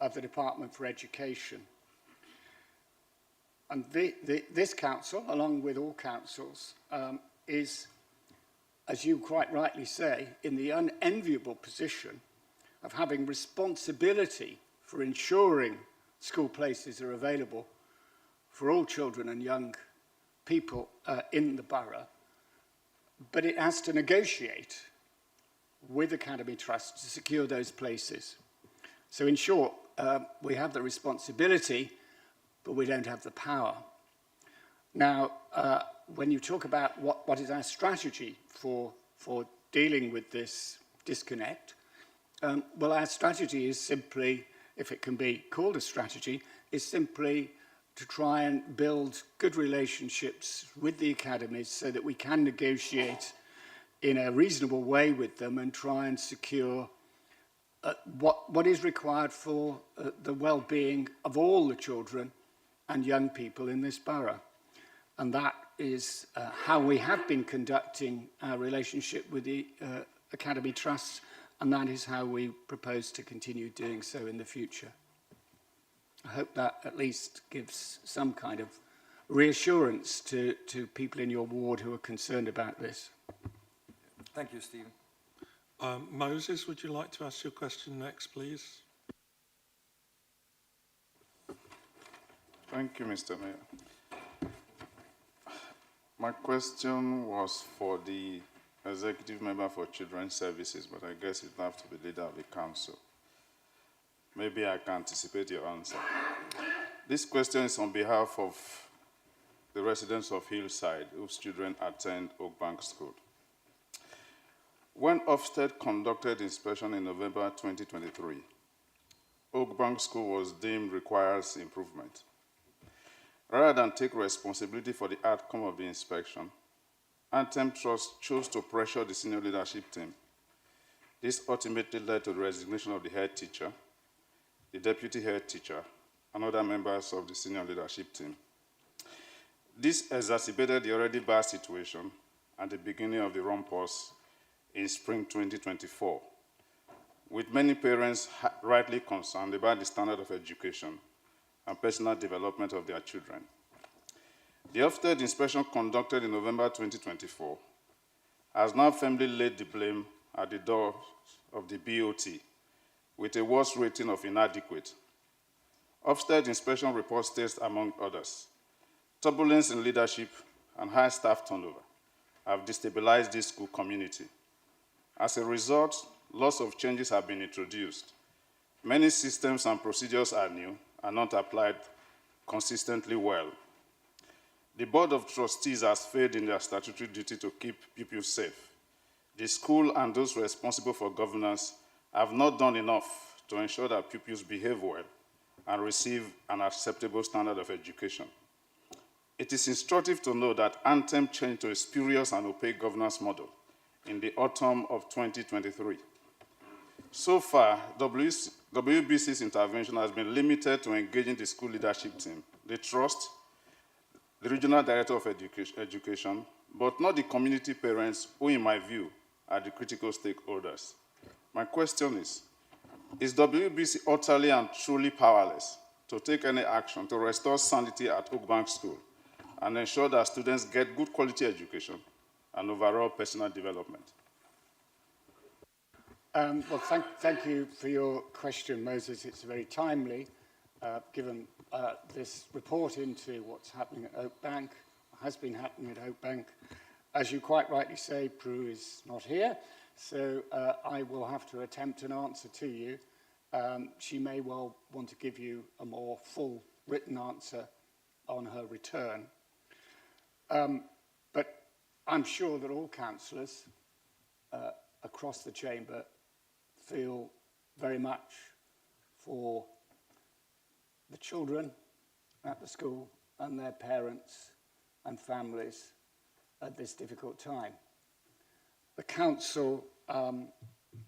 of the Department for Education. And this council, along with all councils, is, as you quite rightly say, in the unenviable position of having responsibility for ensuring school places are available for all children and young people in the borough, but it has to negotiate with Academy Trust to secure those places. So in short, we have the responsibility, but we don't have the power. Now, when you talk about what is our strategy for dealing with this disconnect, well, our strategy is simply, if it can be called a strategy, is simply to try and build good relationships with the academies so that we can negotiate in a reasonable way with them and try and secure what is required for the well-being of all the children and young people in this borough. And that is how we have been conducting our relationship with the Academy Trusts, and that is how we propose to continue doing so in the future. I hope that at least gives some kind of reassurance to people in your ward who are concerned about this. Thank you, Stephen. Moses, would you like to ask your question next, please? Thank you, Mr. Mayor. My question was for the Executive Member for Children's Services, but I guess it will have to be leader of the council. Maybe I can anticipate your answer. This question is on behalf of the residents of Hillside whose children attend Oakbank School. When Ofsted conducted inspection in November 2023, Oakbank School was deemed requires improvement. Rather than take responsibility for the outcome of the inspection, Anthem Trust chose to pressure the senior leadership team. This ultimately led to the resignation of the head teacher, the deputy head teacher, and other members of the senior leadership team. This exacerbated the already bad situation at the beginning of the rumpus in spring 2024, with many parents rightly concerned about the standard of education and personal development of their children. The Ofsted inspection conducted in November 2024 has now firmly laid the blame at the door of the BOT with a worse rating of inadequate. Ofsted inspection report states, among others, turbulence in leadership and high staff turnover have destabilized this school community. As a result, lots of changes have been introduced. Many systems and procedures are new and not applied consistently well. The Board of Trustees has failed in their statutory duty to keep pupils safe. The school and those responsible for governance have not done enough to ensure that pupils behave well and receive an acceptable standard of education. It is instructive to know that Anthem changed to a spurious and opaque governance model in the autumn of 2023. So far, WBC's intervention has been limited to engaging the school leadership team, the trust, the regional director of education, but not the community parents who, in my view, are the critical stakeholders. My question is WBC utterly and truly powerless to take any action to restore sanity at Oakbank School and ensure that students get good quality education and overall personal development? Well, thank you for your question, Moses. It's very timely, given this report into what's happening at Oakbank, has been happening at Oakbank. As you quite rightly say, Prue is not here, so I will have to attempt an answer to you. She may well want to give you a more full written answer on her return. But I'm sure that all councillors across the chamber feel very much for the children at the school and their parents and families at this difficult time. The council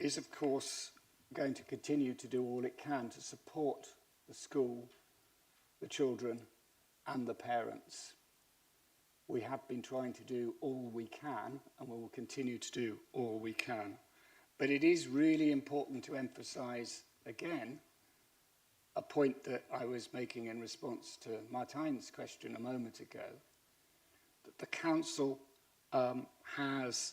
is, of course, going to continue to do all it can to support the school, the children, and the parents. We have been trying to do all we can, and we will continue to do all we can. But it is really important to emphasise again a point that I was making in response to Martine's question a moment ago, that the council has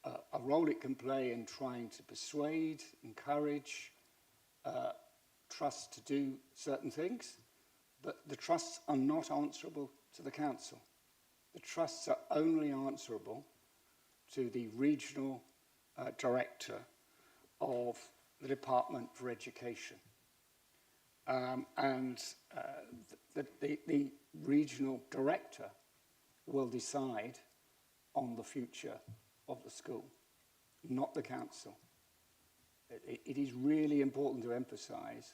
a role it can play in trying to persuade, encourage, trusts to do certain things, but the trusts are not answerable to the council. The trusts are only answerable to the regional director of the Department for Education. The regional director will decide on the future of the school, not the council. It is really important to emphasise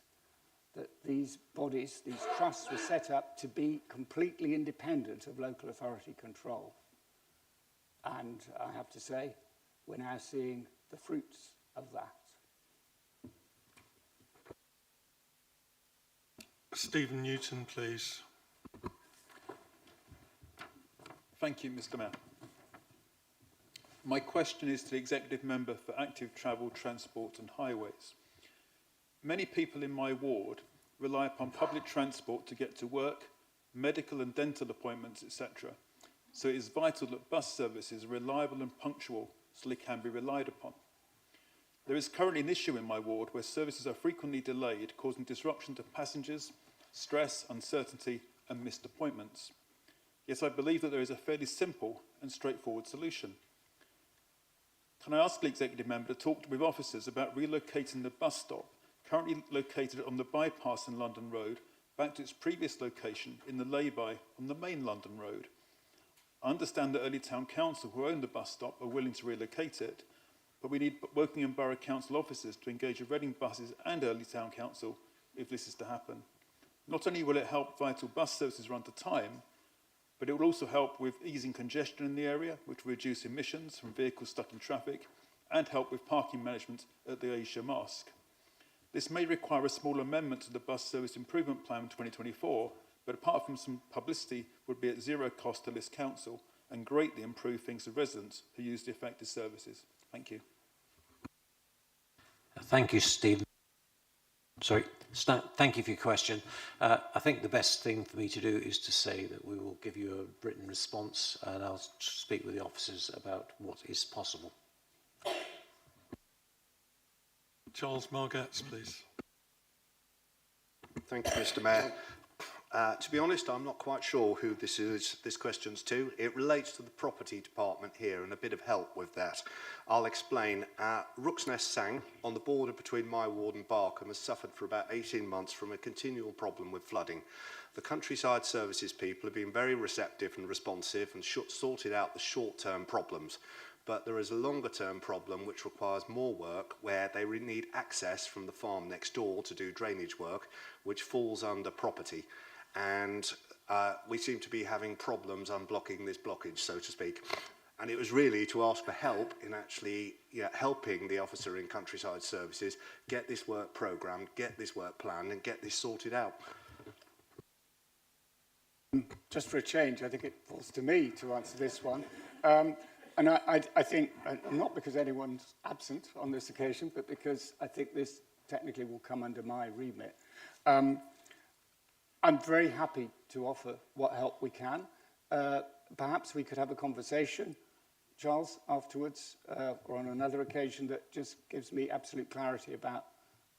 that these bodies, these trusts, were set up to be completely independent of local authority control. And I have to say, we're now seeing the fruits of that. Stephen Newton, please. Thank you, Mr. Mayor. My question is to the Executive Member for Active Travel, Transport and Highways. Many people in my ward rely upon public transport to get to work, medical and dental appointments, etc. So it is vital that bus services are reliable and punctual so they can be relied upon. There is currently an issue in my ward where services are frequently delayed, causing disruption to passengers, stress, uncertainty and missed appointments. Yet I believe that there is a fairly simple and straightforward solution. Can I ask the executive member to talk with officers about relocating the bus stop, currently located on the bypass in London Road, back to its previous location in the lay-by on the main London Road? I understand that Early Town Council, who own the bus stop, are willing to relocate it, but we need Wokingham Borough Council officers to engage with Reading Buses and Early Town Council if this is to happen. Not only will it help vital bus services run to time, but it will also help with easing congestion in the area, which will reduce emissions from vehicles stuck in traffic, and help with parking management at the Aisha Mosque. This may require a small amendment to the Bus Service Improvement Plan 2024, but apart from some publicity, would be at zero cost to List Council and greatly improve things for residents who use the affected services. Thank you. Thank you, Stephen. Sorry, thank you for your question. I think the best thing for me to do is to say that we will give you a written response and I'll speak with the officers about what is possible. Charles Margetts, please. Thank you, Mr. Mayor. To be honest, I'm not quite sure who this question's to. It relates to the property department here and a bit of help with that. I'll explain. Rooks Nest Sang, on the border between my ward and Barkham, has suffered for about 18 months from a continual problem with flooding. The countryside services people have been very receptive and responsive and sorted out the short-term problems. But there is a longer-term problem which requires more work, where they need access from the farm next door to do drainage work, which falls under property. And we seem to be having problems unblocking this blockage, so to speak. And it was really to ask for help in actually helping the officer in countryside services get this work programmed, get this work planned and get this sorted out. Just for a change, I think it falls to me to answer this one. And I think, not because anyone's absent on this occasion, but because I think this technically will come under my remit. I'm very happy to offer what help we can. Perhaps we could have a conversation, Charles, afterwards, or on another occasion that just gives me absolute clarity about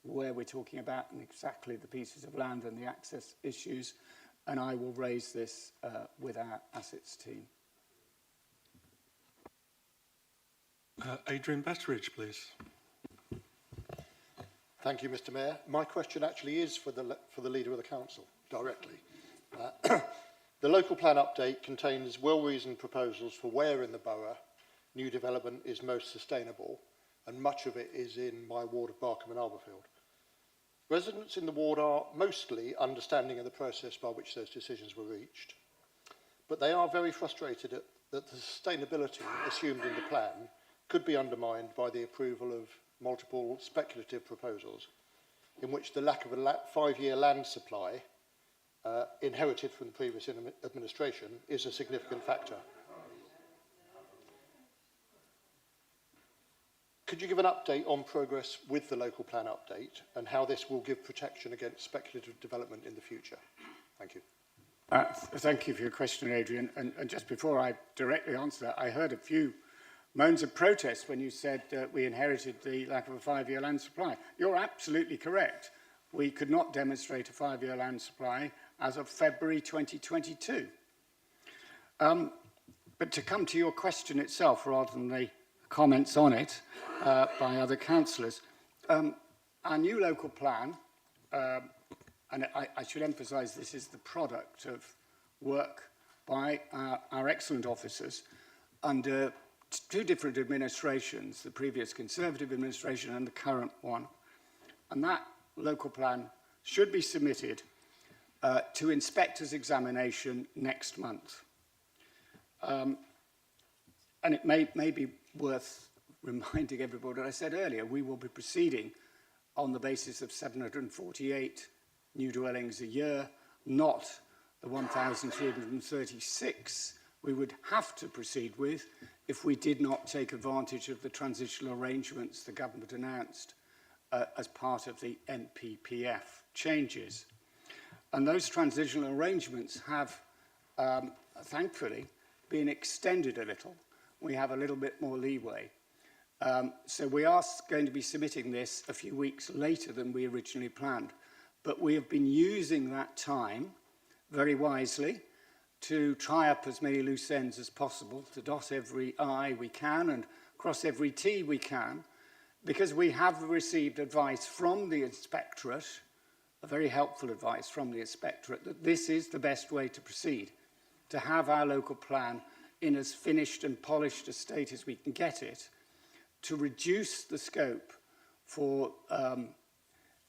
where we're talking about and exactly the pieces of land and the access issues. And I will raise this with our assets team. Adrian Betteridge, please. Thank you, Mr. Mayor. My question actually is for the Leader of the Council, directly. The local plan update contains well-reasoned proposals for where in the borough new development is most sustainable, and much of it is in my ward of Barkham and Alberfield. Residents in the ward are mostly understanding of the process by which those decisions were reached, but they are very frustrated that the sustainability assumed in the plan could be undermined by the approval of multiple speculative proposals in which the lack of a 5-year land supply inherited from the previous administration is a significant factor. Could you give an update on progress with the local plan update and how this will give protection against speculative development in the future? Thank you. Thank you for your question, Adrian. And just before I directly answer that, I heard a few moans of protest when you said we inherited the lack of a 5-year land supply. You're absolutely correct. We could not demonstrate a 5-year land supply as of February 2022. But to come to your question itself, rather than the comments on it by other councillors, our new local plan, and I should emphasise this is the product of work by our excellent officers under two different administrations, the previous Conservative administration and the current one. And that local plan should be submitted to inspector's examination next month. And it may be worth reminding everybody what I said earlier. We will be proceeding on the basis of 748 new dwellings a year, not the 1,336 we would have to proceed with if we did not take advantage of the transitional arrangements the government announced as part of the NPPF changes. And those transitional arrangements have, thankfully, been extended a little. We have a little bit more leeway. So we are going to be submitting this a few weeks later than we originally planned. But we have been using that time very wisely to tie up as many loose ends as possible, to dot every I we can and cross every T we can, because we have received advice from the inspectorate, a very helpful advice from the inspectorate, that this is the best way to proceed, to have our local plan in as finished and polished a state as we can get it, to reduce the scope for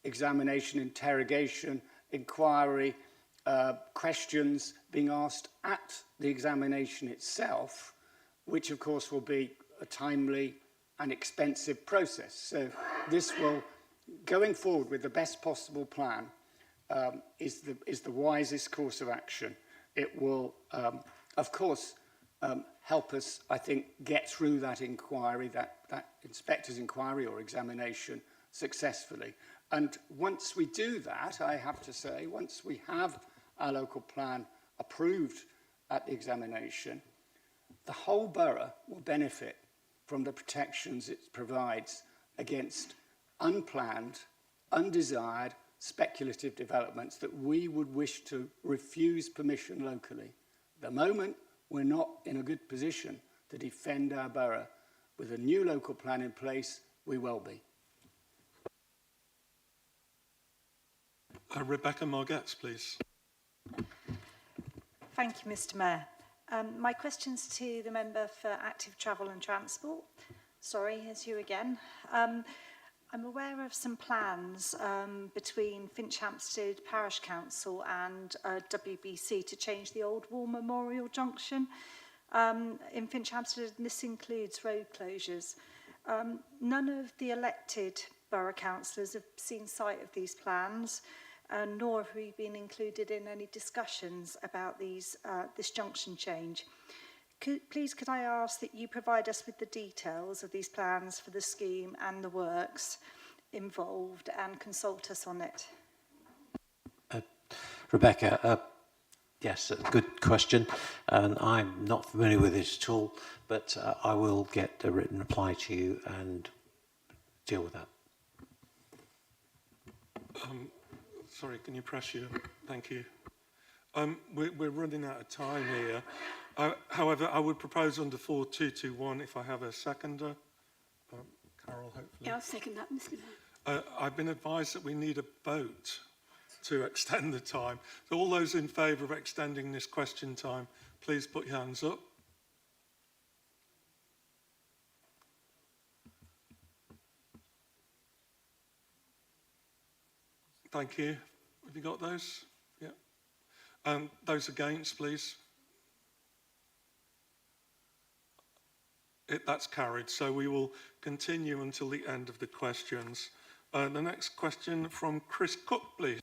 examination, interrogation, inquiry, questions being asked at the examination itself, which of course will be a timely and expensive process. So this will, going forward with the best possible plan, is the wisest course of action. It will, of course, help us, I think, get through that inquiry, that inspector's inquiry or examination successfully. And once we do that, I have to say, once we have our local plan approved at the examination, the whole borough will benefit from the protections it provides against unplanned, undesired, speculative developments that we would wish to refuse permission locally. At the moment, we're not in a good position to defend our borough. With a new local plan in place, we will be. Rebecca Margetts, please. Thank you, Mr. Mayor. My question's to the member for Active Travel and Transport. Sorry, it's you again. I'm aware of some plans between Finchampstead Parish Council and WBC to change the old War Memorial Junction in Finchampstead, and this includes road closures. None of the elected borough councillors have seen sight of these plans, nor have we been included in any discussions about this junction change. Please could I ask that you provide us with the details of these plans for the scheme and the works involved and consult us on it? Rebecca, yes, a good question, and I'm not familiar with it at all, but I will get a written reply to you and deal with that. Sorry, can you press your... Thank you. We're running out of time here. However, I would propose under 4221 if I have a seconder. Carol, hopefully. Yeah, I'll second that, Mr. Mayor. I've been advised that we need a vote to extend the time. So all those in favour of extending this question time, please put your hands up. Thank you. Have you got those? Yeah. Those against, please. That's carried. So we will continue until the end of the questions. The next question from Chris Cook, please.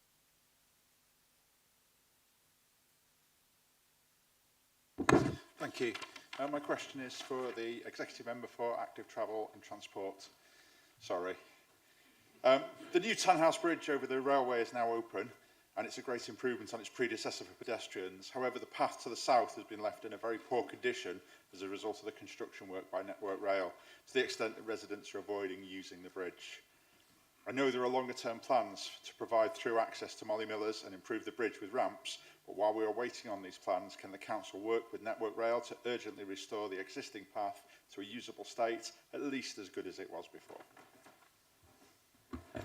Thank you. My question is for the Executive Member for Active Travel and Transport. Sorry. The new Tannhouse Bridge over the railway is now open, and it's a great improvement on its predecessor for pedestrians. However, the path to the south has been left in a very poor condition as a result of the construction work by Network Rail, to the extent that residents are avoiding using the bridge. I know there are longer-term plans to provide through access to Molly Millers and improve the bridge with ramps, but while we are waiting on these plans, can the Council work with Network Rail to urgently restore the existing path to a usable state, at least as good as it was before?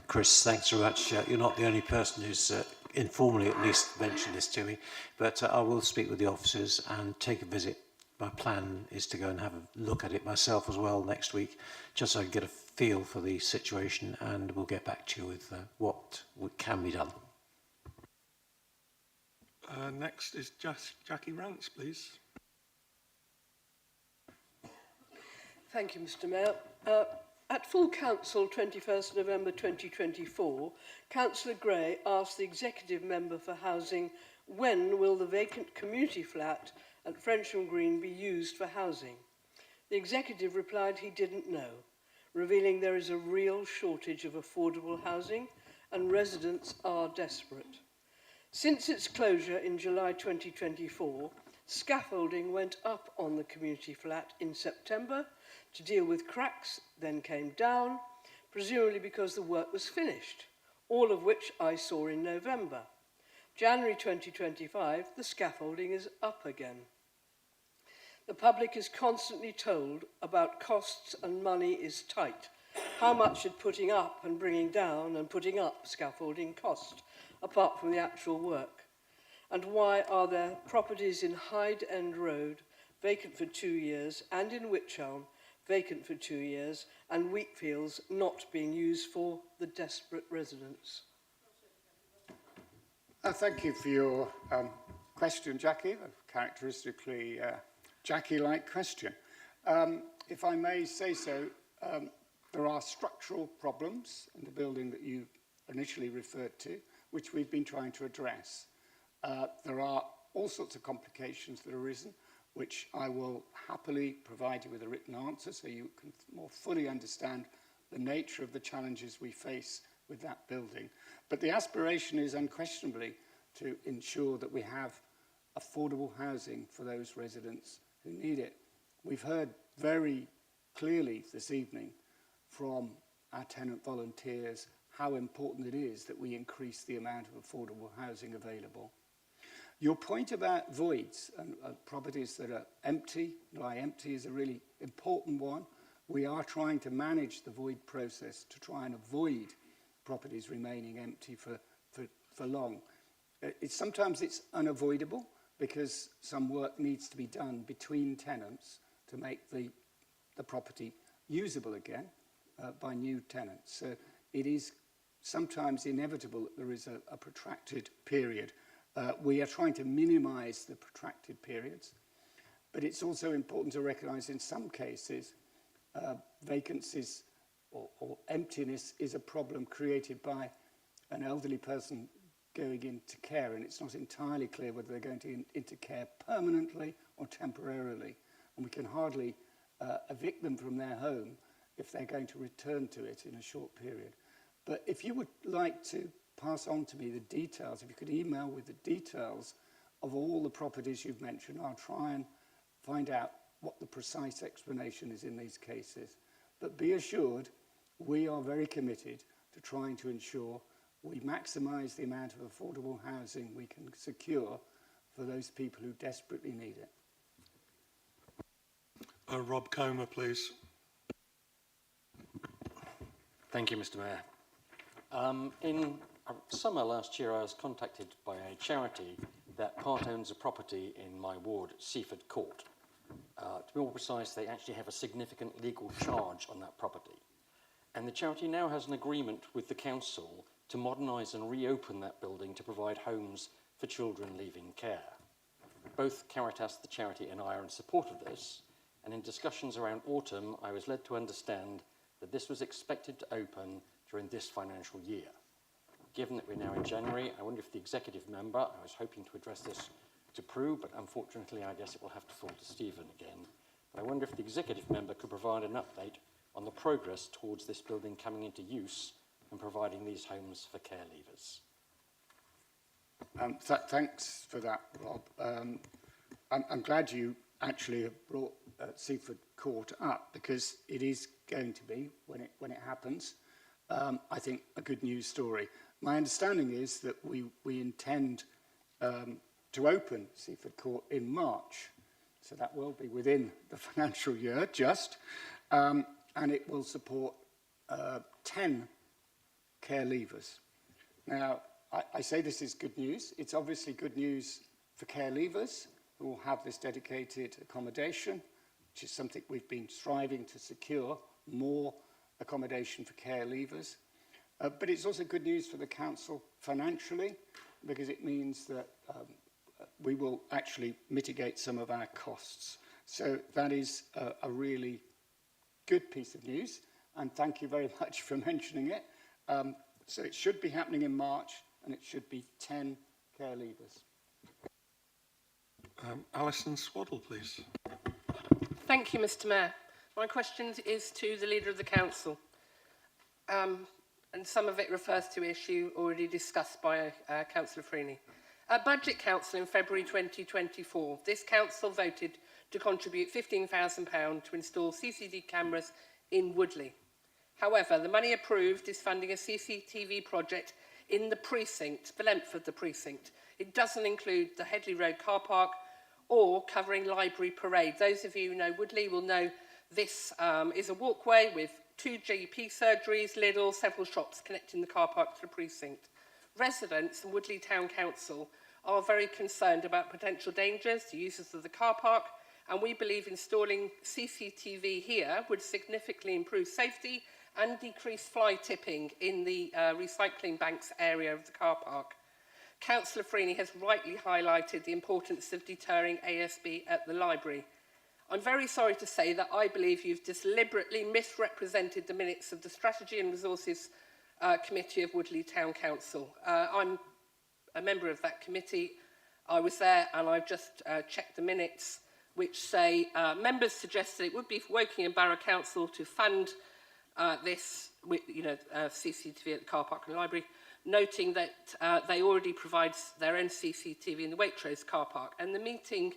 Chris, thanks very much. You're not the only person who's informally at least mentioned this to me, but I will speak with the officers and take a visit. My plan is to go and have a look at it myself as well next week, just so I can get a feel for the situation, and we'll get back to you with what can be done. Next is Jackie Rance, please. Thank you, Mr. Mayor. At full council 21st November 2024, Councillor Gray asked the Executive Member for Housing, when will the vacant community flat at Frensham Green be used for housing? The Executive replied he didn't know, revealing there is a real shortage of affordable housing and residents are desperate. Since its closure in July 2024, scaffolding went up on the community flat in September to deal with cracks, then came down, presumably because the work was finished, all of which I saw in November. January 2025, the scaffolding is up again. The public is constantly told about costs and money is tight. How much should putting up and bringing down and putting up scaffolding cost, apart from the actual work? And why are there properties in Hyde End Road vacant for 2 years and in Wychelm vacant for 2 years and Wheatfields not being used for the desperate residents? Thank you for your question, Jackie, a characteristically Jackie-like question. If I may say so, there are structural problems in the building that you initially referred to, which we've been trying to address. There are all sorts of complications that have arisen, which I will happily provide you with a written answer so you can more fully understand the nature of the challenges we face with that building. But the aspiration is unquestionably to ensure that we have affordable housing for those residents who need it. We've heard very clearly this evening from our tenant volunteers how important it is that we increase the amount of affordable housing available. Your point about voids and properties that are empty, lie empty, is a really important one. We are trying to manage the void process to try and avoid properties remaining empty for long. Sometimes it's unavoidable because some work needs to be done between tenants to make the property usable again by new tenants. So it is sometimes inevitable that there is a protracted period. We are trying to minimize the protracted periods, but it's also important to recognize in some cases vacancies or emptiness is a problem created by an elderly person going into care, and it's not entirely clear whether they're going into care permanently or temporarily, and we can hardly evict them from their home if they're going to return to it in a short period. But if you would like to pass on to me the details, if you could email with the details of all the properties you've mentioned, I'll try and find out what the precise explanation is in these cases. But be assured, we are very committed to trying to ensure we maximise the amount of affordable housing we can secure for those people who desperately need it. Rob Comer, please. Thank you, Mr. Mayor. In summer last year, I was contacted by a charity that part owns a property in my ward, Seaford Court. To be more precise, they actually have a significant legal charge on that property. And the charity now has an agreement with the council to modernise and reopen that building to provide homes for children leaving care. Both Caritas, the charity, and I are in support of this, and in discussions around autumn, I was led to understand that this was expected to open during this financial year. Given that we're now in January, I wonder if the executive member, I was hoping to address this to Prue, but unfortunately I guess it will have to fall to Stephen again. But I wonder if the executive member could provide an update on the progress towards this building coming into use and providing these homes for care leavers. Thanks for that, Rob. I'm glad you actually have brought Seaford Court up, because it is going to be, when it happens, I think, a good news story. My understanding is that we intend to open Seaford Court in March, so that will be within the financial year, and it will support 10 care leavers. Now, I say this is good news. It's obviously good news for care leavers who will have this dedicated accommodation, which is something we've been striving to secure, more accommodation for care leavers. But it's also good news for the council financially, because it means that we will actually mitigate some of our costs. So that is a really good piece of news, and thank you very much for mentioning it. So it should be happening in March, and it should be 10 care leavers. Alison Swaddle, please. Thank you, Mr. Mayor. My question is to the Leader of the Council. and some of it refers to issue already discussed by Councillor Freeney. At Budget Council in February 2024, this council voted to contribute £15,000 to install CCTV cameras in Woodley. However, the money approved is funding a CCTV project in the precinct, the length of the precinct. It doesn't include the Headley Road car park or covering Library Parade. Those of you who know Woodley will know this is a walkway with 2 GP surgeries, Lidl, several shops connecting the car park to the precinct. Residents and Woodley Town Council are very concerned about potential dangers to users of the car park, and we believe installing CCTV here would significantly improve safety and decrease fly tipping in the recycling banks area of the car park. Councillor Freeney has rightly highlighted the importance of deterring ASB at the library. I'm very sorry to say that I believe you've deliberately misrepresented the minutes of the Strategy and Resources Committee of Woodley Town Council. I'm a member of that committee. I was there and I've just checked the minutes, which say members suggested it would be for Woking and Borough Council to fund this, CCTV at the car park and the library, noting that they already provide their own CCTV in the Waitrose car park. And the meeting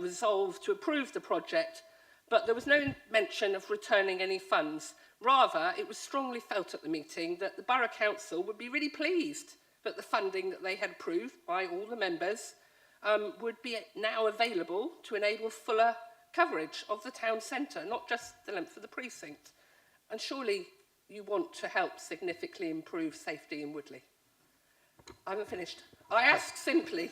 resolved to approve the project, but there was no mention of returning any funds. Rather, it was strongly felt at the meeting that the Borough Council would be really pleased that the funding that they had approved by all the members would be now available to enable fuller coverage of the town centre, not just the length of the precinct. And surely you want to help significantly improve safety in Woodley. I haven't finished. I ask simply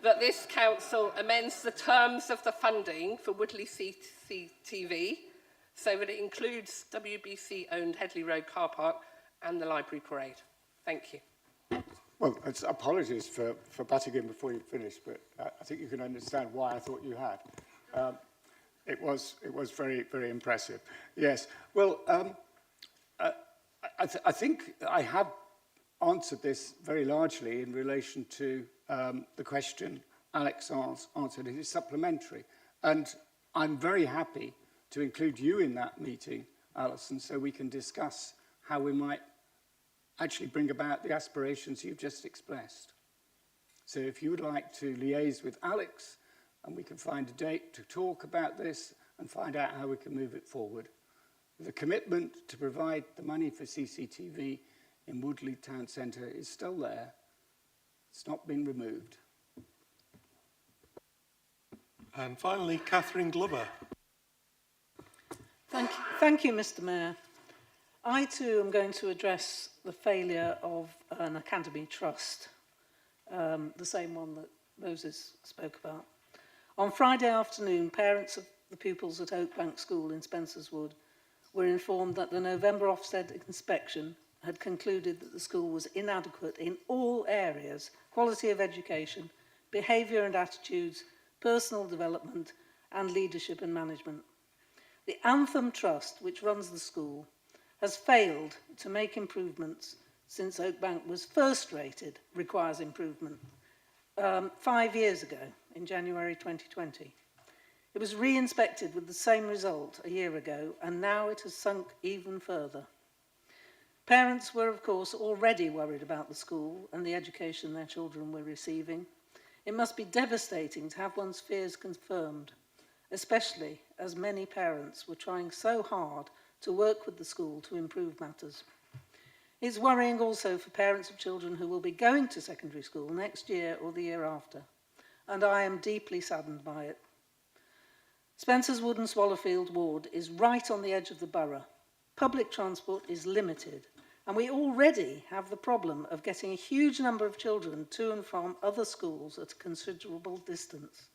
that this council amends the terms of the funding for Woodley CCTV so that it includes WBC-owned Headley Road car park and the Library Parade. Thank you. Well, apologies for butting in before you finished, but I think you can understand why I thought you had. It was very, very impressive. Yes. Well, I think I have answered this very largely in relation to the question Alex answered in his supplementary. And I'm very happy to include you in that meeting, Alison, so we can discuss how we might actually bring about the aspirations you've just expressed. So if you would like to liaise with Alex, and we can find a date to talk about this and find out how we can move it forward. The commitment to provide the money for CCTV in Woodley Town Centre is still there. It's not been removed. And finally, Catherine Glover. Thank you, Mr. Mayor. I too am going to address the failure of an academy trust, the same one that Moses spoke about. On Friday afternoon, parents of the pupils at Oakbank School in Spencer's Wood were informed that the November Ofsted inspection had concluded that the school was inadequate in all areas: quality of education, behaviour and attitudes, personal development, and leadership and management. The Anthem Trust, which runs the school, has failed to make improvements since Oakbank was first rated requires improvement 5 years ago, in January 2020. It was re-inspected with the same result a year ago, and now it has sunk even further. Parents were, of course, already worried about the school and the education their children were receiving. It must be devastating to have one's fears confirmed, especially as many parents were trying so hard to work with the school to improve matters. It's worrying also for parents of children who will be going to secondary school next year or the year after, and I am deeply saddened by it. Spencer's Wood and Swallowfield ward is right on the edge of the borough. Public transport is limited, and we already have the problem of getting a huge number of children to and from other schools at a considerable distance,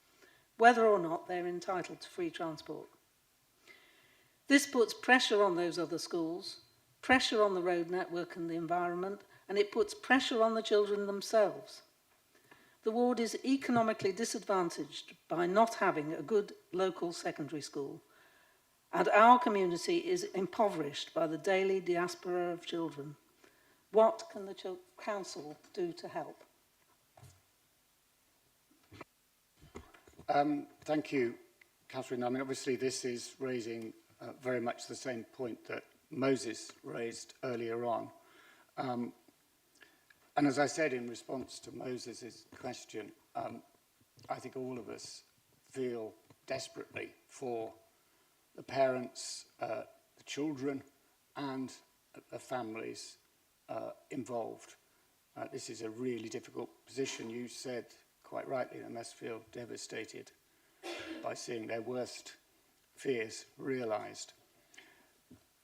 whether or not they're entitled to free transport. This puts pressure on those other schools, pressure on the road network and the environment, and it puts pressure on the children themselves. The ward is economically disadvantaged by not having a good local secondary school, and our community is impoverished by the daily diaspora of children. What can the council do to help? Thank you, Catherine. I mean, obviously this is raising very much the same point that Moses raised earlier on. And as I said in response to Moses' question, I think all of us feel desperately for the parents, the children, and the families involved. This is a really difficult position. You said quite rightly they must feel devastated by seeing their worst fears realised.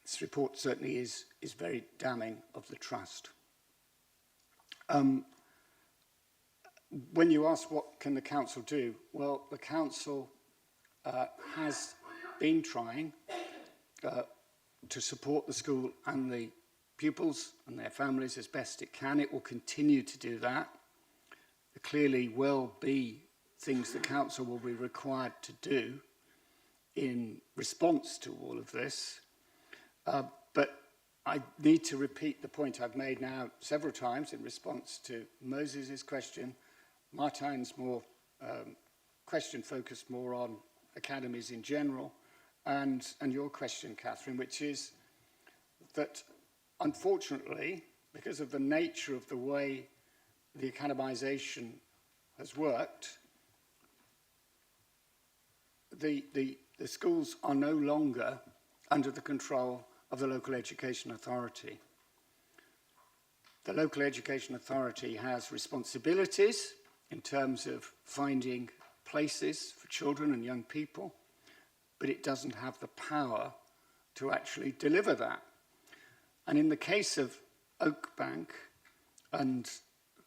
This report certainly is very damning of the trust. When you ask what can the council do, well, the council has been trying to support the school and the pupils and their families as best it can. It will continue to do that. There clearly will be things the council will be required to do in response to all of this. But I need to repeat the point I've made now several times in response to Moses' question. Martine's more question focused more on academies in general, and your question, Catherine, which is that unfortunately, because of the nature of the way the academisation has worked, the schools are no longer under the control of the local education authority. The local education authority has responsibilities in terms of finding places for children and young people, but it doesn't have the power to actually deliver that. And in the case of Oakbank and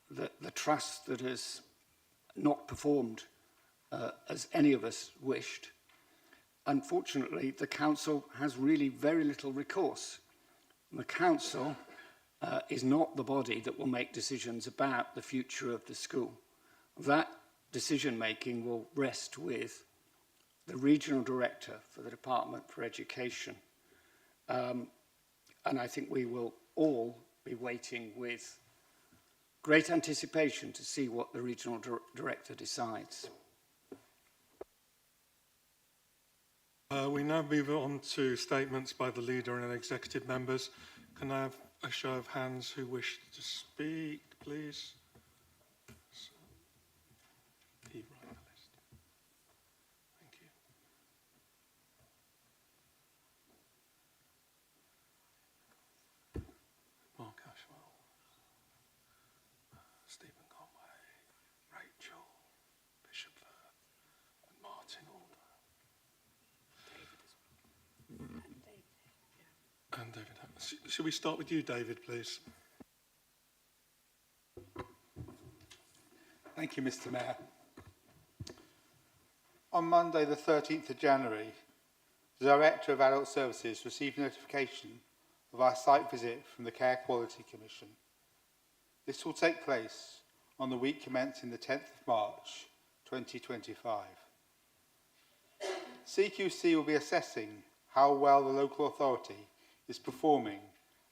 the trust that has not performed as any of us wished, unfortunately, the council has really very little recourse. The council is not the body that will make decisions about the future of the school. That decision-making will rest with the regional director for the Department for Education. And I think we will all be waiting with great anticipation to see what the regional director decides. We now move on to statements by the leader and executive members. Can I have a show of hands who wish to speak, please? Keep right on the list. Thank you. Mark Ashwell, Stephen Conway, Rachel Bishopford, and Martin Alder. And David. Should we start with you, David, please? Thank you, Mr. Mayor. On Monday, the 13th of January, the Director of Adult Services received notification of our site visit from the Care Quality Commission. This will take place on the week commencing the 10th of March, 2025. CQC will be assessing how well the local authority is performing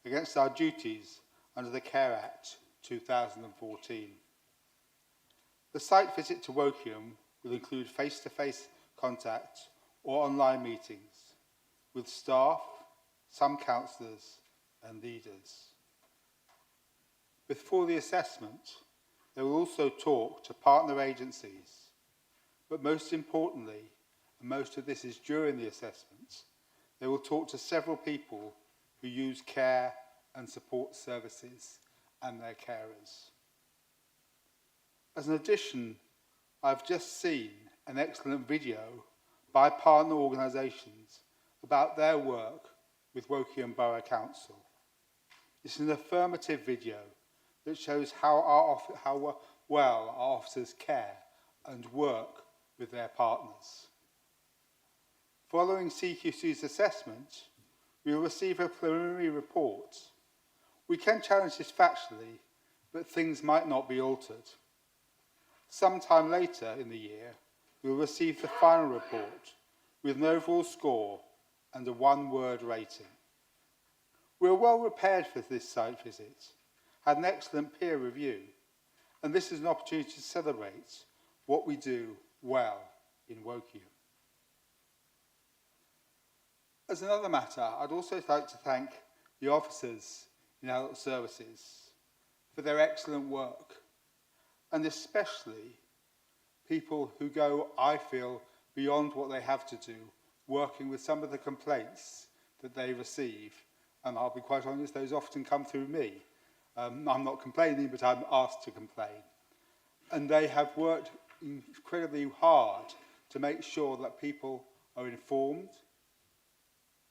against our duties under the Care Act 2014. The site visit to Woking will include face-to-face contact or online meetings with staff, some councillors and leaders. Before the assessment, they will also talk to partner agencies, but most importantly, and most of this is during the assessment, they will talk to several people who use care and support services and their carers. As an addition, I've just seen an excellent video by partner organisations about their work with Woking Borough Council. It's an affirmative video that shows how well our officers care and work with their partners. Following CQC's assessment, we will receive a preliminary report. We can challenge this factually, but things might not be altered. Sometime later in the year, we will receive the final report with an overall score and a one-word rating. We are well prepared for this site visit, had an excellent peer review, and this is an opportunity to celebrate what we do well in Woking. As another matter, I'd also like to thank the officers in adult services for their excellent work, and especially people who go, I feel, beyond what they have to do, working with some of the complaints that they receive. And I'll be quite honest, those often come through me. I'm not complaining, but I'm asked to complain. And they have worked incredibly hard to make sure that people are informed,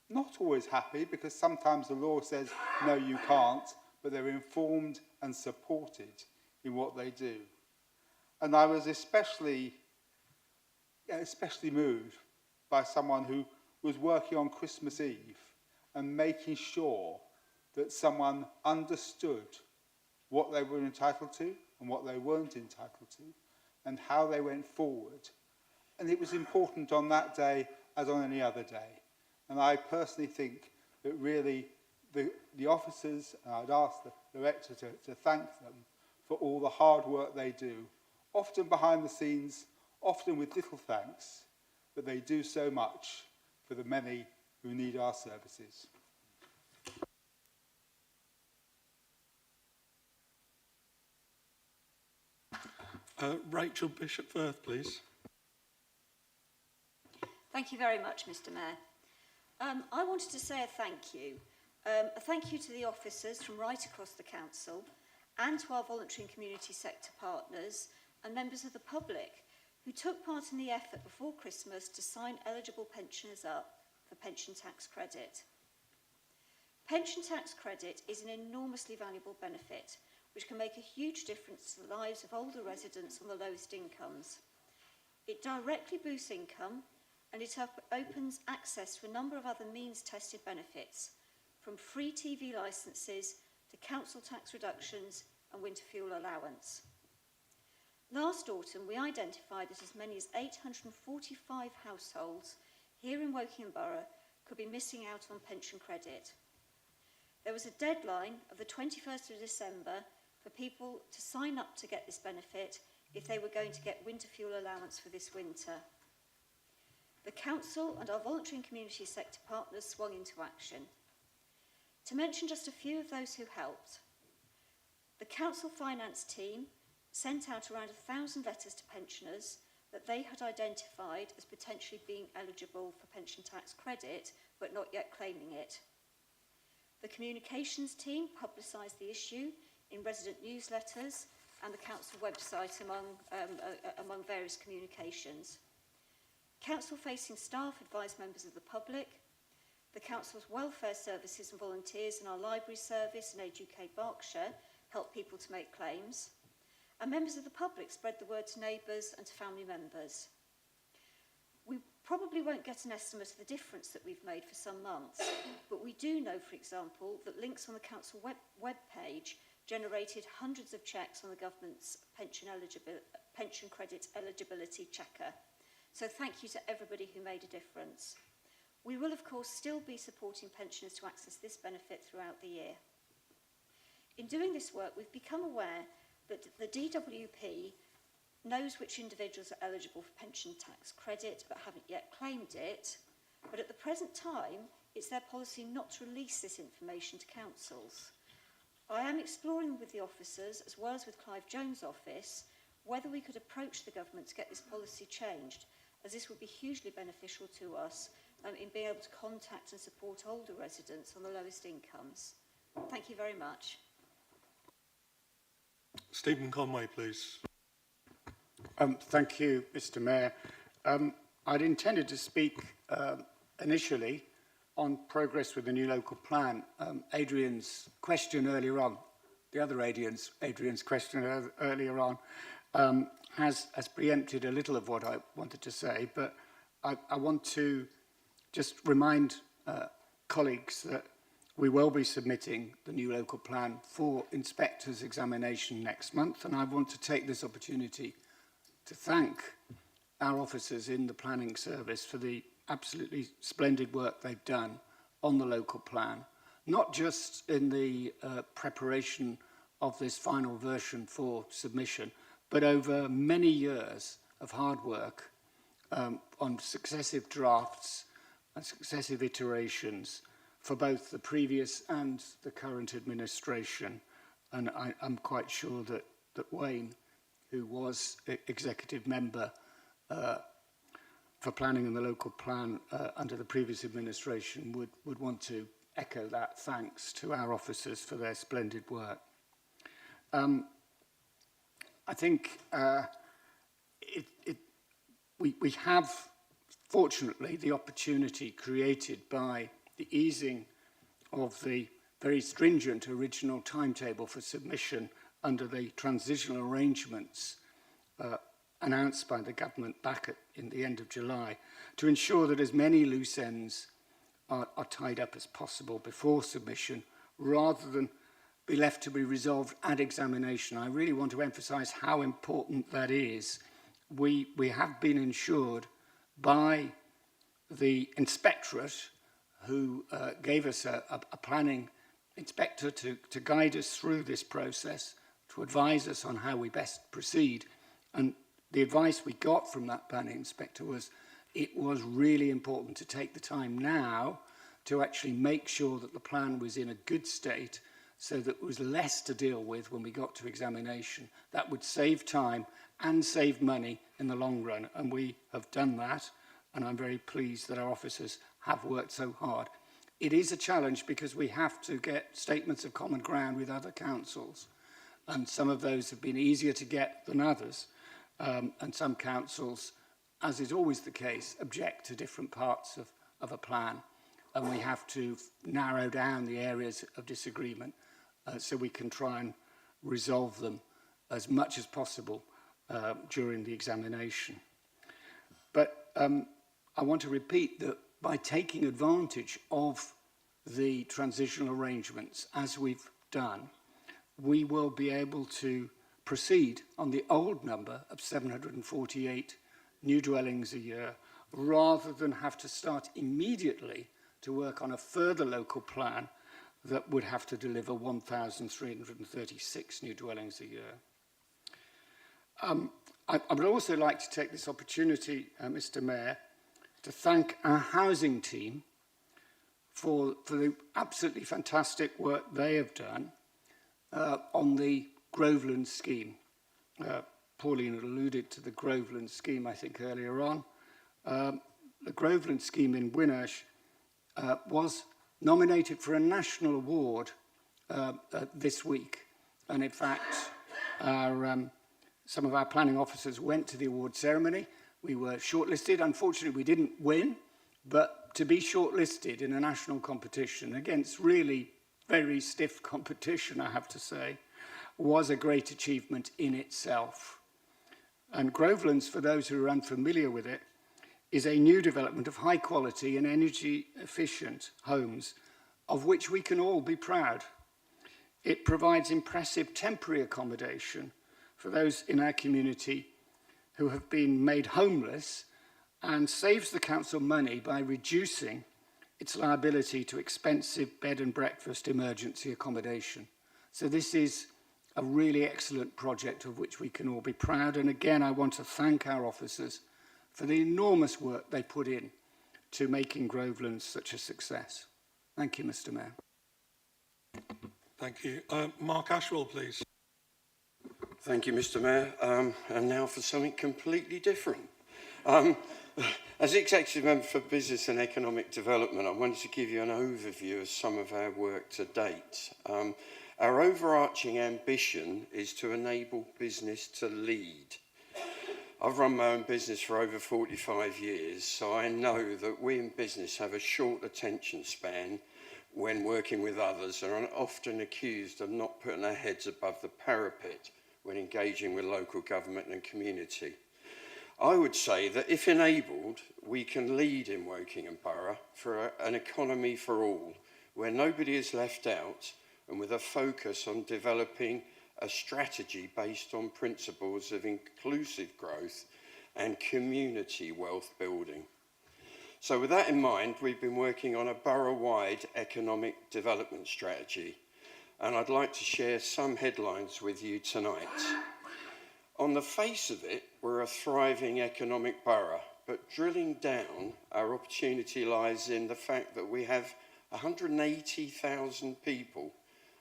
not always happy, because sometimes the law says, no, you can't, but they're informed and supported in what they do. And I was especially moved by someone who was working on Christmas Eve and making sure that someone understood what they were entitled to and what they weren't entitled to and how they went forward. And it was important on that day as on any other day. And I personally think that really the officers, and I'd ask the director to thank them for all the hard work they do, often behind the scenes, often with little thanks, but they do so much for the many who need our services. Rachel Bishop-Firth, please. Thank you very much, Mr. Mayor. I wanted to say a thank you. A thank you to the officers from right across the council and to our voluntary and community sector partners and members of the public who took part in the effort before Christmas to sign eligible pensioners up for pension tax credit. Pension tax credit is an enormously valuable benefit which can make a huge difference to the lives of older residents on the lowest incomes. It directly boosts income and it opens access to a number of other means-tested benefits, from free TV licences to council tax reductions and winter fuel allowance. Last autumn, we identified that as many as 845 households here in Woking Borough could be missing out on pension credit. There was a deadline of the 21st of December for people to sign up to get this benefit if they were going to get winter fuel allowance for this winter. The council and our voluntary and community sector partners swung into action. To mention just a few of those who helped, the council finance team sent out around 1,000 letters to pensioners that they had identified as potentially being eligible for pension tax credit, but not yet claiming it. The communications team publicised the issue in resident newsletters and the council website among various communications. Council-facing staff advised members of the public. The council's welfare services and volunteers in our library service and Age UK Berkshire helped people to make claims. And members of the public spread the word to neighbours and to family members. We probably won't get an estimate of the difference that we've made for some months, but we do know, for example, that links on the council web page generated hundreds of checks on the government's pension credit eligibility checker. So thank you to everybody who made a difference. We will, of course, still be supporting pensioners to access this benefit throughout the year. In doing this work, we've become aware that the DWP knows which individuals are eligible for pension tax credit but haven't yet claimed it, but at the present time, it's their policy not to release this information to councils. I am exploring with the officers, as well as with Clive Jones' office, whether we could approach the government to get this policy changed, as this would be hugely beneficial to us in being able to contact and support older residents on the lowest incomes. Thank you very much. Stephen Conway, please. Thank you, Mr. Mayor. I'd intended to speak initially on progress with the new local plan. Adrian's question earlier on, the other Adrian's question earlier on, has preempted a little of what I wanted to say, but I want to just remind colleagues that we will be submitting the new local plan for inspector's examination next month, and I want to take this opportunity to thank our officers in the planning service for the absolutely splendid work they've done on the local plan, not just in the preparation of this final version for submission, but over many years of hard work on successive drafts and successive iterations for both the previous and the current administration. And I'm quite sure that Wayne, who was executive member for planning and the local plan under the previous administration, would want to echo that thanks to our officers for their splendid work. I think we have, fortunately, the opportunity created by the easing of the very stringent original timetable for submission under the transitional arrangements announced by the government back in the end of July, to ensure that as many loose ends are tied up as possible before submission, rather than be left to be resolved at examination. I really want to emphasise how important that is. We have been ensured by the inspectorate, who gave us a planning inspector to guide us through this process, to advise us on how we best proceed. And the advice we got from that planning inspector was it was really important to take the time now to actually make sure that the plan was in a good state, so that there was less to deal with when we got to examination. That would save time and save money in the long run, and we have done that, and I'm very pleased that our officers have worked so hard. It is a challenge because we have to get statements of common ground with other councils, and some of those have been easier to get than others, and some councils, as is always the case, object to different parts of a plan, and we have to narrow down the areas of disagreement so we can try and resolve them as much as possible during the examination. But I want to repeat that by taking advantage of the transitional arrangements, as we've done, we will be able to proceed on the old number of 748 new dwellings a year, rather than have to start immediately to work on a further local plan that would have to deliver 1,336 new dwellings a year. I would also like to take this opportunity, Mr. Mayor, to thank our housing team for the absolutely fantastic work they have done on the Groveland scheme. Pauline had alluded to the Groveland scheme, I think, earlier on. The Groveland scheme in Winnersh was nominated for a national award this week. And in fact, some of our planning officers went to the award ceremony. We were shortlisted. Unfortunately, we didn't win, but to be shortlisted in a national competition against really very stiff competition, I have to say, was a great achievement in itself. And Grovelands, for those who are unfamiliar with it, is a new development of high quality and energy efficient homes, of which we can all be proud. It provides impressive temporary accommodation for those in our community who have been made homeless, and saves the council money by reducing its liability to expensive bed and breakfast emergency accommodation. So this is a really excellent project of which we can all be proud. And again, I want to thank our officers for the enormous work they put in to making Groveland such a success. Thank you, Mr. Mayor. Thank you. Mark Ashwell, please. Thank you, Mr. Mayor. And now for something completely different. As Executive Member for Business and Economic Development, I wanted to give you an overview of some of our work to date. Our overarching ambition is to enable business to lead. I've run my own business for over 45 years, so I know that we in business have a short attention span when working with others and are often accused of not putting our heads above the parapet when engaging with local government and community. I would say that if enabled, we can lead in Wokingham Borough for an economy for all, where nobody is left out, and with a focus on developing a strategy based on principles of inclusive growth and community wealth building. So with that in mind, we've been working on a borough-wide economic development strategy, and I'd like to share some headlines with you tonight. On the face of it, we're a thriving economic borough, but drilling down, our opportunity lies in the fact that we have 180,000 people,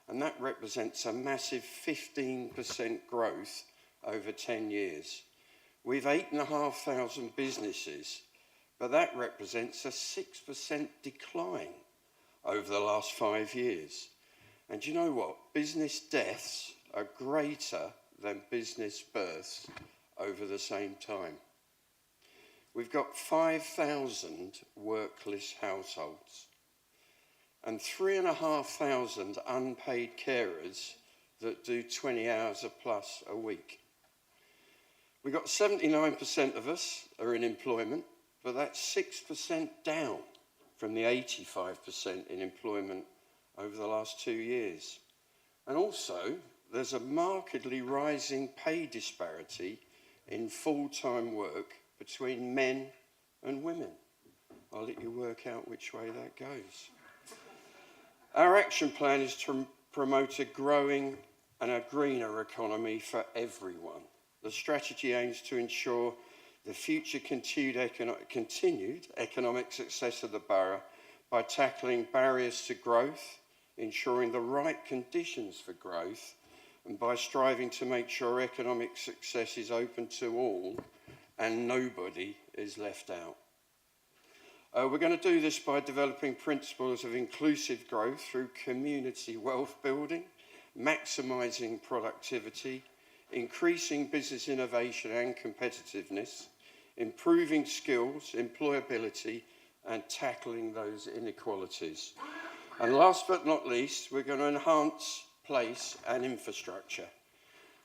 and that represents a massive 15% growth over 10 years. We've 8,500 businesses, but that represents a 6% decline over the last 5 years. And do you know what? Business deaths are greater than business births over the same time. We've got 5,000 workless households and 3,500 unpaid carers that do 20 hours or plus a week. We've got 79% of us are in employment, but that's 6% down from the 85% in employment over the last 2 years. And also, there's a markedly rising pay disparity in full-time work between men and women. I'll let you work out which way that goes. Our action plan is to promote a growing and a greener economy for everyone. The strategy aims to ensure the future continued economic success of the borough by tackling barriers to growth, ensuring the right conditions for growth, and by striving to make sure economic success is open to all and nobody is left out. We're going to do this by developing principles of inclusive growth through community wealth building, maximising productivity, increasing business innovation and competitiveness, improving skills, employability, and tackling those inequalities. And last but not least, we're going to enhance place and infrastructure.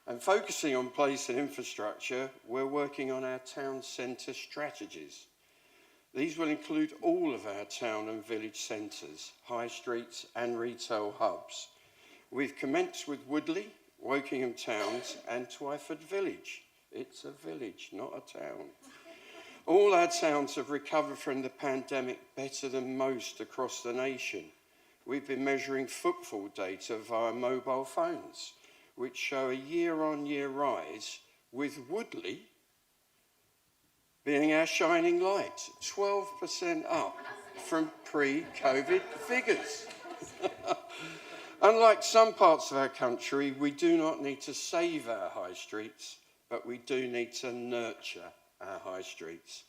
And focusing on place and infrastructure, we're working on our town centre strategies. These will include all of our town and village centres, high streets and retail hubs. We've commenced with Woodley, Wokingham Towns and Twyford Village. It's a village, not a town. All our towns have recovered from the pandemic better than most across the nation. We've been measuring footfall data via mobile phones, which show a year-on-year rise, with Woodley being our shining light, 12% up from pre-COVID figures. Unlike some parts of our country, we do not need to save our high streets, but we do need to nurture our high streets.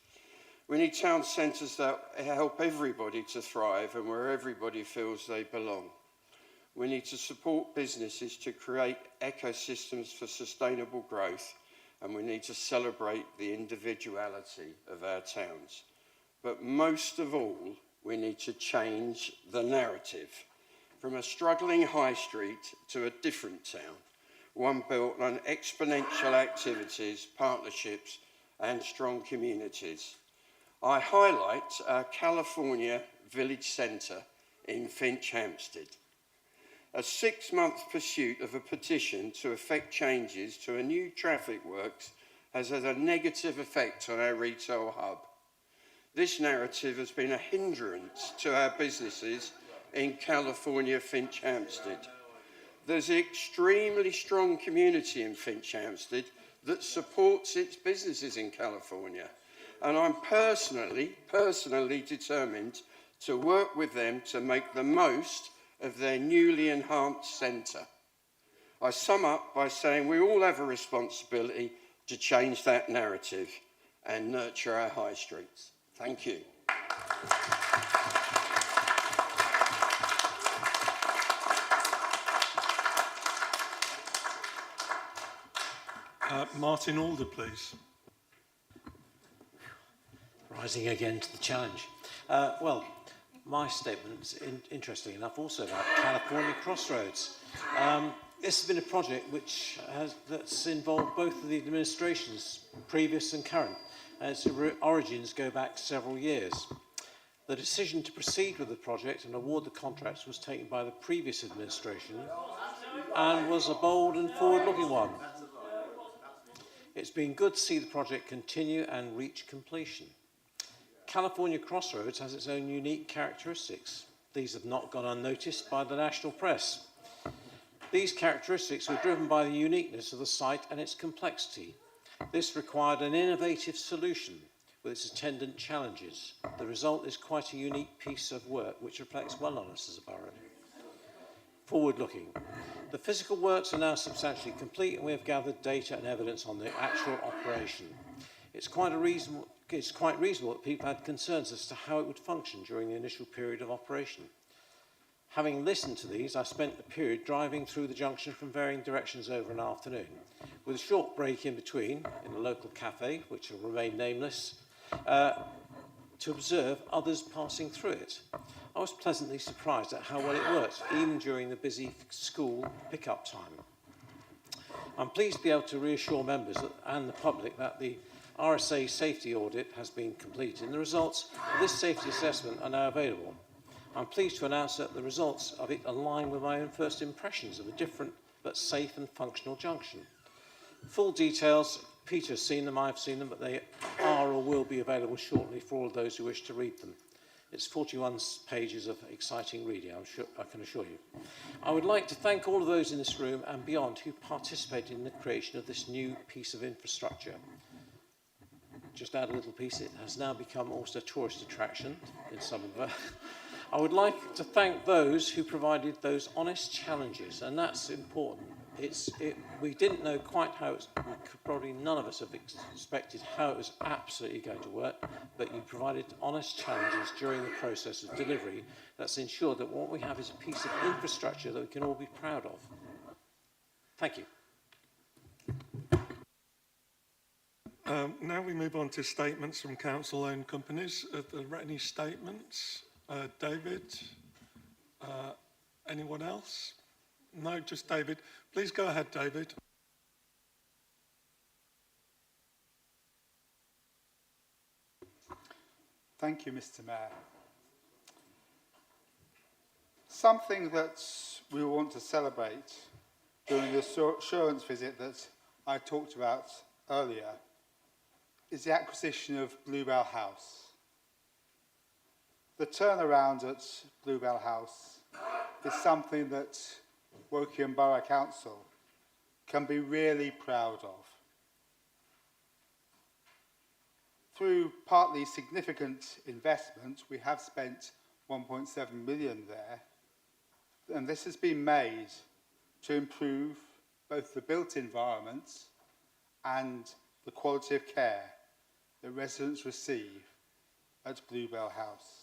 We need town centres that help everybody to thrive and where everybody feels they belong. We need to support businesses to create ecosystems for sustainable growth, and we need to celebrate the individuality of our towns. But most of all, we need to change the narrative from a struggling high street to a different town, one built on exponential activities, partnerships, and strong communities. I highlight our California Village Centre in Finch Hampstead. A 6-month pursuit of a petition to effect changes to a new traffic works has had a negative effect on our retail hub. This narrative has been a hindrance to our businesses in California Finch Hampstead. There's an extremely strong community in Finch Hampstead that supports its businesses in California. And I'm personally determined to work with them to make the most of their newly enhanced centre. I sum up by saying we all have a responsibility to change that narrative and nurture our high streets. Thank you. Martin Alder, please. Rising again to the challenge. Well, my statement's interesting enough also about California Crossroads. This has been a project that's involved both of the administrations, previous and current, and its origins go back several years. The decision to proceed with the project and award the contracts was taken by the previous administration and was a bold and forward-looking one. It's been good to see the project continue and reach completion. California Crossroads has its own unique characteristics. These have not gone unnoticed by the national press. These characteristics were driven by the uniqueness of the site and its complexity. This required an innovative solution with its attendant challenges. The result is quite a unique piece of work which reflects well on us as a borough. Forward-looking. The physical works are now substantially complete and we have gathered data and evidence on the actual operation. It's quite reasonable that people had concerns as to how it would function during the initial period of operation. Having listened to these, I spent the period driving through the junction from varying directions over an afternoon, with a short break in between in a local cafe, which will remain nameless, to observe others passing through it. I was pleasantly surprised at how well it works, even during the busy school pickup time. I'm pleased to be able to reassure members and the public that the RSA safety audit has been completed and the results of this safety assessment are now available. I'm pleased to announce that the results of it align with my own first impressions of a different but safe and functional junction. Full details, Peter has seen them, I've seen them, but they are or will be available shortly for all those who wish to read them. It's 41 pages of exciting reading, I can assure you. I would like to thank all of those in this room and beyond who participated in the creation of this new piece of infrastructure. Just add a little piece, it has now become also a tourist attraction in some of I would like to thank those who provided those honest challenges, and that's important. We didn't know quite how probably none of us have expected how it was absolutely going to work, but you provided honest challenges during the process of delivery that's ensured that what we have is a piece of infrastructure that we can all be proud of. Thank you. Now we move on to statements from council-owned companies. Are there any statements? David? Anyone else? No, just David. Please go ahead, David. Thank you, Mr. Mayor. Something that we want to celebrate during the assurance visit that I talked about earlier is the acquisition of Bluebell House. The turnaround at Bluebell House is something that Woking Borough Council can be really proud of. Through partly significant investment, we have spent 1.7 million there, and this has been made to improve both the built environment and the quality of care that residents receive at Bluebell House.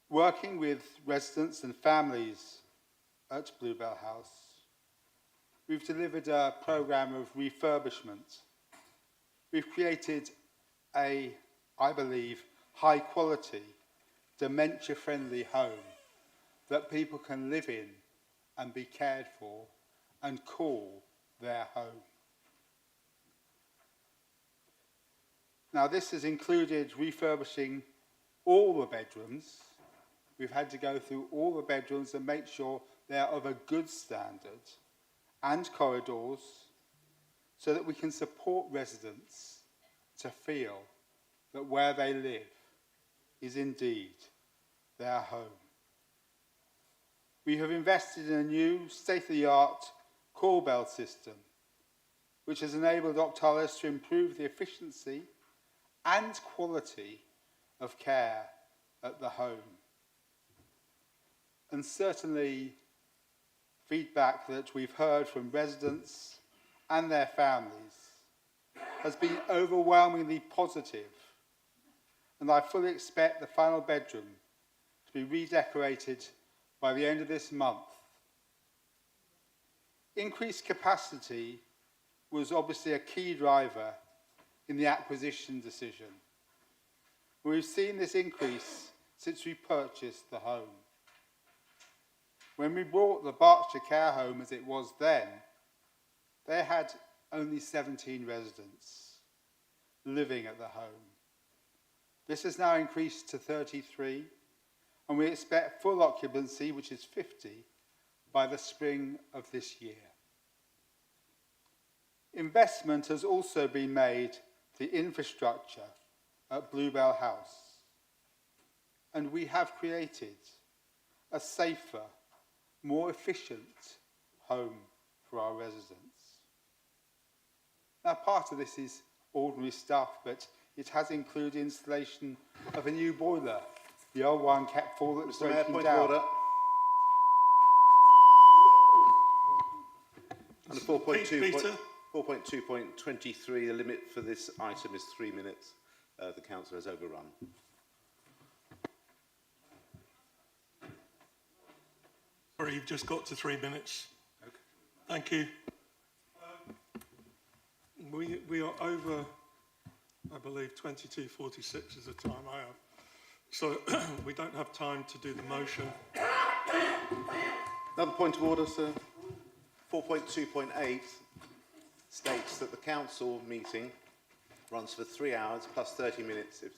Working with residents and families at Bluebell House, we've delivered a programme of refurbishment. We've created a, I believe, high-quality, dementia-friendly home that people can live in and be cared for and call their home. Now, this has included refurbishing all the bedrooms. We've had to go through all the bedrooms and make sure they're of a good standard, and corridors, so that we can support residents to feel that where they live is indeed their home. We have invested in a new state-of-the-art call bell system, which has enabled Optalis to improve the efficiency and quality of care at the home. And certainly, feedback that we've heard from residents and their families has been overwhelmingly positive, and I fully expect the final bedroom to be redecorated by the end of this month. Increased capacity was obviously a key driver in the acquisition decision. We've seen this increase since we purchased the home. When we bought the Berkshire Care Home as it was then, they had only 17 residents living at the home. This has now increased to 33, and we expect full occupancy, which is 50, by the spring of this year. Investment has also been made to infrastructure at Bluebell House, and we have created a safer, more efficient home for our residents. Now, part of this is ordinary stuff, but it has included installation of a new boiler. The old one kept falling, Mr. Mayor, breaking point down. of order. Under 4.2.23, the limit for this item is 3 minutes. The councillor has overrun. Sorry, you've just got to 3 minutes. Okay. Thank you. We are over, I believe, 22:46 is the time I have. So we don't have time to do the motion. Another point of order, sir. 4.2.8 states that the council meeting runs for 3 hours plus 30 minutes if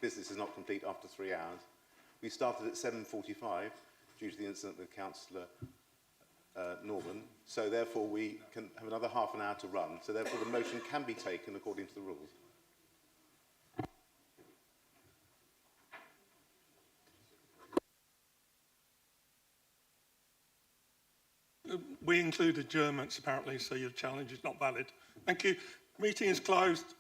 business is not complete after 3 hours. We started at 7:45 due to the incident with Councillor Norman, so therefore we can have another half an hour to run, so therefore the motion can be taken according to the rules. We include adjournments apparently, so your challenge is not valid. Thank you. Meeting is closed.